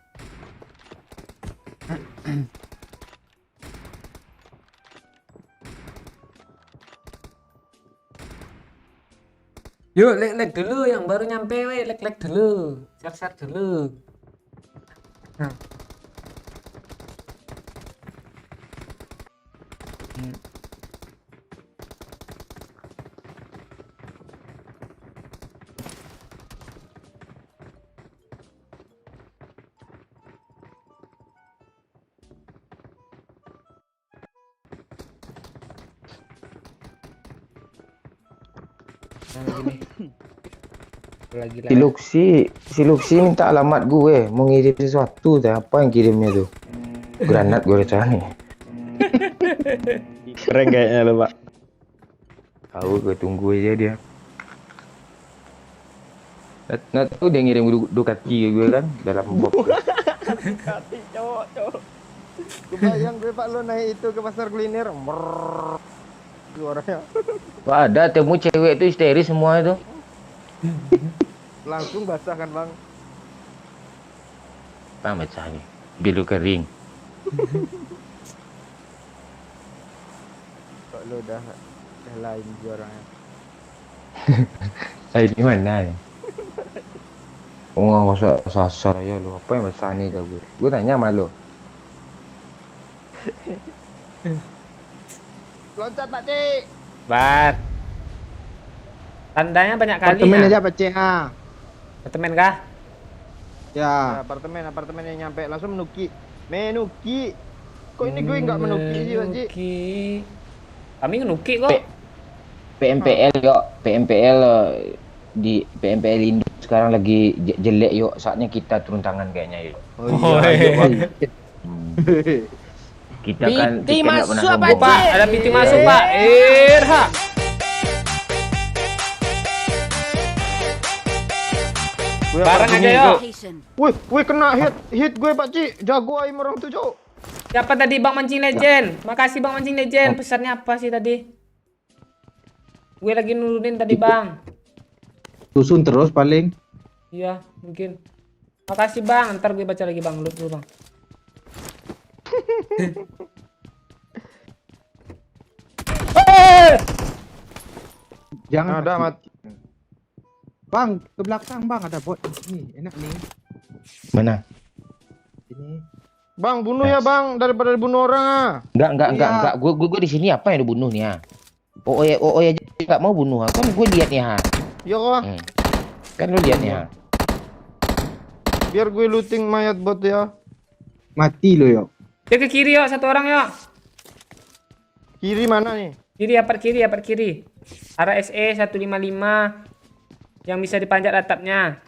Yuk, lag dulu yang baru nyampe, we lag dulu. Share dulu. Lagi Si Luxi minta alamat gue, mau ngirim sesuatu, apa yang kirimnya tuh? Granat gue rencana. Keren kayaknya lo, Pak. Tahu, gue tunggu aja dia. Nggak tahu dia ngirim Ducati ke gue kan dalam box. Kati, cowok. Kebayang gue, Pak, lo naik itu ke pasar kuliner. Suaranya Wah, ada temu cewek itu histeris semua itu. langsung basah kan, Bang? Apa macamnya? Bilu kering. Kok lo udah lain juaranya. Ini mana ya? Oh, nggak sasar ya lu. Apa yang besar nih gue? Gue tanya sama lu. Loncat, Pak Cik. Bat. Tandanya banyak kali. Apartemen ya? aja Pak CA. Apartemen kah? Ya. Apartemen yang nyampe langsung menuki. Kok ini gue nggak menuki sih, Pak Cik? Kami menuki kok. PMPL yuk, PMPL di PMPL Indo sekarang lagi jelek yuk. Saatnya kita turun tangan kayaknya yuk. Oh iya. Kita kan Piti nggak pernah masuk apa, sombong. Pak, ada PT masuk, Pak. Irha. Bareng aja yuk. Location. Wih, kena hit gue, Pak Cik. Jago aim orang tuh, Cok. Siapa tadi Bang Mancing Legend? Makasih Bang Mancing Legend. Pesannya apa sih tadi? Gue lagi nurunin tadi Bang. Susun terus paling. Iya, mungkin. Makasih Bang. Ntar gue baca lagi Bang. Lu dulu Bang. Jangan Ada mati. Bang, ke belakang bang, ada bot ini, enak nih. Mana? Ini. Bang, bunuh ya bang, daripada dibunuh orang ah. Enggak. Gue di sini apa yang dibunuh nih ha? Oh ya aja nggak mau bunuh ha. Kan gue lihat nih ha. Iya kok. Kan lu lihat nih ha. Biar gue looting mayat bot ya. Mati lo yuk. Dia ke kiri yuk, satu orang yuk. Kiri mana nih? Kiri, apart kiri. Arah SE 155 yang bisa dipanjat atapnya.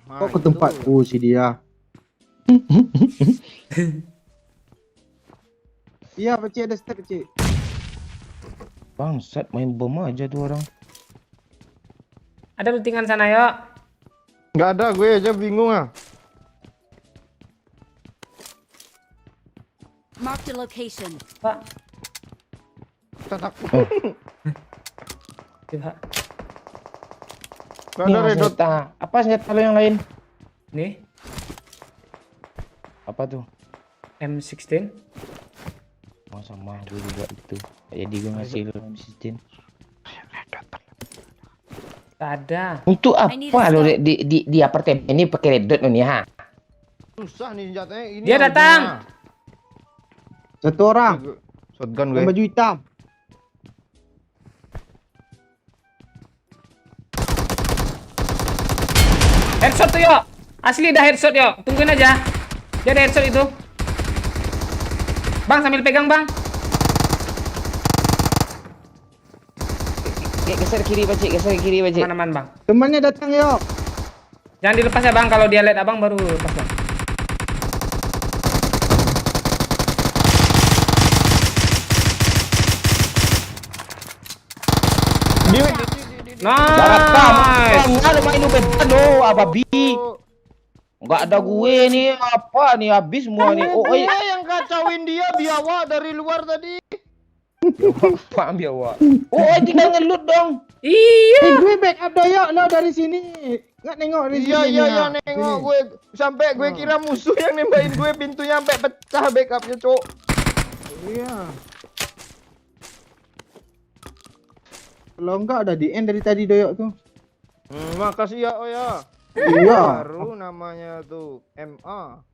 Kok ke tempatku si dia? Iya, Pakcik ada step, Pakcik. Bangsat main bom aja tuh orang. Ada lootingan sana yuk. Nggak ada, gue aja bingung ah. Mark the location. Pak. Tatak. Coba. Nggak ada redot. Apa senjata lo yang lain? Nih, Apa tuh? M16. Oh sama gue juga itu. Jadi gue ngasih lo M16. Tak ada. Untuk I need apa a lo stop. di apartemen ini pakai red dot lo nih ha? Susah nih senjatanya. Ini Dia datang. Satu orang, Shotgun yang gue. baju hitam. Headshot tuh yuk. Asli dah headshot yuk. Tungguin aja. Dia ada headshot itu. Bang sambil pegang bang. Geser kiri Pakcik, geser kiri Pakcik. Aman-aman bang. Temannya datang yuk. Jangan dilepas ya bang. Kalau dia lihat abang baru lepas bang. Nice. Ada main ubetan lo, ababi. Enggak ada gue nih, apa nih habis semua nih. Oh, Gue yang kacauin dia biawak dari luar tadi. Paham ya, Wak. Oh, tinggal ngelut dong. Iya. Gue backup doyok lo dari sini. Nggak nengok dari Iya sini. iya Nak. iya nengok gue sampai gue kira musuh yang nembakin gue pintunya sampai pecah backupnya cok. Iya. Kalau enggak udah di end dari tadi doyok tuh. Makasih ya oh ya. Iya. Baru namanya tuh MA.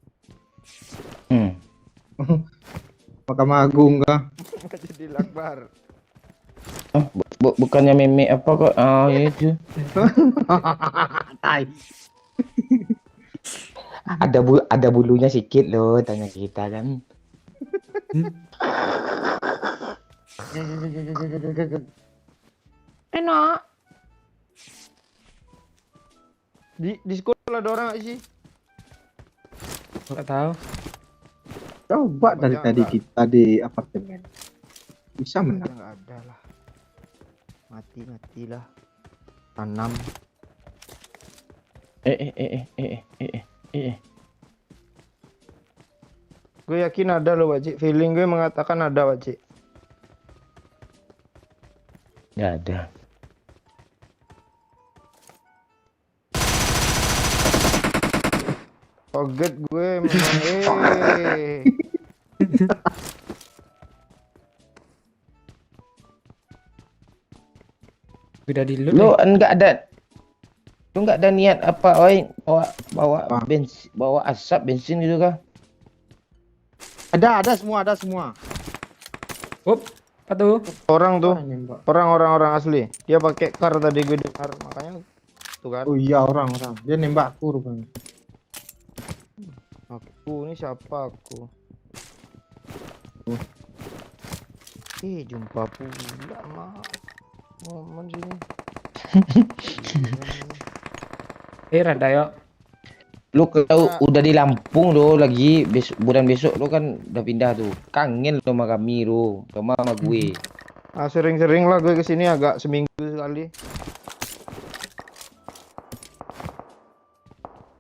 Mahkamah Agung kah? Jadi lakbar. Bukannya meme apa kok? Oh, itu. Tai. Ada bulunya sedikit loh, tanya kita kan. Enak. Di sekolah ada orang nggak sih? Nggak tahu. Coba dari tadi enggak. kita di apartemen. Bisa menang. Nggak ada lah. Matilah. Tanam. Gue yakin ada loh wajib. Feeling gue mengatakan ada wajib. Nggak ada. Kaget gue memang Udah di loot. Lo enggak ada niat apa, oi, bawa Apa? bensin, bawa asap bensin gitu kah? Ada semua. Up. Apa tuh? orang tuh. Orang nembak. Orang asli. Dia pakai car tadi gue dengar makanya tuh kan. Oh iya orang. Dia nembak aku rupanya. Aku ini siapa aku? Jumpa pula mah. Momen sini. Rada yuk. Lu kalau udah di Lampung lo lagi bulan besok lo kan udah pindah tuh. Kangen lo sama kami lo, sama gue. Sering-sering lah gue kesini agak seminggu sekali.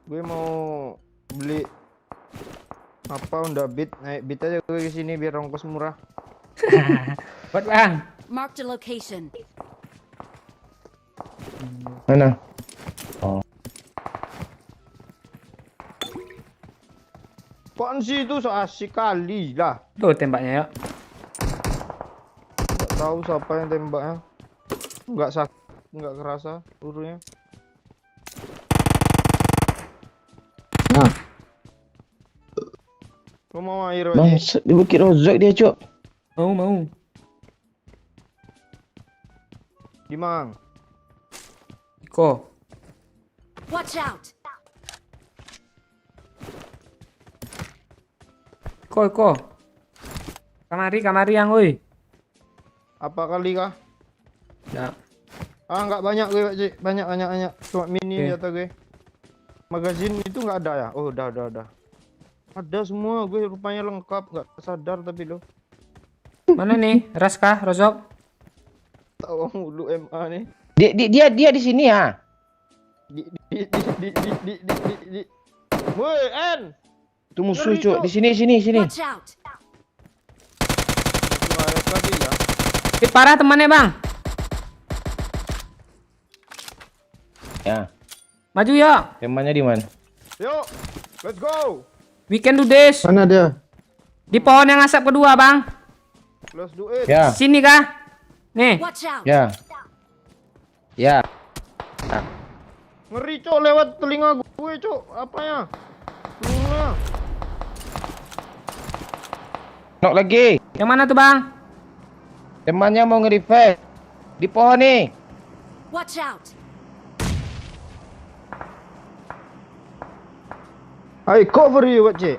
Gue mau beli Apa udah bit naik bit aja gue ke sini biar ongkos murah. Buat bang. Marked a location. Mana? Apaan sih itu so asik kali lah. Tuh tembaknya yuk. Nggak tahu siapa yang tembaknya. Nggak kerasa pelurunya. Nah, Lu mau air Pak Cik? Bangsat, dia bukit rozak dia, Cok. Mau. Di Mang. Iko. Watch out! Iko. Kamari yang oi. Apa kali kah? Ya. Nggak banyak gue Pak Cik. Banyak. Cuma mini Oke. kata gue. Magazin itu nggak ada ya? Oh, udah. Ada semua gue rupanya lengkap, nggak sadar tapi lo. Mana nih? Ras kah? Rozok? Tahu mulu MA nih. Dia di sini ya. Di. Woi, N. Itu musuh, Ngeri, Cok. Cok. Di sini. Watch out! Nggak tadi ya. Parah temannya bang. Ya. Maju yuk. Temannya di mana? Yuk, let's go. We can do this. mana dia? Di pohon yang asap kedua bang. Let's do it. Ya. Sini kah? Nih. Watch out! Ya. Ngeri cok lewat telinga gue cok. Apanya? Luna. Nok lagi. Yang mana tuh bang? Temannya mau nge-revive. Di pohon nih. Watch out! I cover you Pak Cik.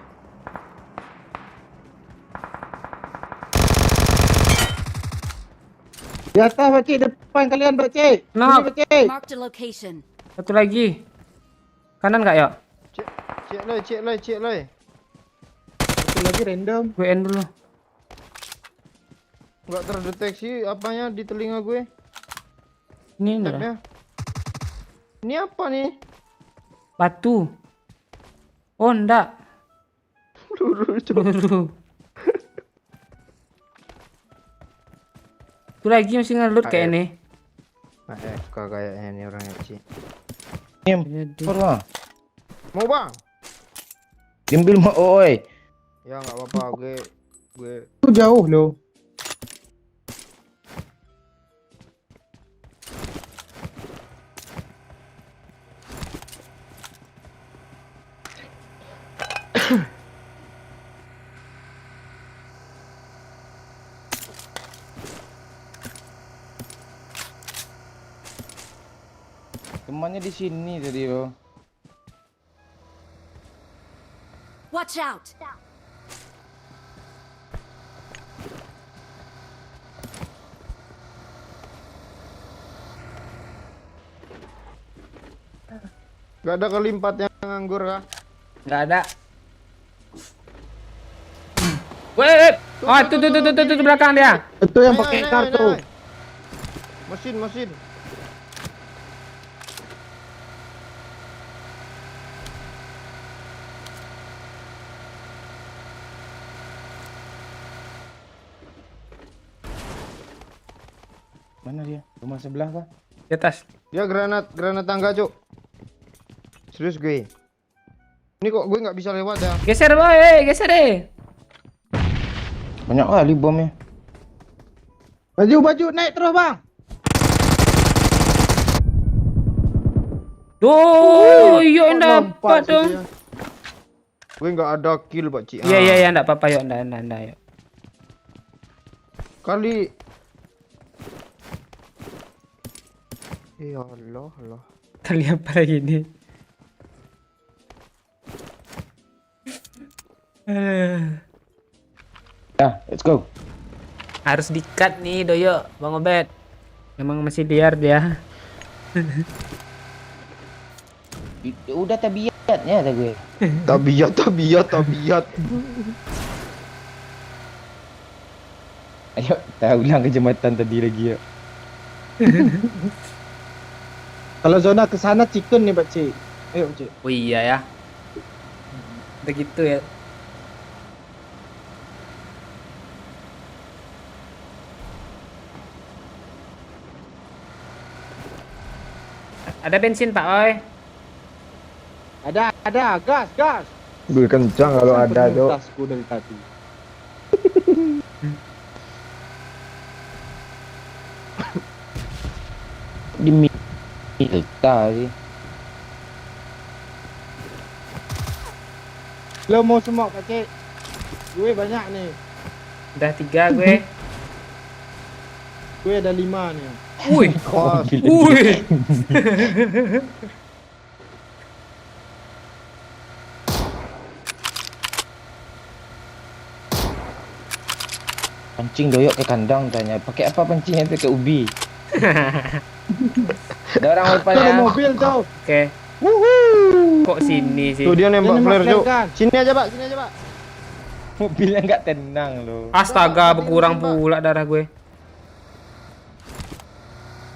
Di atas Pak Cik, depan kalian Pak Cik. Nok. Sini, Pak Cik. Marked a location. Satu lagi. Kanan nggak yuk? Cik lay. Satu lagi random. Gue end dulu. Nggak terdeteksi apanya di telinga gue. Ini enggak. Tabnya. Ini apa nih? Batu. Oh enggak. Peluru cok. Peluru. Itu lagi mesti ngelut kayak ini. AFK kayaknya nih orangnya Cik. Purwa. Mau bang? Diambil mau oi. Ya nggak apa-apa gue. Itu jauh loh. Temannya di sini tadi yo. Watch out! Gak ada kali 4 yang nganggur kah? Nggak ada. Wait. Oh, tuh belakang dia. Itu yang Ayo, pakai ayo, kartu. ayo. Mesin. Mana dia? Rumah sebelah kah? Di atas. Dia granat tangga cuk. Serius gue. Ini kok gue nggak bisa lewat ya? Geser boy, geser deh. Banyak kali bomnya. Baju naik terus bang. Duh, iya yang dapat Lompat sih dong. dia. Gue nggak ada kill Pak Cik. Iya, enggak apa-apa yuk, enggak yuk. Kali. Ya Allah. Kali apa lagi nih? Ya, let's go. Harus di-cut nih Doyo, Bang Obed. Memang masih liar dia. Udah tabiatnya ada gue. Tabiat. Ayo, kita ulang ke jembatan tadi lagi ya. Kalau zona ke sana chicken nih Pak Cik. Ayo Pak Cik. Oh iya ya. Begitu ya. Ada bensin Pak Oi. Ada, gas, gas. Gue kencang kalau ada, Penuh Cok. tasku dari tadi. Di Milta sih. Lo mau semok kecil? Gue banyak nih. Udah 3 gue. Gue ada 5 nih. Wih. Kos. Wih. Pancing doyok ke kandang tanya. Pakai apa pancingnya itu ke ubi? Ada orang depan Ada ya. mobil tuh. Oke. Kok sini sih? Tuh dia nembak Dia nembak flare, Cok. flare kan? Sini aja, Pak. Sini aja, Pak. Mobilnya nggak tenang loh. Astaga, berkurang pula darah gue.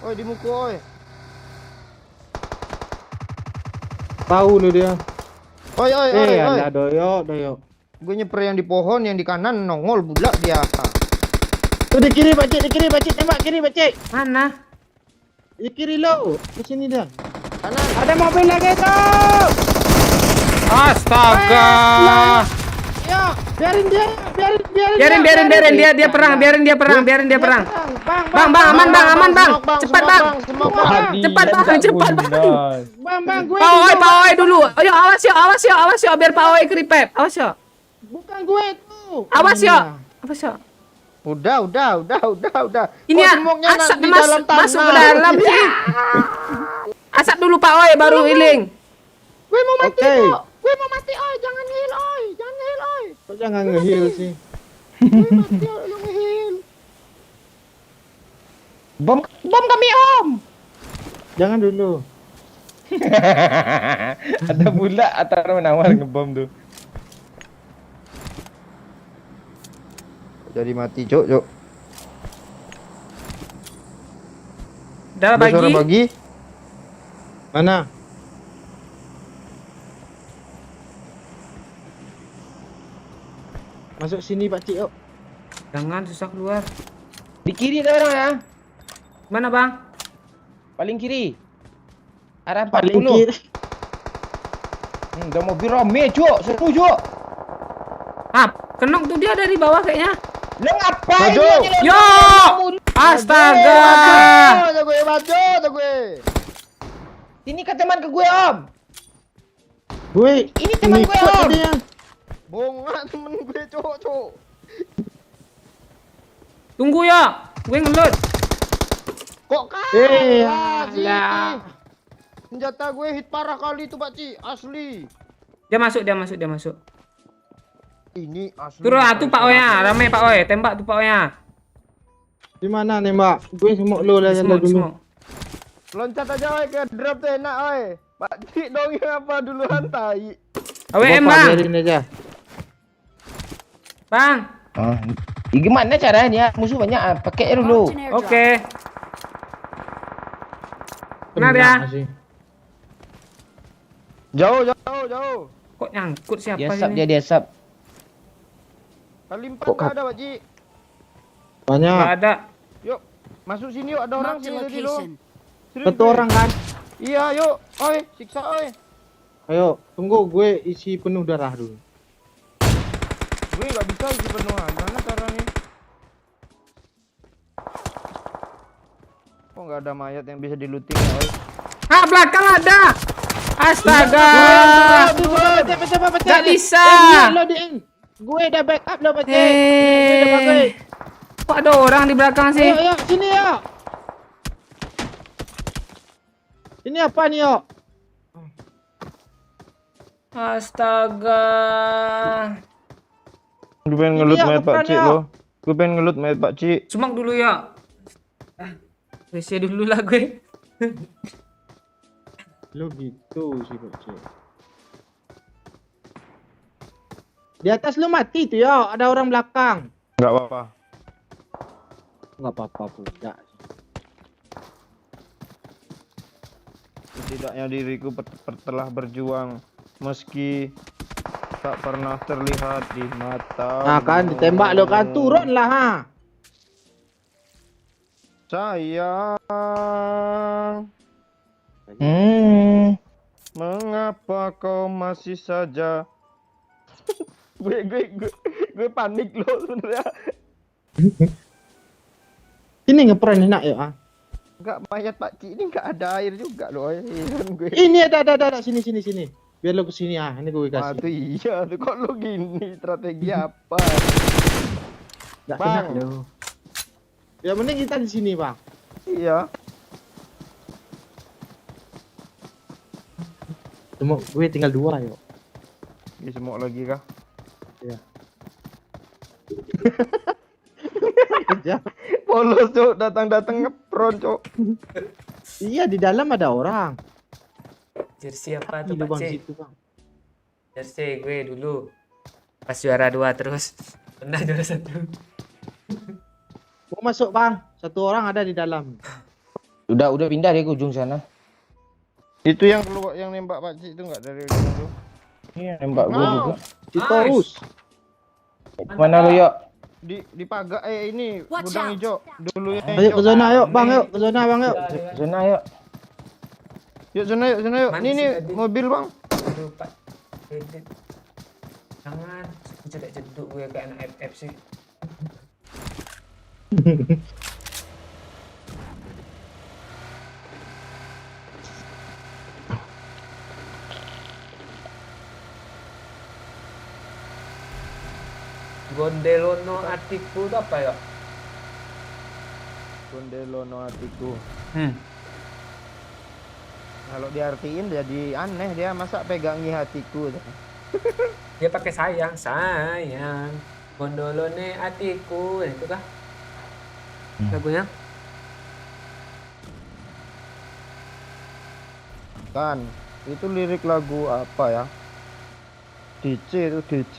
Oi, di muka, oi. Tahu lu dia. Oi, oi, oi, oi. Ada doyok. Gue nyeper yang di pohon, yang di kanan nongol pula dia. Tuh di kiri, Pak Cik, tembak kiri, Pak Cik. Mana? Di kiri lo. Di sini dia. Kanan. Ada mobil lagi tuh. Astaga. Yo, biarin dia. Biarin dia perang, biarin dia perang. Bang, aman bang. Cepat bang. Cepat bang. Bang, gue. Pak Oi dulu. Ayo awas yo biar Pak Oi keripep. Awas yo. Bukan gue tuh. Awas yo. Udah. Ini Kok ya, semoknya asap di dalam tanah? masuk ke dalam sih. Asap dulu Pak Oi baru healing. Gue mau mati, Oke. kok. Gue mau mati, oi. Jangan heal, oi. Kok jangan nge-heal sih? Gue mati, oi. Lu nge-heal. Bom kami om. Jangan dulu. Ada pula atau menawar ngebom tuh. Jadi mati, Cok. Udah Ada suara bagi. bagi. Mana? Masuk sini Pak Cik, yuk. Jangan susah keluar. Di kiri ada orang ya. Mana bang? Paling kiri. Arah 40. Paling kiri. Udah mobil rame cuk, seru cuk. Kenok tuh dia dari bawah kayaknya. Lu ngapain? Maju. lu nyelonong? Yo! Astaga! Maju, gue. Ini ke teman ke gue om. Gue Ini teman gue ngikut om. dia. Bongat temen gue, Cok. Tunggu ya, gue ngeload. Kok kalah alah. sih? Senjata gue hit parah kali tuh, Pak Ci. Asli. Dia masuk. Ini asli. Turun tuh Pak Oya, rame Pak Oy, tembak tuh Pak Oya. Di mana nembak? Gue semuk lo lah yang Semua, dulu. semua. Loncat aja, oi, ke drop tuh enak, oi. Pak Ci dong yang apa duluan, tai. AWM Bapak bang, biarin aja. bang. Ah, gimana caranya? Musuh banyak, pakai dulu. Marked an airdrop. Oke. Benar ya? Kena sih. Jauh. Kok nyangkut siapa Dia sap, ini? dia sap. Kali 4 Kok nggak ada, Pak Ci. Banyak. Gak ada. Yuk, masuk sini yuk, ada orang Marked a sini tadi lo. location. Serius, Satu gue. orang kan? Iya, yuk. Oi, siksa, oi. Ayo, tunggu gue isi penuh darah dulu. Gue nggak bisa isi penuh. Gimana caranya? Kok nggak ada mayat yang bisa diluting ya, oi? Belakang ada. Astaga. Gak bisa. Gue udah backup lo Pak Cik. Kok ada orang di belakang sih? Ayo, sini ya. Ini apa nih yo? Astaga. Gue pengen ngelut mayat Pak Ci lo. Gue pengen ngelut mayat Pak Ci. Sumak dulu ya. WC dulu lah gue. Lo gitu sih Pak Cik. Di atas lu mati tuh ya, ada orang belakang. Nggak apa-apa. Enggak apa-apa pula. Setidaknya diriku telah berjuang meski tak pernah terlihat di mata. Nah kan ditembak lo kan, turun lah ha. Sayang. Mengapa kau masih saja? gue panik loh sebenarnya. Ini ngeprank enak ya. Enggak, mayat Pak Cik ini enggak ada air juga loh. Gue. Ini ada sini. Biar lo kesini ini gue kasih. Tuh iya tuh, kok lo gini strategi apa? Nggak Bang. kena lo. Ya mending kita di sini bang. Iya. Cuma gue tinggal 2 yuk. Ini semua lagi kah? Iya. Polos cok, datang ngepron cok. Iya di dalam ada orang. Jersey apa Di tuh Pak lubang C? situ bang. Jersey gue dulu. Pas juara 2 terus. Pernah juara 1. Mau masuk bang. 1 orang ada di dalam. Udah pindah deh ke ujung sana. Itu yang keluar yang nembak Pak Cik itu enggak dari ujung itu? Iya, nembak gua juga. Citorus. Mana lu, Yok? Di pagar ini Watch gudang out. hijau dulu yang Ayo ke zona yuk bang yuk. Ke zona bang yuk. Zona, Yok. Yuk sana yuk. Mana Ini sih tadi? mobil bang. Aduh Pak. Edit. Jangan. Cedek-ceduk gue kayak anak FF sih. Gondelono atiku itu apa ya? Gondelono hatiku. Hmm. Kalau diartiin jadi aneh dia, masa pegangi hatiku. Dia pakai sayang. Gondolone atiku, itu kah? Lagunya? Kan, itu lirik lagu apa ya? DC itu DC.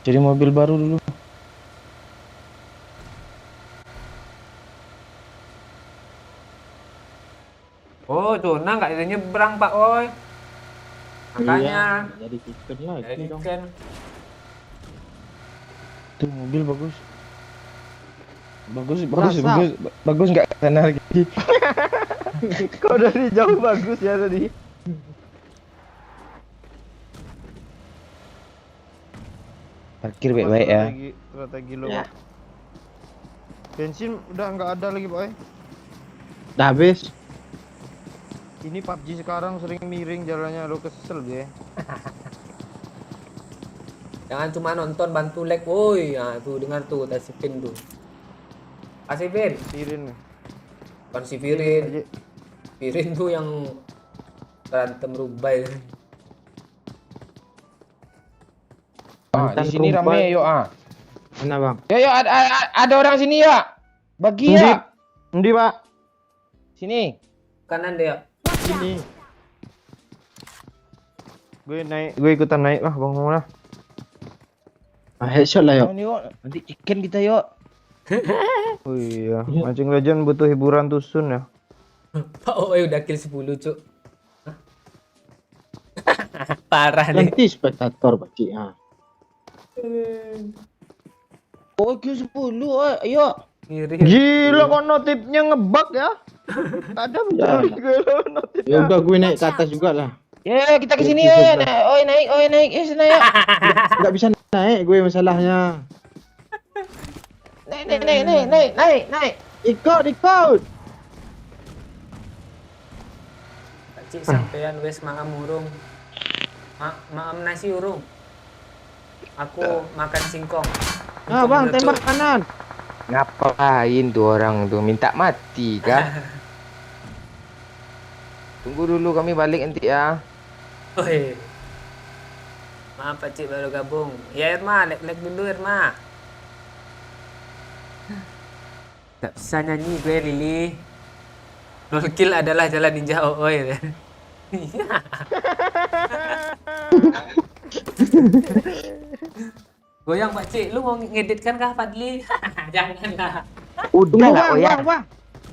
Jadi mobil baru dulu. Oh, zona nggak ada nyebrang Pak Oi. Makanya. Iya, jadi chicken lagi Jadi dong. kan. Tuh mobil bagus. Rasa. Bagus nggak sana lagi. Kau dari jauh bagus ya tadi. Parkir baik-baik ya. Strategi lo. Ya. Pak. Bensin udah nggak ada lagi Pak. Udah habis. Ini PUBG sekarang sering miring jalannya, lo kesel gue. Jangan cuma nonton, bantu like, woi. Nah, tuh dengar tuh, si Vin tuh. Kasih Vin. Sirin. Bukan si Virin. Virin tuh yang berantem rubai. Di sini rame, Yok. Mana bang? Yo, ada orang sini, Yok. Bagi ya. Endi Pak? Sini. Kanan dia. Sini. Gue ikutan naik lah bang Mona. Headshot lah yuk. Ini, Yok. Nanti chicken kita, Yok. Oh iya, Mancing Legend butuh hiburan tusun ya. Pak Oi udah kill 10 cuk. Parah nih. Nanti spektator Pakcik. Oh, Q10, ayo. Ngiri. Gila kok notifnya ngebug ya. Ada betul gue lo notif. Ya udah gue naik ke atas juga lah. Ya, kita ke sini ya. Naik. Sana ya. Nggak bisa naik gue masalahnya. Naik. Ikut. Cik sampean wes makan urung. Maam nasi urung. Aku makan singkong. Ah bang, tembak kanan. Ngapain tuh orang tuh minta mati kah? Tunggu dulu kami balik nanti ya. Oi. Maaf Pak Cik baru gabung. Ya Irma, lag dulu Irma. Gak bisa nyanyi gue Lili. 0 kill adalah jalan ninja Oi. Goyang Pak Cik, lu mau ngedit kan kah Fadli? Janganlah. Udah lah, oh ya. bang.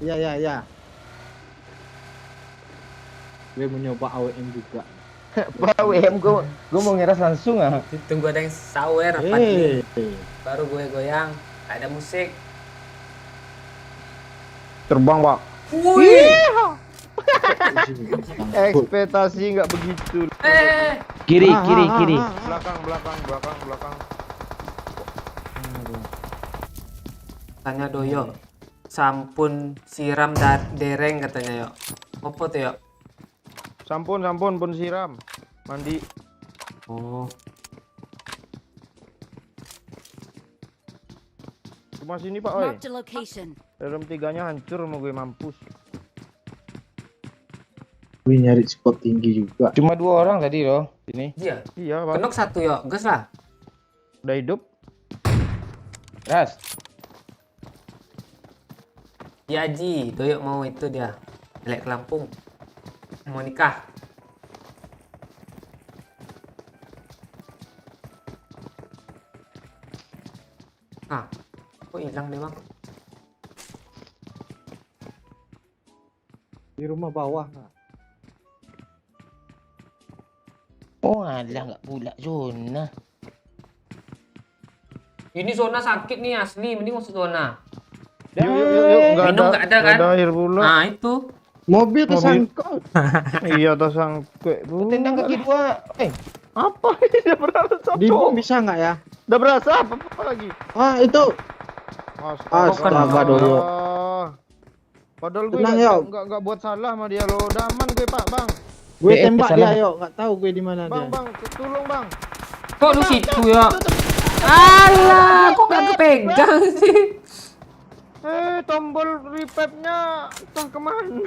Ya. Gue mau nyoba AWM juga. Pak WM gue mau ngeras langsung ah. Tunggu ada yang sawer Fadli. Eh, Baru gue goyang. Gak ada musik. Terbang Pak. Wih. Ekspektasi nggak begitu. Kiri, Ah, kiri, ah, ah, kiri. ah, ah. Belakang. Tanya Doyo. Sampun siram dereng katanya yo. Apa tuh yo? Sampun pun siram. Mandi. Oh. Cuma sini Pak, oi. Marked a location. Dalam tiganya hancur mau gue mampus. Gue nyari spot tinggi juga. Cuma 2 orang tadi loh. Sini. Iya. Iya Pak. Kenok satu yo. Gas lah. Udah hidup. Ras. Ya Ji, Doyo mau itu dia. Balik ke Lampung. Mau nikah. Ah, kok hilang deh bang? Di rumah bawah. Oh, alah nggak pula zona. Ini zona sakit nih asli, mending masuk zona. Yuk. Minum nggak ada kan? Nggak ada air pula. Nah itu. Mobil tersangkut. Iya tersangkut. Tendang kaki 2. Apa ini udah berasa? Di bom bisa nggak ya? Udah berasa apa lagi? Ah, itu. Astaga, Doyo. Padahal gue Tenang, Yo. nggak buat salah sama dia lo. Udah aman gue Pak, Bang. Gue BF tembak salah. dia, yuk. Nggak tahu gue di mana dia. Bang, tolong Bang. Kok lu situ ya? Alah, kok nggak kepegang sih? Tombol revive-nya entah kemana.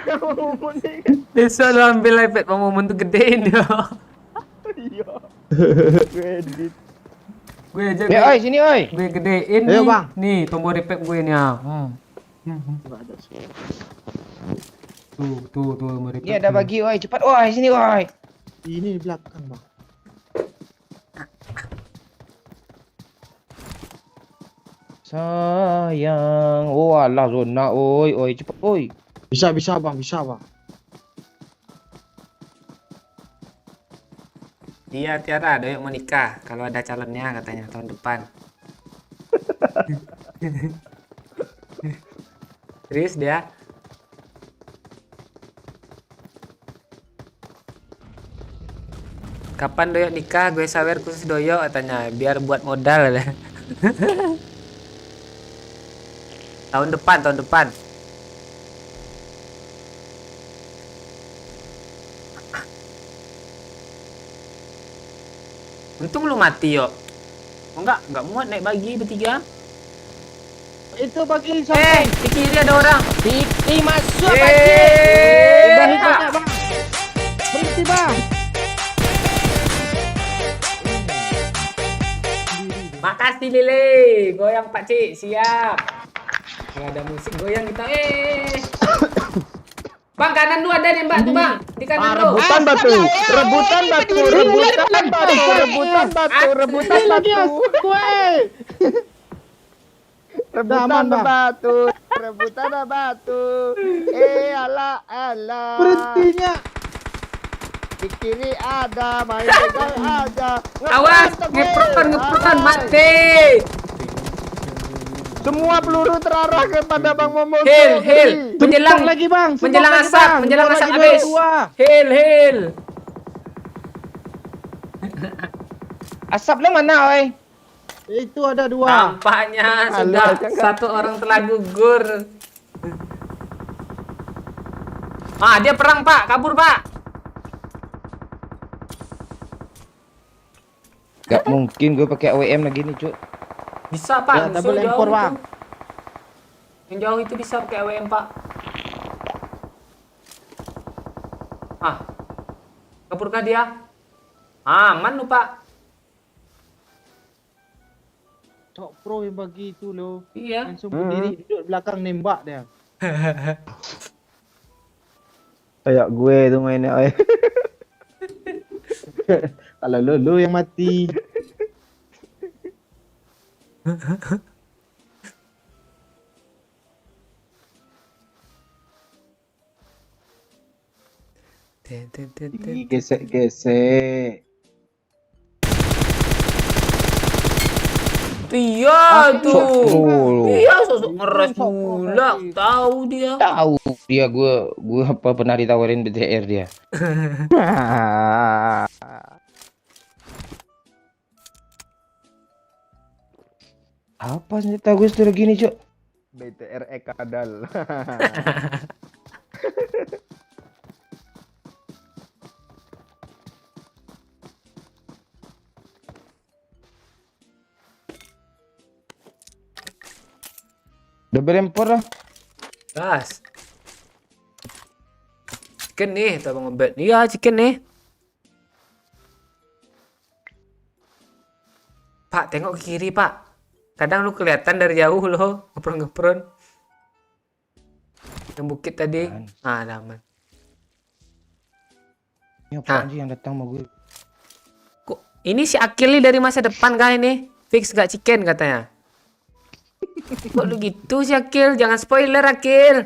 Desa lu ambil iPad mau momen tuh gedein ya. Iya. Gue edit. Gue aja Ya, oi, sini oi. gue gedein Ayo, nih. Bang. Nih tombol repack gue nih ya. Nggak ada. Tuh tombol repack. Ini ada bagi oi, cepat oi, sini oi. Ini di belakang, Bang. Sayang. Oh, alah zona oi, oi, cepat oi. Bisa, Bang. Bisa, Bang. Iya Tiara, Doyok mau nikah. Kalau ada calonnya katanya tahun depan. Serius dia? Kapan Doyok nikah? Gue sawer khusus Doyok katanya, biar buat modal. Tahun depan. Untung lu mati yo. Oh, enggak muat naik bagi bertiga. Itu bagi Di kiri ada orang. Titi masuk Yeay. Bang. Berhenti, Bang. Makasih Lele. Goyang Pak Cik, siap. Nggak ada musik goyang kita. Bang, kanan lu ada nembak tuh, Bang. Di kanan lu. Rebutan batu. Rebutan batu. Rebutan batu. Ala. Berhentinya. Di kiri ada, main pegang aja. Awas, ngepron mati. Semua peluru terarah kepada Bang Momo. Hil. Menjelang lagi, Bang. Menjelang Lagi, asap, Bang. menjelang Dua asap lagi, habis. dua. Hil. Asap lu mana oi? Itu ada 2. Nampaknya sudah satu orang telah gugur. Dia perang, Pak. Kabur, Pak. Gak mungkin gue pakai AWM lagi nih, Cuk. Bisa, Pak. Ya, Musuh double jauh M4, itu. Bang. Yang jauh itu bisa pakai AWM, Pak. Kaburkah dia? Aman lu, Pak. Cok pro yang bagi itu loh. Iya. Langsung berdiri duduk belakang nembak dia. Kayak gue tuh mainnya. Kalau lu yang mati. Gesek. Iya tuh. Oh, Iya sosok ngeras pula. Tahu dia. tahu dia gue apa pernah ditawarin BTR dia. Apa senjata gue sudah gini, Cok? BTR Ekadal. Udah berempor lah. Gas. Chicken nih, tuh Bang Obet. Iya, chicken nih. Pak, tengok ke kiri, Pak. Kadang lu kelihatan dari jauh loh, ngepron-ngepron. Yang bukit tadi. Ah, ada aman. Ini apa sih yang datang sama gue? Kok ini si Akil nih dari masa depan kah ini? Fix gak chicken katanya. Kok lu gitu sih Akil? Jangan spoiler Akil.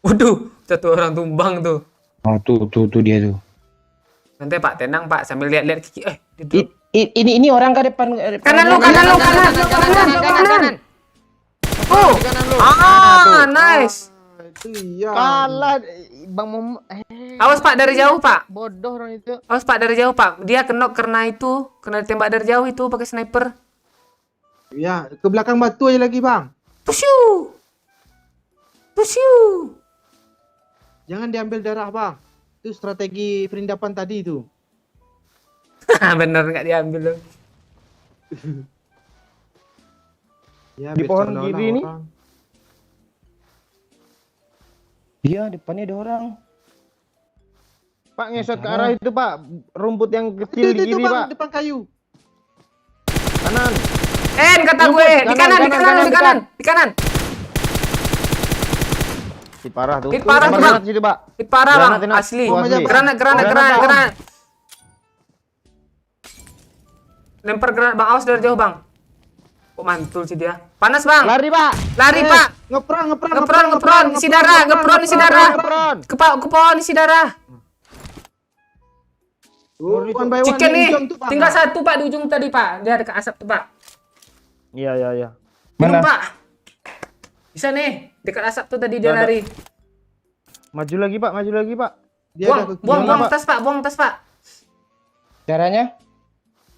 Waduh, satu orang tumbang tuh. Oh, tuh dia tuh. Nanti Pak, tenang Pak, sambil lihat-lihat kiki. Di Ini orang ke depan. kanan lu. Oh, nice. Itu iya. Kalah Bang Mom. Awas Pak dari jauh Pak. Bodoh orang itu. Awas Pak dari jauh Pak. Dia kena ditembak dari jauh itu pakai sniper. Ya, ke belakang batu aja lagi, Bang. Pusyu. Jangan diambil darah, Bang. Itu strategi perindapan tadi itu. Bener nggak diambil loh. Ya, Di biar pohon seolah-olah kiri ini? orang. Iya, depannya ada orang. Pak ngesot ke arah itu Pak. Rumput yang kecil di Itu, kiri Bang, Pak. depan kayu. Kanan. Kata gue di kanan. Di parah tuh. Hit parah tuh, Bang. Situ, Pak. Hit parah Granat, Bang, enak. asli. Tuh, asli. Granat. Lempar granat Bang, awas dari jauh Bang. Kok mantul sih dia? Panas Bang. Lari Pak. Lari Pak. Ngepron. Isi darah. Ke pohon isi darah. One by one. Chicken di nih. ujung tuh, Bang. Tinggal satu Pak di ujung tadi Pak. Dia dekat asap tuh Pak. Iya. Minum Mana? Pak. Bisa nih. Dekat asap tuh tadi dia lari. Maju lagi Pak. Dia ada ke kiri. Buang tas Pak. Caranya?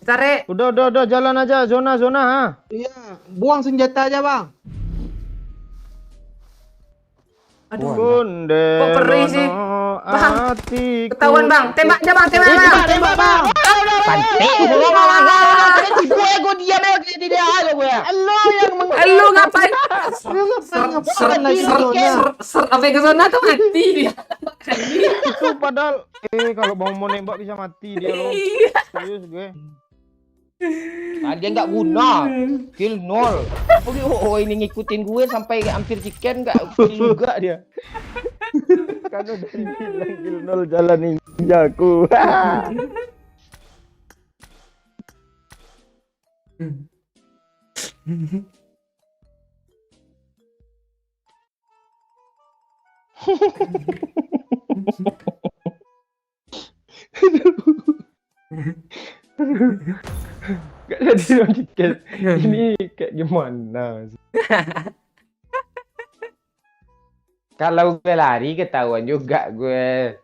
Tarik. Udah, jalan aja, zona, ha. Iya, buang senjata aja, Bang. Aduh. Kunde. Kok perih sih? Bang, ketahuan Bang. Tembak aja Bang, Tembak, Bang. Pantai. Gue diam ya, tidak ada gue. Lu ngapain? Ngapain lagi di zona? Sampai ke zona tuh mati dia. Itu padahal kalau mau nembak bisa mati dia loh. Serius gue. Dia nggak guna. Kill 0. Oh, ini ngikutin gue sampai hampir chicken nggak kill juga dia. Kan udah bilang kill 0 jalan ninjaku. Gak jadi dong chicken. Ini kayak gimana sih? Kalau gue lari ketahuan juga gue,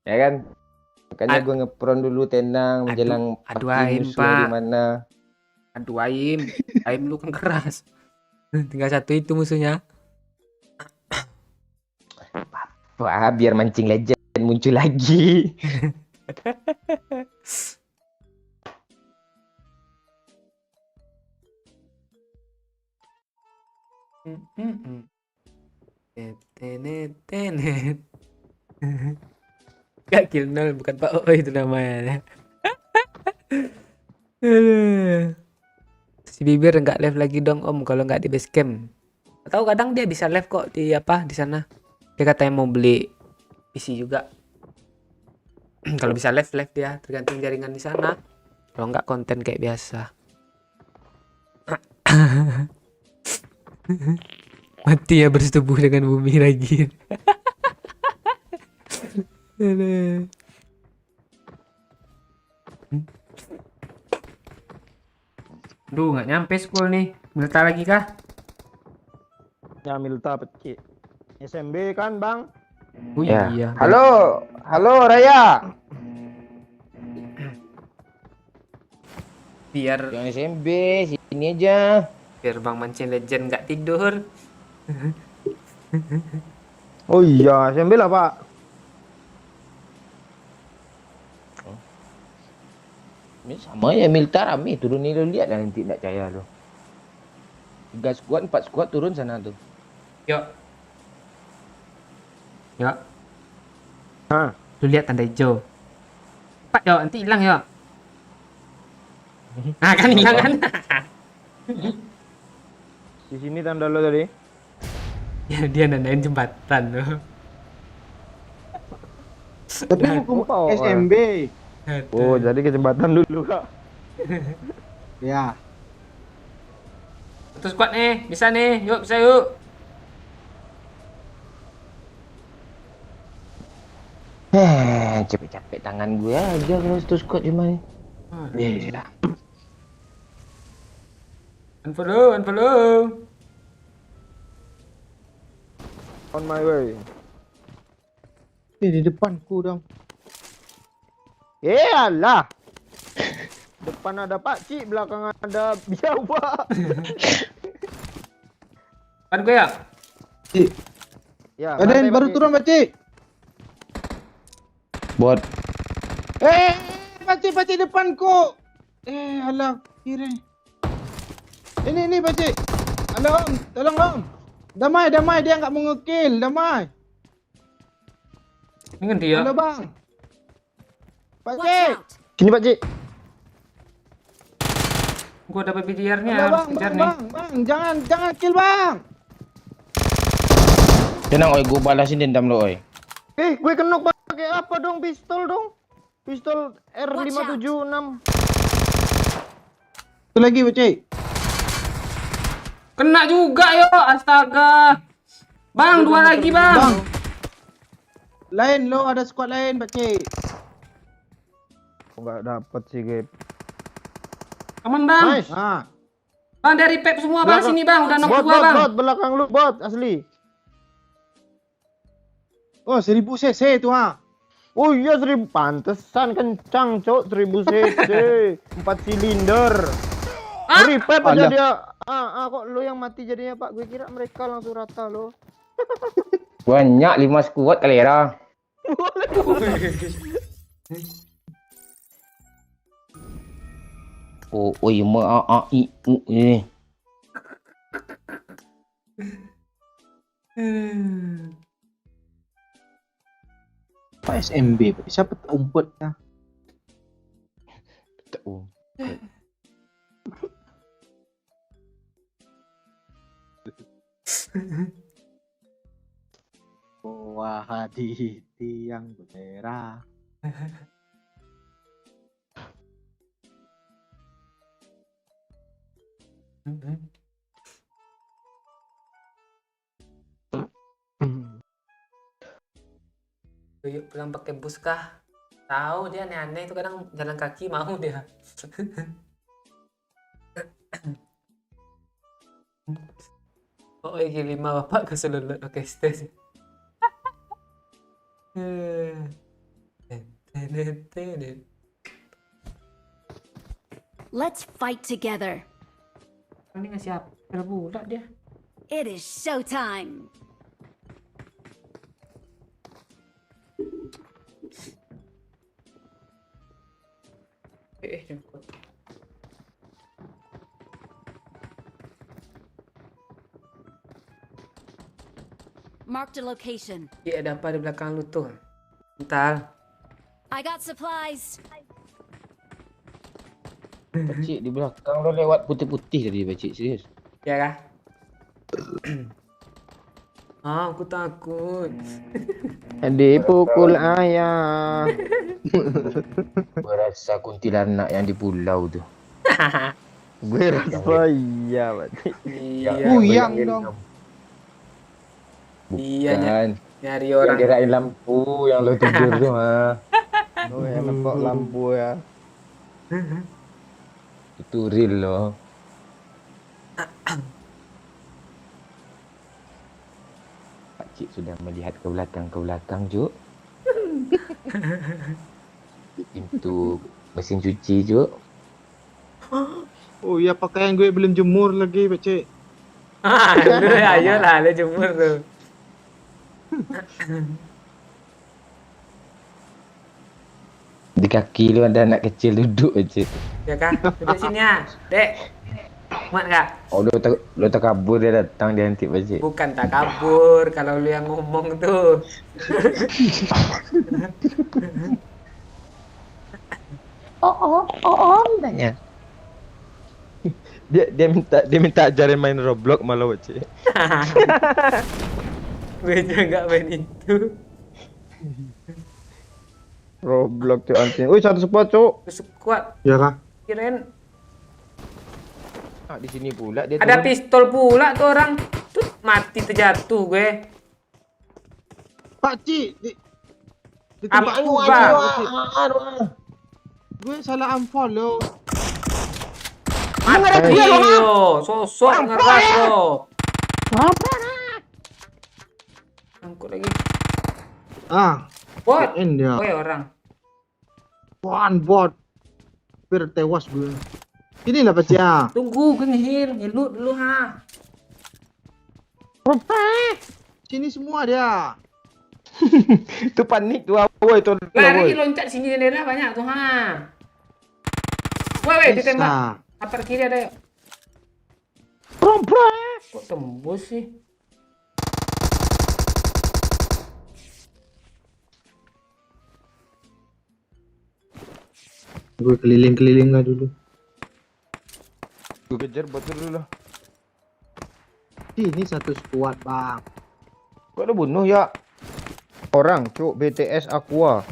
ya kan? Makanya gue ngepron dulu tenang menjelang Aduh, pasti Aim, musuh Pak. di mana. Aduh Aim lu kan keras. Tinggal satu itu musuhnya. Wah, biar mancing legend muncul lagi. Tenet. Gak kill 0 bukan Pak Oh itu namanya. Aduh. Si bibir nggak live lagi dong Om kalau nggak di base camp. Atau kadang dia bisa live kok di di sana. Dia katanya mau beli PC juga. Kalau bisa live dia tergantung jaringan di sana. Kalau nggak konten kayak biasa. Mati ya bersetubuh dengan bumi lagi. Duh, nggak nyampe school nih. Bentar lagi kah? Ya Milta pecik. SMB kan bang? Oh Ya. iya. Halo, halo Raya. Biar Yang SMB sini aja. Bang Mancing Legend nggak tidur. Oh iya SMB lah pak. Ini sama ya Milta rame turun ni lo lihat lah nanti tak percaya lo. 3 squad 4 squad turun sana tuh. Yuk. Yuk. Hah? Lu lihat tanda hijau. Pak, yuk, nanti hilang yuk. Nah, kan hilang kan? Di sini tanda lo tadi. Ya, dia nandain jembatan loh. Tapi aku Lupa, oh, SMB. Oh jadi kesempatan dulu kak. Ya. Satu squad nih, bisa nih. Yuk, bisa yuk. Capek-capek tangan gue aja kalau satu squad cuma nih. Iya. Unfollow, unfollow. On my way. Di depanku dong. Alah. Depan ada Pak Cik, belakang ada Biau pak. Kan gue ya? Ya. Ada yang santai, baru Pak Cik. turun Pakcik. Bot. Pakcik depanku. Alah, kiri. Ini Pakcik. Halo Om, tolong Om. Damai, dia nggak mau nge-kill, damai. Ini kan dia. Halo Bang. Watch Pakcik. out! Sini Pak Cik. Gue dapat PDR-nya. Halo Harus Bang, kejar nih. Bang, jangan kill Bang. Tenang oi, gue balasin dendam lo oi. Gue kenok pakai apa dong? Pistol dong. Pistol R576. Satu lagi Pakcik. Kena juga yuk, astaga. Bang, dua lagi bang. Bang. Lain lo ada squad lain Pakcik. Enggak dapat sih, Gap. Aman bang. Nice. Ah, Bang dari pep semua bang, Belakang. sini bang, udah knock Bot, dua bang. bot, belakang lu bot, asli. oh 1000 cc tu ha. Oh iya 1000, pantesan kencang cok 1000 cc, 4 silinder. Repair aja Alah. dia. Kok lu yang mati jadinya Pak? Gue kira mereka langsung rata lo. Banyak 5 squad kalera. Oh, oi ma a i u eh. Pak SMB, siapa tak umpet dah. Oh. Wah di tiang bendera. Yuk pulang pakai bus kah? Tahu dia aneh-aneh itu kadang jalan kaki mau dia. Oh iya 5 bapak ke selulut pakai stage. Let's fight together. Ini ngasih apa pula dia? It is showtime. Jemput. Marked a location. Iya ada apa di belakang lu tuh? Bentar. I got supplies. Pakcik di belakang lo lewat putih-putih tadi pakcik, serius. Ya kah? Aku takut. Dipukul ayah. Berasa kuntilanak yang di pulau tuh. Gue rasa iya Pak Cik. Iya. Yang dong. Iya Bukan. nyari Yang orang. kirain lampu yang lo tidur tuh ha. Oh ya nampak lampu ya. Itu real lo. Pak Cik sudah melihat ke belakang, Cuk. Pintu mesin cuci, Cuk. Oh ya, pakaian gue belum jemur lagi, Pak Cik. Lu ayolah, lu jemur tuh. Di kaki lu ada anak kecil duduk, Pak Cik. Ya kah? Duduk sini ya, Dek. Muat kak? Oh, lu terkabur dia datang dia nanti, Pak Cik. Bukan tak kabur, kalau lu yang ngomong tuh. Tanya. Dia minta ajarin main Roblox malah, Pak Cik. Gue juga nggak main itu. Roblox tuh anjing. Wih, satu spot, Cuk. Terus kuat. Ya kah? Kirain Ah, di sini pula dia ada turun. pistol pula tuh orang. Tuh mati terjatuh gue. Pak Cik, di Apa tempat bang? gue salah unfollow. Mati yo, sosok ngeras lo. Angkut lagi. Ah, Bot. end dia. Oh ya orang. One bot. Hampir tewas gue. Inilah Pak Cik ya. Tunggu, gue ngelut dulu ha. Sini semua dia. Itu panik tuh, woi itu. Lari loncat sini daerah banyak tuh ha. Woi, ditembak. Bisa. Apa kiri ada yuk? Kok tembus sih? Gue keliling-keliling lah dulu. Gue kejar bot dulu lah. Ini satu squad bang. Kok ada bunuh ya? Orang, Cuk, BTS Aqua.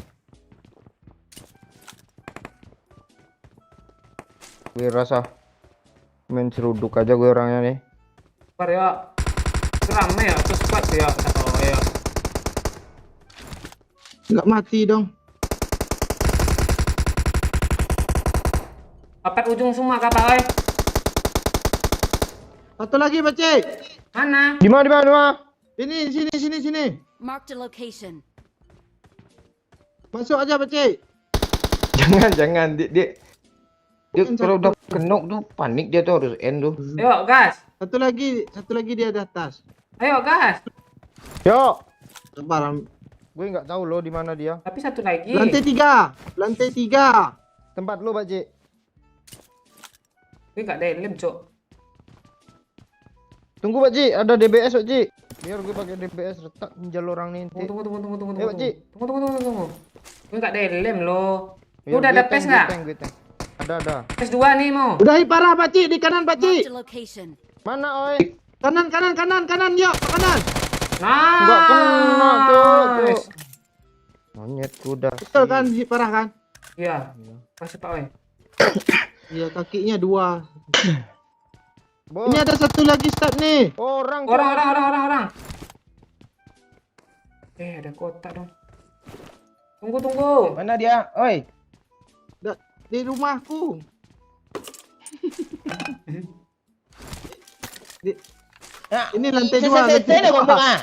Gue rasa main seruduk aja gue orangnya nih. Par ya. Rame ya, terus kuat ya. Oh ya. Nggak mati dong. Papat ujung semua kapal, oi. Satu lagi Pak Cik. Mana? Di mana, di mana, di mana? Ini sini. Marked a location. Masuk aja Pak Cik. Jangan dia kalau udah kenok tuh panik dia tuh harus end tuh. Ayo gas. Satu lagi dia di atas. Ayo gas. Yo, Sabar. gue nggak tahu loh di mana dia. Tapi satu lagi. Lantai 3. Lantai 3. Tempat lo, Pak Cik. Gue nggak ada lem, Cok. Tunggu, Pak Cik, ada DBS, Pak Cik. Biar gue pakai DBS retak pinjal orang nih. Tunggu. Ayo, Pak Cik. Tunggu. Gue nggak ada lem loh. Ya, Lu udah ada gue pes tank, nggak? gue tank. Ada. Pes 2 nih mau. Udah parah Pak Cik, di kanan Pak Cik. Marked a location. Mana, oi? Kanan, yuk, ke kanan. Nah. Nggak kena, Cuk. Monyet kuda. Betul kan, parah kan? Iya. Masih Pak, oi. Iya, kakinya 2. Bos, Ini ada satu lagi start nih. orang. Orang. Ada kotak dong. Tunggu. Mana dia? Oi. Di rumahku. Ini lantai 2. Saya ngomong ah.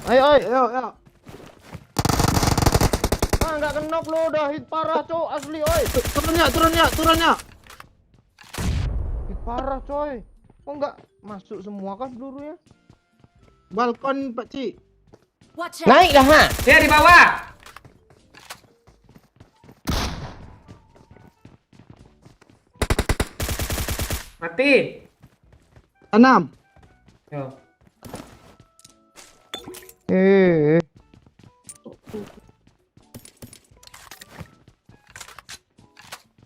Ayo. Ayo. Ah, nggak kenok lo, udah hit parah, Cuk, asli, oi. Turunnya. Hit parah, coy. Kok nggak masuk semua kan pelurunya? Balkon Pak Cik. Watch out. Naik dah ha. Dia di bawah. Mati. 6. Yo.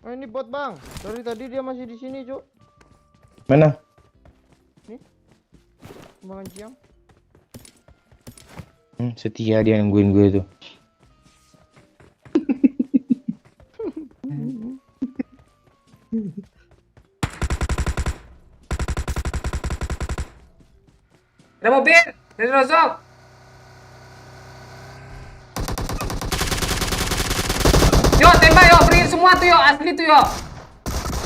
Oh, ini bot, Bang. Dari tadi dia masih di sini, Cuk. Mana? Kembangan siang. Setia dia nungguin gue tuh. Ada mobil dari Rozok. Yo, tembak yo, free semua tuh yo, asli tuh yo.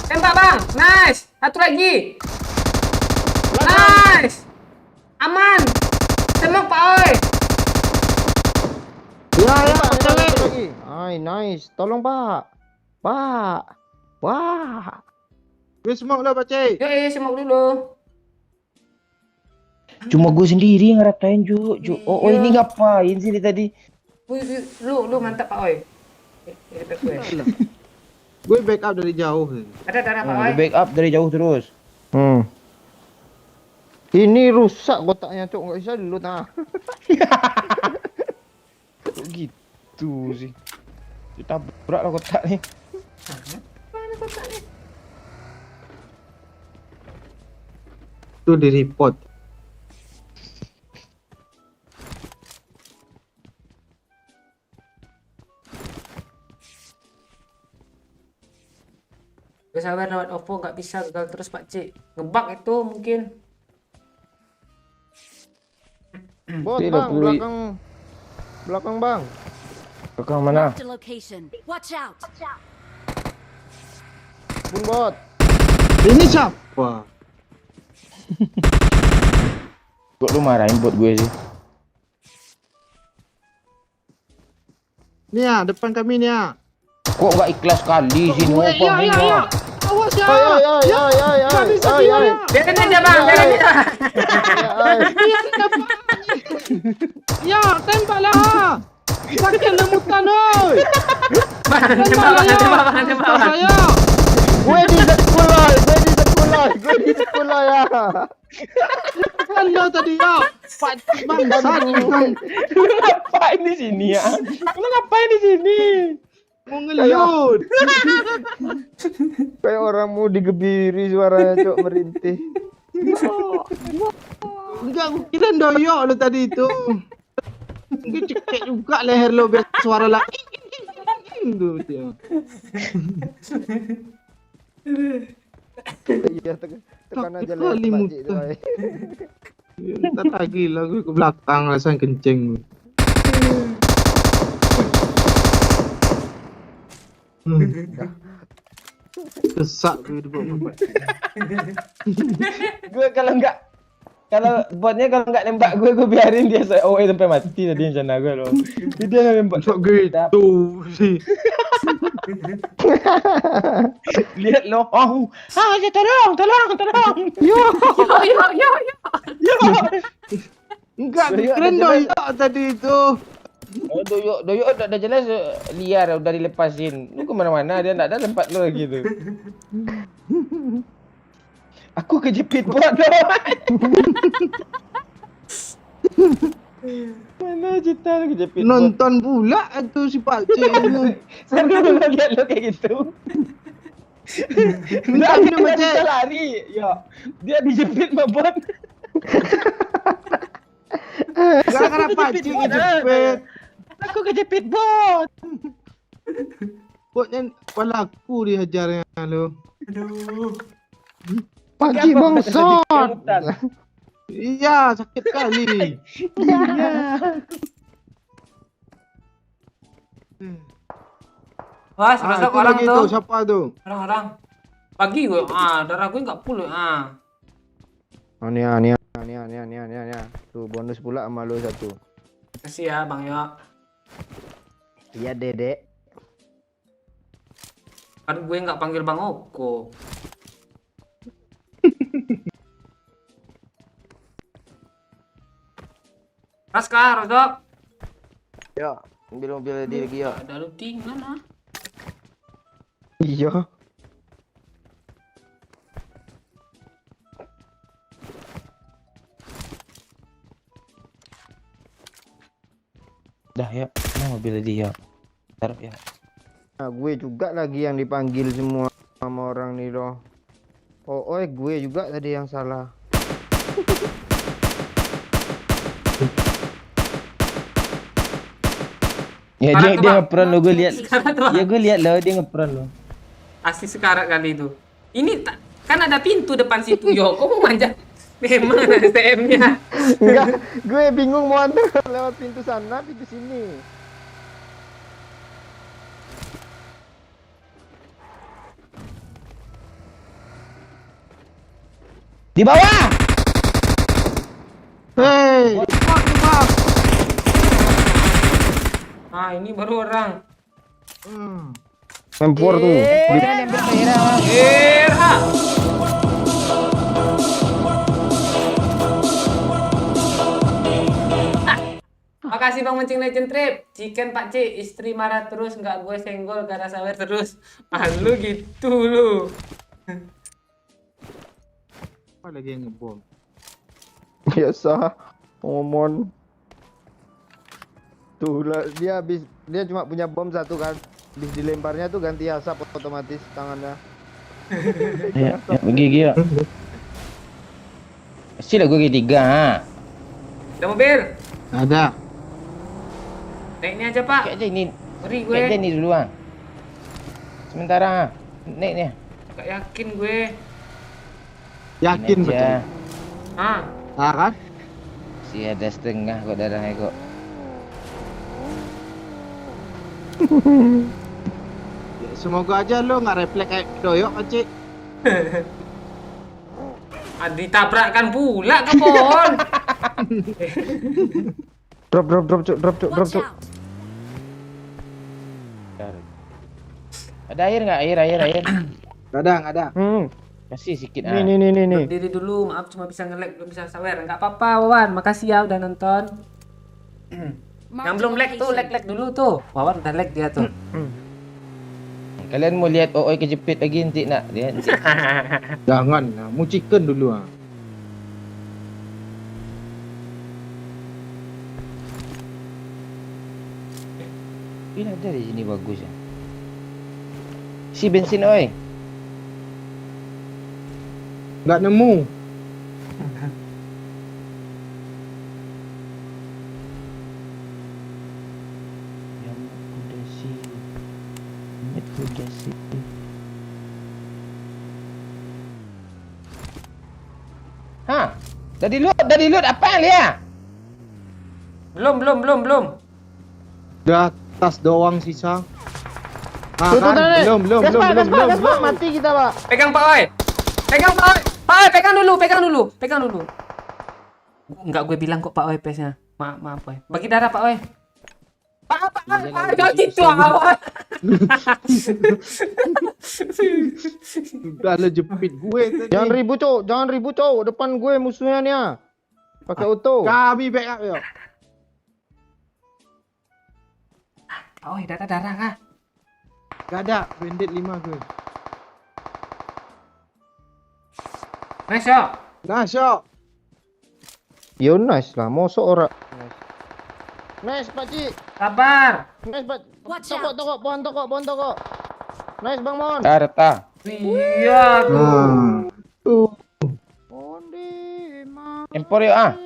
Tembak bang. Nice. Satu lagi. Nice. Aman. Tembak Pak Oi. Ya, Satu betul. lagi. Ay, nice. Tolong Pak. Pak. Wah. Gue smoke dah, Pakcik. Yuk, semak dulu. Cuma gue sendiri yang ngeratain Ju. Oh, ini ngapain sih dia tadi? Lu mantap Pak Oi. Gue backup dari jauh. Ada Pak Oi. Backup dari jauh terus. Ini rusak kotaknya, Cok. Nggak bisa dulu, nah. Kok gitu sih? Ditabrak lah kotak nih. Itu di report. Gue sabar lewat OVO nggak bisa, gagal terus Pak Cik. Ngebug itu mungkin. Bot, Tidak Bang. perlu- Belakang, Bang. Belakang mana? Marked a location. Watch out. Bun bot. Ini siapa? Kok lu marahin buat gue sih? Ni ya, depan kami ni ya. Kok nggak ikhlas kali sih? Ya, ya, ya. Awas ya. Nggak bisa Ay. dia. Biarin aja bang, biarin aja. Ya, tembaklah. Sakit lemutan, oi. Tembak bang. Saya. Gue di sekolah ya. Halo tadi ya. Pak bangsat. Lu ngapain di sini ya? Lu ngapain di sini? Mau ngeliut. Kayak orang mau digebiri suaranya, Cok, merintih. Enggak, aku kira doyok lo tadi itu. Mungkin cekek juga leher lo biar suara lagi. Itu dia. Iya, tekan aja Sakit lewat kali Pak Cik itu, muka. ay. Entar lagi lah gue ke belakang rasanya kencing. Kesak gue di bawah. Gue kalau botnya kalau nggak nembak gue biarin dia OE sampai mati tadi rencana gue loh. Dia nggak nembak. Kok gitu sih? Lihat loh. Oh, ya tolong. Yo. Enggak, Doyok keren ada jelas. doyok tadi itu. Oh, doyok udah jelas liar udah dilepasin. Lu kemana-mana dia nggak ada tempat lu gitu. Aku kejepit bot dong. Mana cerita lu kejepit bot? Nonton pula itu si Pak Cik itu. Seru lu lihat lu kayak gitu. Enggak, Dia ini Pak Cik. bisa lari. Ya, dia dijepit sama bot. Gara-gara Pak Cik ngejepit. Aku kejepit bot. Botnya kepala aku dihajarnya lo. Pak Cik bangsat. Iya, sakit kali. Wah, Ah, serasa itu orang lagi tuh. tuh, siapa tuh? Orang-orang. Pagi gue, darah gue nggak full. Nia. Tuh bonus pula sama lu satu. Kasih ya Bang Yo. Iya, Dedek. Kan gue nggak panggil Bang Oko. Raska, Rodok. Ya, mobil dia lagi ya. Ada looting mana? Iya. Dah ya, mana mobil dia? Taruh ya. Nah, gue juga lagi yang dipanggil semua sama orang nih loh. Oh, gue juga tadi yang salah. Ya Sekarang dia tuh, dia Bang. ngepron lo gue lihat. Sekarang tuh, Bang. Ya gue lihat lo dia ngepron lo. Asli sekarat kali itu. Ini kan ada pintu depan situ yo. Kok mau manjat? Memang ada STM-nya. Enggak, gue bingung mau antar lewat pintu sana, pintu sini. Di bawah. Hei, cepat tu bang. Ah, ini baru orang. M4 tuh. Jangan ambil kamera. Era. Makasih Bang Mancing Legend Trip. Chicken Pak C, istri marah terus nggak gue senggol gara sawer terus. Lu gitu lu. Apa lagi yang ngebom? Biasa. Ngomong. Tuh lah, dia cuma punya bom satu kan. Habis dilemparnya tuh ganti asap otomatis tangannya. Ya, pergi ya. Pasti lah gue ketiga. Ada mobil. Ada. Naik ini aja Pak. Kayak aja ini. Ngeri gue. Kayak aja ini dulu ah. Sementara naik nih. Gak yakin gue. Yakin Ini aja. betul. Ah. Ah kan? Si ada setengah kok darahnya kok. Ya, semoga aja lo nggak refleks kayak doyok Cik. Ditabrakkan pula ke pohon. Drop, Cuk. Watch out! Ada air nggak? Air. Nggak ada. Kasih sedikit ah. Nih. Diri dulu, maaf cuma bisa nge-lag, belum bisa sawer. Enggak apa-apa, Wawan. Makasih ya udah nonton. Yang belum lag tuh, lag dulu tuh. Wawan udah lag dia tuh. Kalian mau lihat Oi kejepit lagi nanti nak lihat. Jangan, mau chicken dulu ah. Ini ada di sini bagus ya. Si bensin Oi. Nggak nemu. Yang udah sih. Ini udah sih. Hah? Dari loot apa dia? Belum. Udah tas doang sisa. Ah, Tuh, kan? Nek. Belum. Gas, Pak. Mati kita, Pak. Pegang Pak Oi. Pak Oi, pegang dulu. Enggak gue bilang kok Pak Oi PS-nya. Maaf Oi. Bagi darah Pak Oi. Pak, jangan gitu awal. Udah lo jepit gue tadi. Jangan ribut, Cuk. Depan gue musuhnya nih. Pakai auto. Kami backup yo. Pak Oi, darah kah? Gak ada, bandit 5 gue. Nice ya. Nah, syok. Yo nice lah, mosok ora. Nice, Pak Ci. Sabar. Nice, Pak. Watch Toko, pohon toko. Nice, Bang Mon. Tarta. Iya tuh. Tuh. Ondi, Empor yuk ah.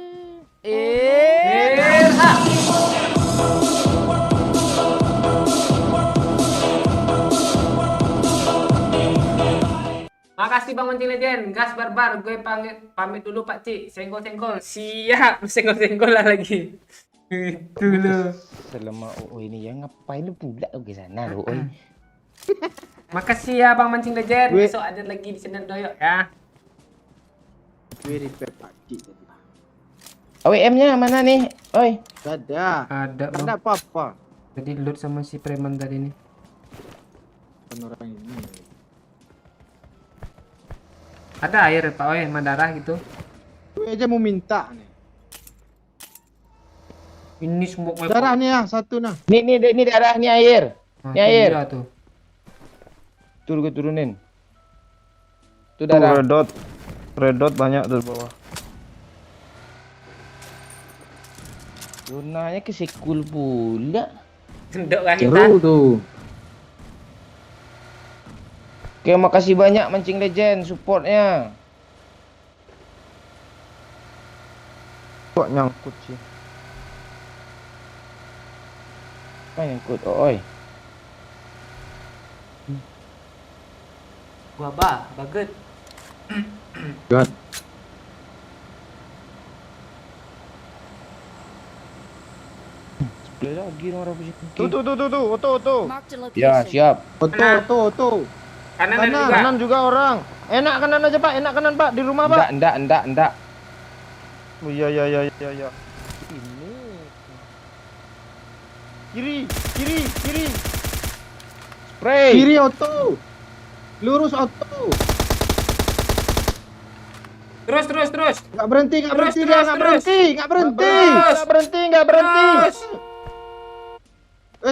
Makasih Bang Mancing Legend, gas barbar, gue pamit dulu Pak Ci, senggol-senggol, siap, senggol-senggol lah lagi. Itu loh. Selama Oi ini ya ngapain lu pula ke sana lu Oi? Makasih ya Bang Mancing Legend, Gue- besok ada lagi di channel Doyok ya. Gue repair pakcik tadi. OWM-nya mana nih? Oi. Gak ada. Ada Gak Bang. ada apa-apa. Jadi loot sama si preman tadi nih. Kan orang ini. Ada air Pak Oi, sama darah gitu. Gue aja mau minta nih. Ini smoke Darah nih ah, satu nah. Nih darah nih air. Ini air. Iya tuh. Tuh gue turunin. Tuh Tuh, darah. red dot banyak dari bawah. Gunanya kesikul pula. Cendok kah kita? Seru tuh. Oke, makasih banyak Mancing Legend supportnya. Kok nyangkut sih? Apa yang ikut Oi? Gua baget. God. Sebelah lagi orang pusing. Tuh, auto. Marked a location. Ya, siap. Oto. Kanan ada Kanan. juga. Kanan juga orang. Enak kanan aja Pak, enak kanan Pak, di rumah Pak. Enggak. Oh iya. Ini. Kiri. Spray. Kiri auto. Lurus auto. Terus. Nggak berhenti dia, Terus. nggak berhenti. Nggak berhenti.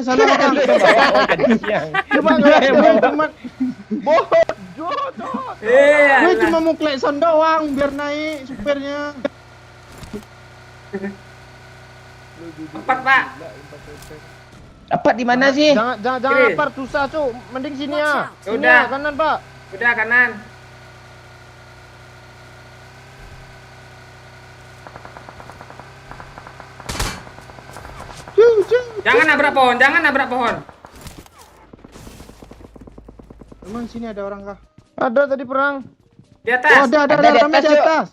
Salah orang. Coba teman. Bodoh. Gue cuma mau klakson doang biar naik supirnya. 4, Pak. Apa di mana sih? Jangan Kiri. apart susah, Cuk. Mending sini Watch ya. out. Sini Udah. ya, kanan, Pak. Udah kanan. Jangan nabrak pohon. Emang sini ada orang kah? Ada tadi perang. Di atas. Oh, ada Ada di ramai atas, di yuk. atas.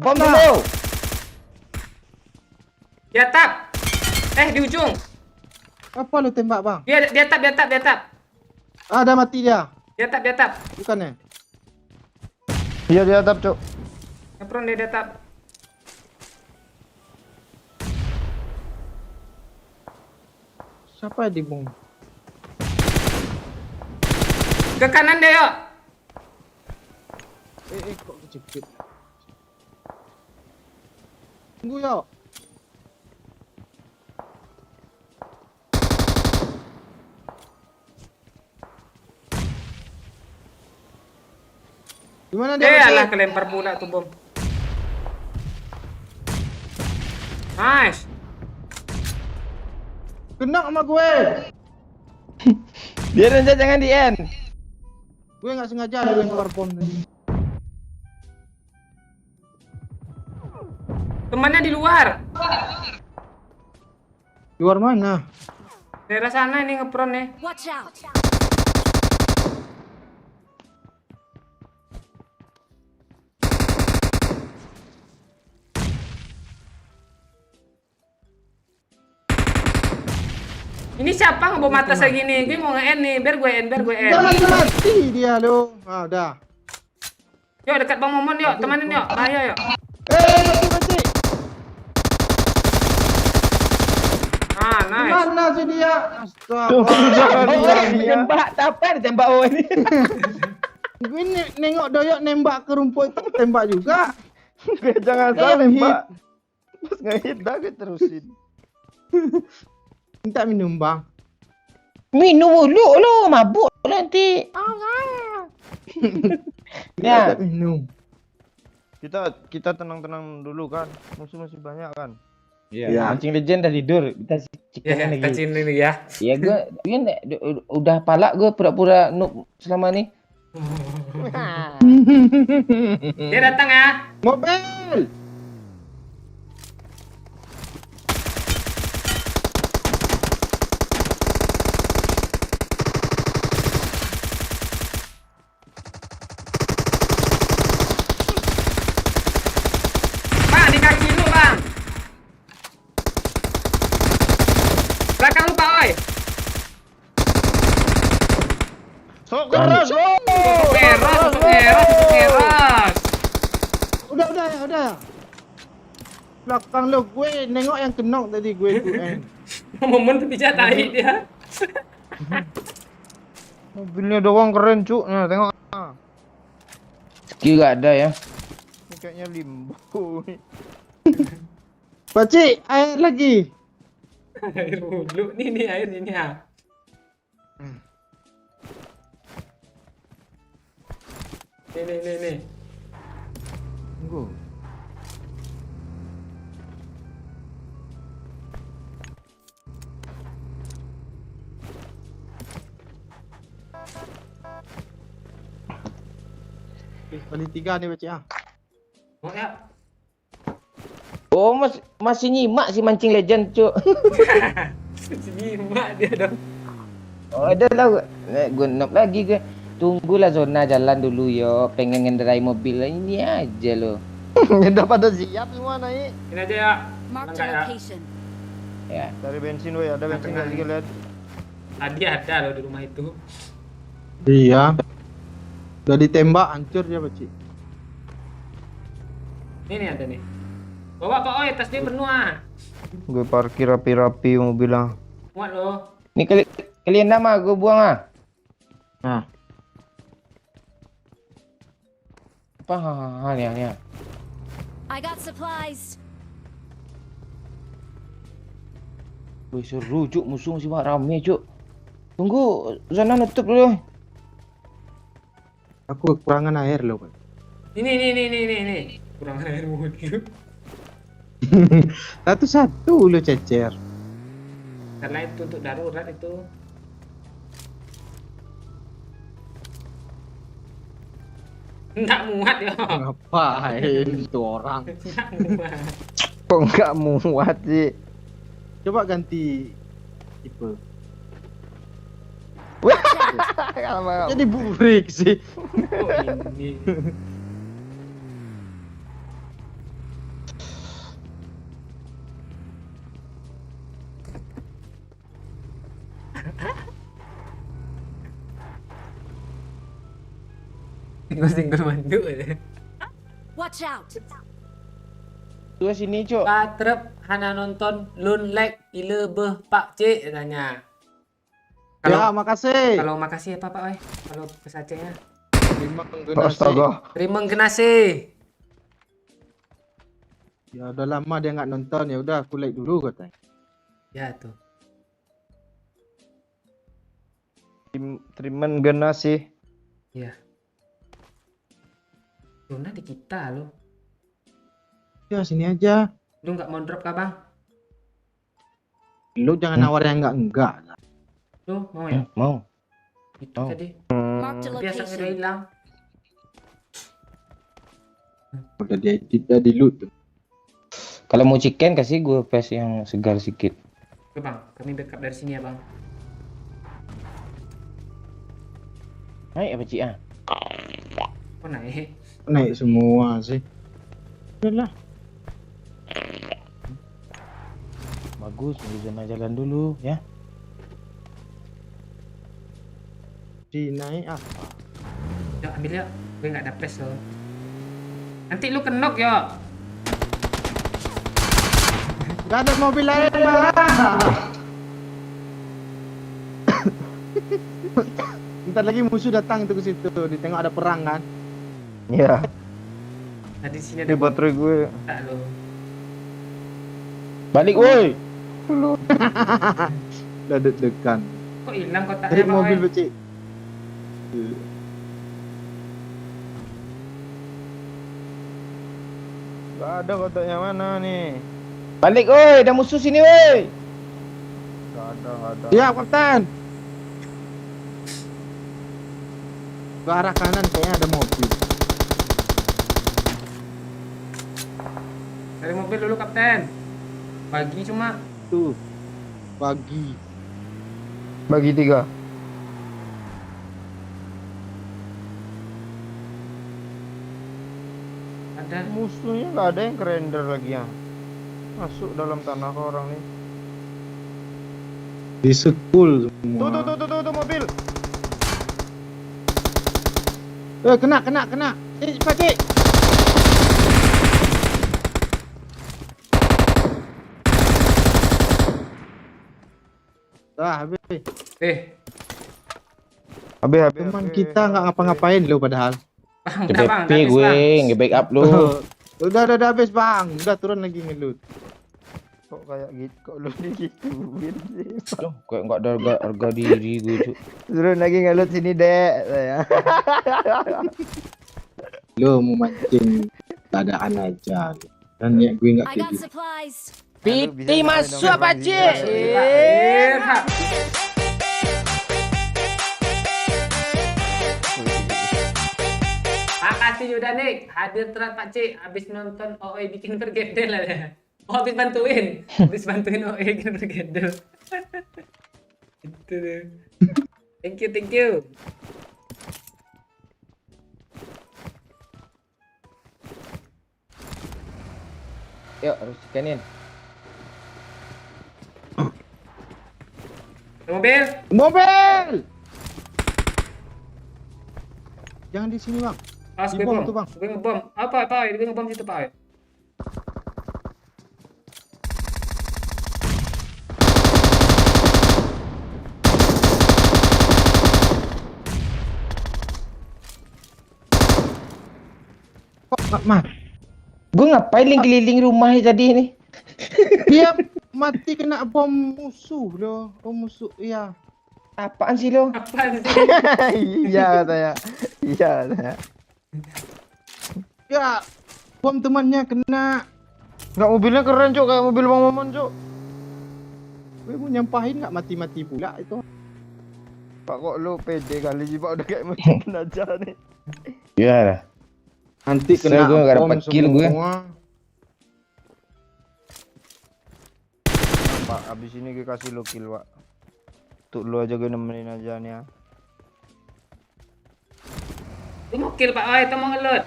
Bom dulu. Di atap. Di ujung. Apa lu tembak, Bang? Dia di atap. Ada mati dia. Di atap. Bukannya? Iya di atap, Cuk. Ngepron dia di atap. Siapa yang dibom? Ke kanan deh, yuk. Kok kejepit? Tunggu yuk. Gimana dia? Alah kelempar pula tuh bom. Nice. Kena sama gue. Biar aja jangan di end. Gue nggak sengaja ada lempar bom tadi. Temannya di luar. Luar mana? Daerah sana ini ngepron nih. Watch out! Ini siapa ngebom atas kayak gini? Gue mau nge-end nih, biar gue end. Jangan mati dia lo. Ah, udah. Yuk dekat Bang Momon yuk, temanin yuk. Ayo yuk. Mati. Nice. Mana sih dia? Oh, Astaga. nembak apa ditembak oh ini. Gue nengok doyok nembak ke rumput itu tembak juga. Jangan salah, Pak. Pas nge-hit dah gue terusin. Minta minum, Bang. Minum dulu lo, mabuk nanti. Minta Ya, minum. Kita tenang-tenang dulu kan. Musuh masih banyak kan. ya. Mancing legend dah tidur. Kita Ya, cikan kita lagi. sini nih ya. Ya gue udah palak gue pura-pura noob selama ni. Dia datang ya. Mobil. Bang, di kaki lu, Bang. Belakang lu, Pak Oi. Sok keras, bro. Eros. Udah. Belakang lo gue nengok yang kenok tadi gue tu kan. Momon tuh bisa tahi dia. Mobilnya doang keren, Cuk. Nah, tengok. Skill gak ada ya. Ini kayaknya limbo. Pakcik, air lagi. Air wudhu. Nih air ini ya. Nih. Tunggu. Balik 3 nih pakcik ah. Mau ya? Oh masih nyimak si mancing legend cuk. Nyimak dia dong. Oh ada lah gue knock lagi gue. Tunggulah zona jalan dulu yo. Pengen ngenderai mobil ini aja lo. Udah pada siap semua naik. Ini aja ya. Marked Enggak a ya. location. Ya. Dari bensin, woi. Ada bensin nggak sih lihat? Tadi ada loh di rumah itu. Iya. Udah ditembak hancur dia Pak Cik. Ini nih ada nih. Bawa Pak Oi, tas dia penuh ah. Gue parkir rapi-rapi mobil lah. Muat loh. Ni kalian nama gue buang ah. Nah, Apa ni ni. I got supplies. Wih seru cuk, musuh masih banyak rame cuk. Tunggu zona nutup dulu. aku kekurangan air loh Pak. Ini. Kurang air wudhu. Satu-satu lo cecer. Karena itu untuk darurat itu. Enggak muat ya. Ngapain itu orang? Enggak muat. Kok nggak muat sih? Coba ganti tipe. Jadi burik sih. Oh ini. Tinggal mandu aja. Watch out. Tu sini cuk. Patrep hana nonton lun like ila beh Pak Cik katanya. Ya, makasih. Kalau makasih apa Pak Oi? Kalau pesacenya. Terima kasih. Astaga. Terima kasih. Ya udah lama dia nggak nonton, ya udah aku like dulu katanya. Ya tuh. Trimen gena sih. Iya. Luna di kita loh. Ya sini aja. Lu nggak mau drop kah Bang? Lu jangan nawar yang enggak. Lu mau ya? Mau. Itu Oh. tadi. Marked a Biasa udah location. hilang. Udah dia di loot tuh. Kalau mau chicken kasih gue pass yang segar sedikit. Oke Bang, kami backup dari sini ya Bang. Naik apa cik ah? Oh naik. Naik semua sih. Udahlah. Bagus, di zona jalan dulu ya. Si naik apa? Yuk ambil yuk. Gue nggak ada flash loh. Nanti lu kenok yuk. Gak ada mobil lain Bang. Bentar lagi musuh datang tuh ke situ. Ditengok ada perang kan. Ya, Tadi di sini ini ada baterai gue. tak lo. Balik woi. Udah deg-degan. Kok hilang kotaknya Dari Bang mobil Oi? becik. Gak ada kotaknya mana nih? Balik woi, ada musuh sini woi. Gak ada. Siap Kapten. Ke arah kanan kayaknya ada mobil. Dari mobil dulu Kapten. Pagi cuma. Tuh. Pagi. Bagi 3. Ada. Musuhnya nggak ada yang kerender lagi ya. Masuk dalam tanah orang nih. Di sekul semua. Tuh mobil. Kena. Pakcik. Habis. Habis. Teman kita nggak ngapa-ngapain lo padahal. Bang, udah Bang, TPP udah habis, gue, Bang. nge-backup lu. Udah habis Bang. Udah turun lagi ngelut. Kok kayak gitu? Kok lu digituin sih? Loh, kayak enggak ada harga diri gue cuk. Turun lagi ngelut sini dek. Saya. Lo mau mancing keadaan aja. Dan ya gue nggak I kayak got gitu. supplies. Piti masuk apa cik? Makasih udah nih hadir terat Pak Cik. Habis nonton OE bikin bergedel ada. Oh, habis bantuin OE bikin bergedel. Itu deh. Thank you. Yuk, harus chickenin. Mobil. Mobil! Jangan di sini, Bang. Awas Di gue bom bom. tuh, Bang. Gue ngebom. Apa? Gue ngebom situ, Pak. Kok mati? Gue ngapain keliling rumah tadi ini? Dia mati kena bom musuh loh. Bom musuh, iya. Apaan sih lo? Apaan sih? Iya katanya. Iya katanya. Ya, bom temannya kena. Nggak, mobilnya keren cok, kayak mobil Bang Momon cok. Gue mau nyampahin nggak mati-mati pula itu. Pak kok lu pede kali sih Pak, udah kayak macam penajah nih. Iya lah. Nanti Saya kena gue nggak bom dapat kill gue. semua. Pak, abis ini gue kasih lu kill Pak. Untuk lu aja gue nemenin aja nih ya. Gue mau kill, Pak. Itu mau ngelut.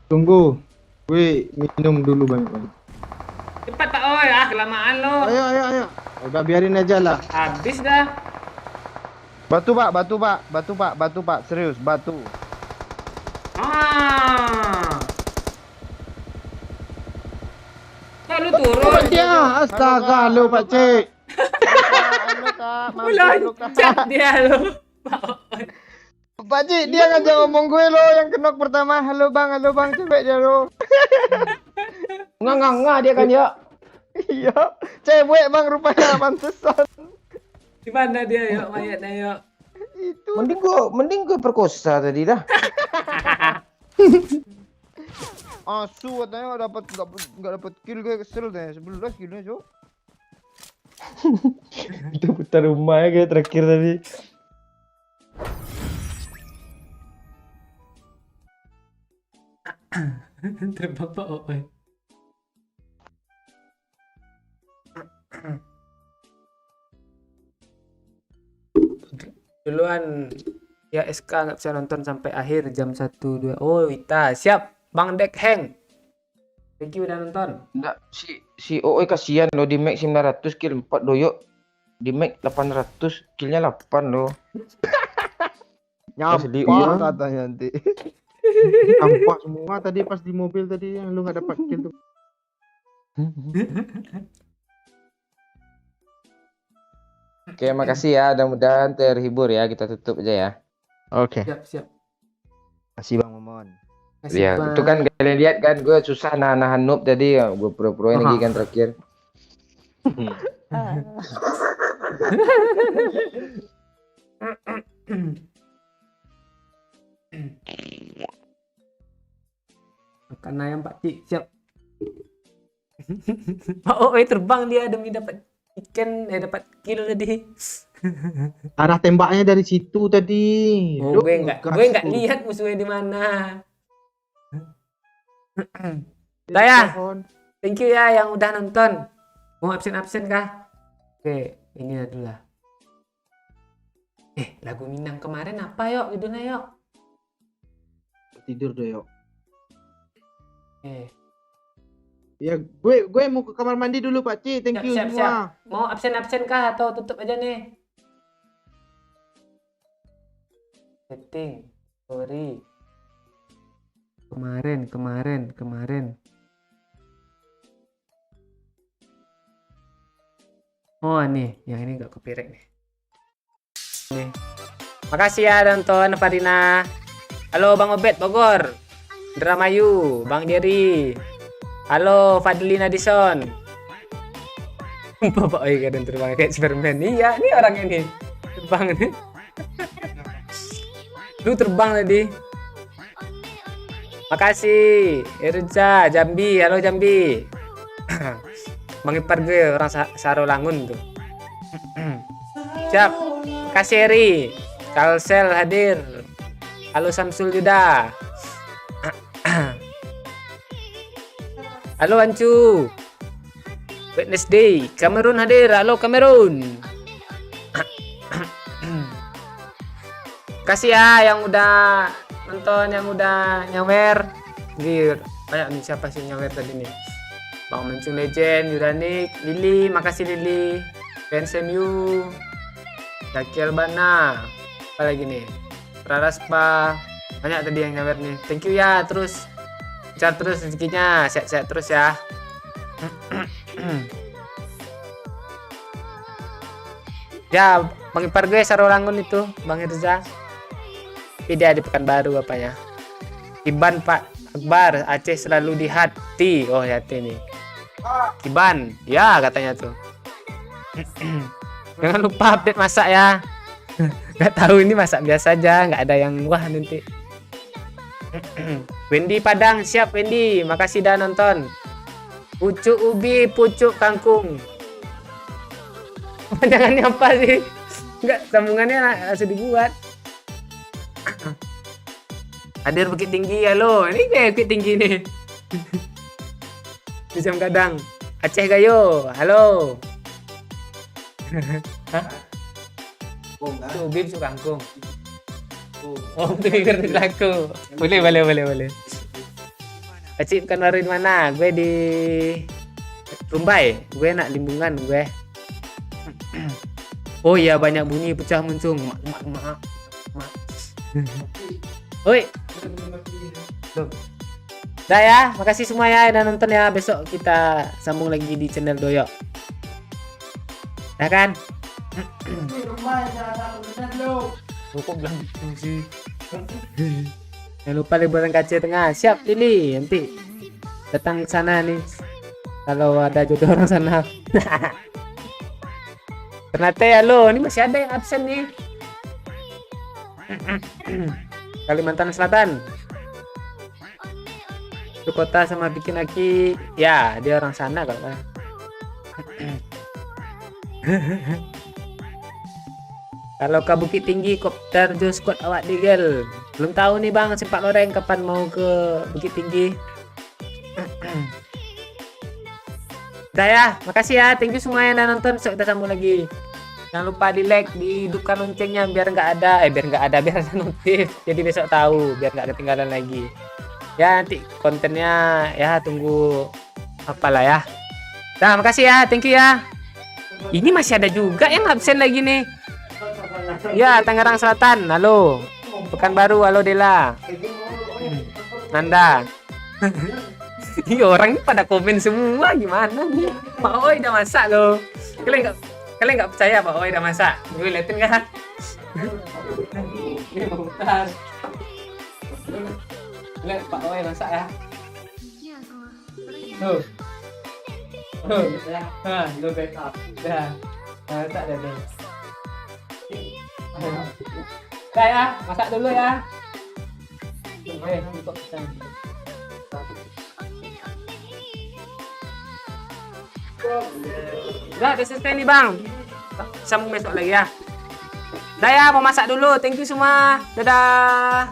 Tunggu. Gue minum dulu banyak-banyak. Cepat, Pak. Kelamaan lo. Ayo. Udah biarin aja lah. Habis dah. Batu Pak, batu Pak, serius batu. Kok lu turun? Ya, astaga lu Pak Cik. Halo Kak, maafin lu Kak. Loncat dia lo. Pak Cik, dia ngajak ngomong gue lo yang kenok pertama. Halo bang, cewek dia lo. Nggak dia kan ya. Iya, cewek bang rupanya, pantesan. Di mana dia, yuk? Mayatnya, yuk. Itu. Mending gue perkosa tadi dah. Asu katanya nggak dapat kill, gue kesel deh. 11 killnya cok. Itu putar rumah ya kayak terakhir tadi. Terbang, Pak. Duluan ya, SK nggak bisa nonton sampai akhir jam 1-2. Oh, Wita siap. Bang Dek Heng, thank you udah nonton. Enggak, si OE kasihan lo di make 900 kill 4 doyok. Di make 800 killnya 8 lo. Sedih, Nyampah katanya nanti. Nampak semua tadi pas di mobil tadi yang lu nggak dapat kill tuh. Oke, makasih ya. Mudah-mudahan terhibur ya. Kita tutup aja ya. Oke. Siap. Kasih Bang Momon. Kasih, Ya, Bang. itu kan kalian lihat kan gue susah nahan noob tadi ya. Gue pura-pura lagi kan terakhir. Makan ayam Pak Cik, siap. Pak OE terbang dia demi dapat ikan, dapat kill tadi. Arah tembaknya dari situ tadi. Oh, Lu gue ngegas nggak tuh. lihat musuhnya di mana. Di Dah ya. pohon. Thank you ya yang udah nonton. Mau absen kah? Oke, ini adalah. Lagu Minang kemarin apa yuk judulnya yuk? Tidur deh yuk. Eh, Ya, gue mau ke kamar mandi dulu Pak Ci. Thank you siap. semua. Mau absen kah atau tutup aja nih? Setting, sorry. Kemarin. Oh nih, yang ini nggak kepirek nih. Nih. Makasih ya nonton Farina. Halo Bang Obet Bogor. Dramayu, Bang Jerry. Halo Fadlina Dison. Bapak kadang terbang kayak Superman. Iya, ini orangnya nih. Terbang nih. Lu terbang tadi. Makasih Irja Jambi. Halo Jambi. Bang ipar gue orang Sarolangun tuh. Siap. Makasih Eri. Kalsel hadir. Halo Samsul Yuda. Halo Ancu. Wednesday. Kamerun hadir. Halo Kamerun. Kasih ya yang udah nonton, yang udah nyawer. Ini banyak nih, siapa sih nyawer tadi nih? Bang Mencung Legend, Yuranik, Lili, makasih Lili. Fans MU. Zakir Bana. Apa lagi nih? Praraspa. Banyak tadi yang nyawer nih. Thank you ya, terus lancar terus rezekinya, sehat-sehat terus ya. Ya, Bang ipar gue Sarolangun itu, Bang Irza. Tapi dia di Pekanbaru apanya. Kiban Pak Akbar, Aceh selalu di hati. Oh, di hati nih. Kiban, ya katanya tuh. Jangan lupa update masak ya. Gak tahu ini masak biasa aja, nggak ada yang wah nanti. Wendy Padang, siap Wendy, makasih dah nonton. Pucuk ubi, pucuk kangkung. Panjangannya apa sih? Enggak, sambungannya langsung dibuat. Hadir Bukit Tinggi, halo. Ini kayak Bukit Tinggi nih. Di jam kadang. Aceh Gayo, halo. Hah? Tuh, ubi, pucuk kangkung. Oh, itu ngerti aku. Boleh. Acik bukan baru di mana? Gue di Rumbai. Gue nak Limbungan gue. Oh iya, banyak bunyi pecah muncung. Mak. Oi. Tuh. Dah ya, makasih semua ya udah nonton ya. Besok kita sambung lagi di channel Doyok. Ya kan? Kok bilang sih. Jangan lupa liburan KC Tengah. Siap Lili, nanti datang ke sana nih. Kalau ada jodoh orang sana. Ternyata ya lo, ini masih ada yang absen nih. Kalimantan Selatan. Itu kota sama bikin aki. Ya, dia orang sana kalau kan. Kalau ke Bukit Tinggi kopdar jo squad awak digel. Belum tahu nih Bang Sepak Loreng kapan mau ke Bukit Tinggi. Udah ya, makasih ya. Thank you semua yang udah nonton. Besok kita sambung lagi. Jangan lupa di like, dihidupkan loncengnya biar nggak ada, biar ada notif. Jadi besok tahu, biar nggak ketinggalan lagi. Ya nanti kontennya ya tunggu apalah ya. Nah, makasih ya. Thank you ya. Ini masih ada juga yang absen lagi nih. Ya, Tangerang Selatan. Halo. Pekanbaru, halo Dela. Nanda. Ini orang ini pada komen semua gimana nih? Pak Oi udah masak loh. Kalian nggak percaya Pak Oi udah masak? Gue liatin kan? Ini bentar. Lihat Pak Oi masak ya. Tuh. Nah, lo backup. Dah. Masak dah deh. Dah ya, masak dulu ya. Tutup pisang. Udah selesai nih Bang. Sambung besok lagi ya. Dah ya, mau masak dulu. Thank you semua. Dadah.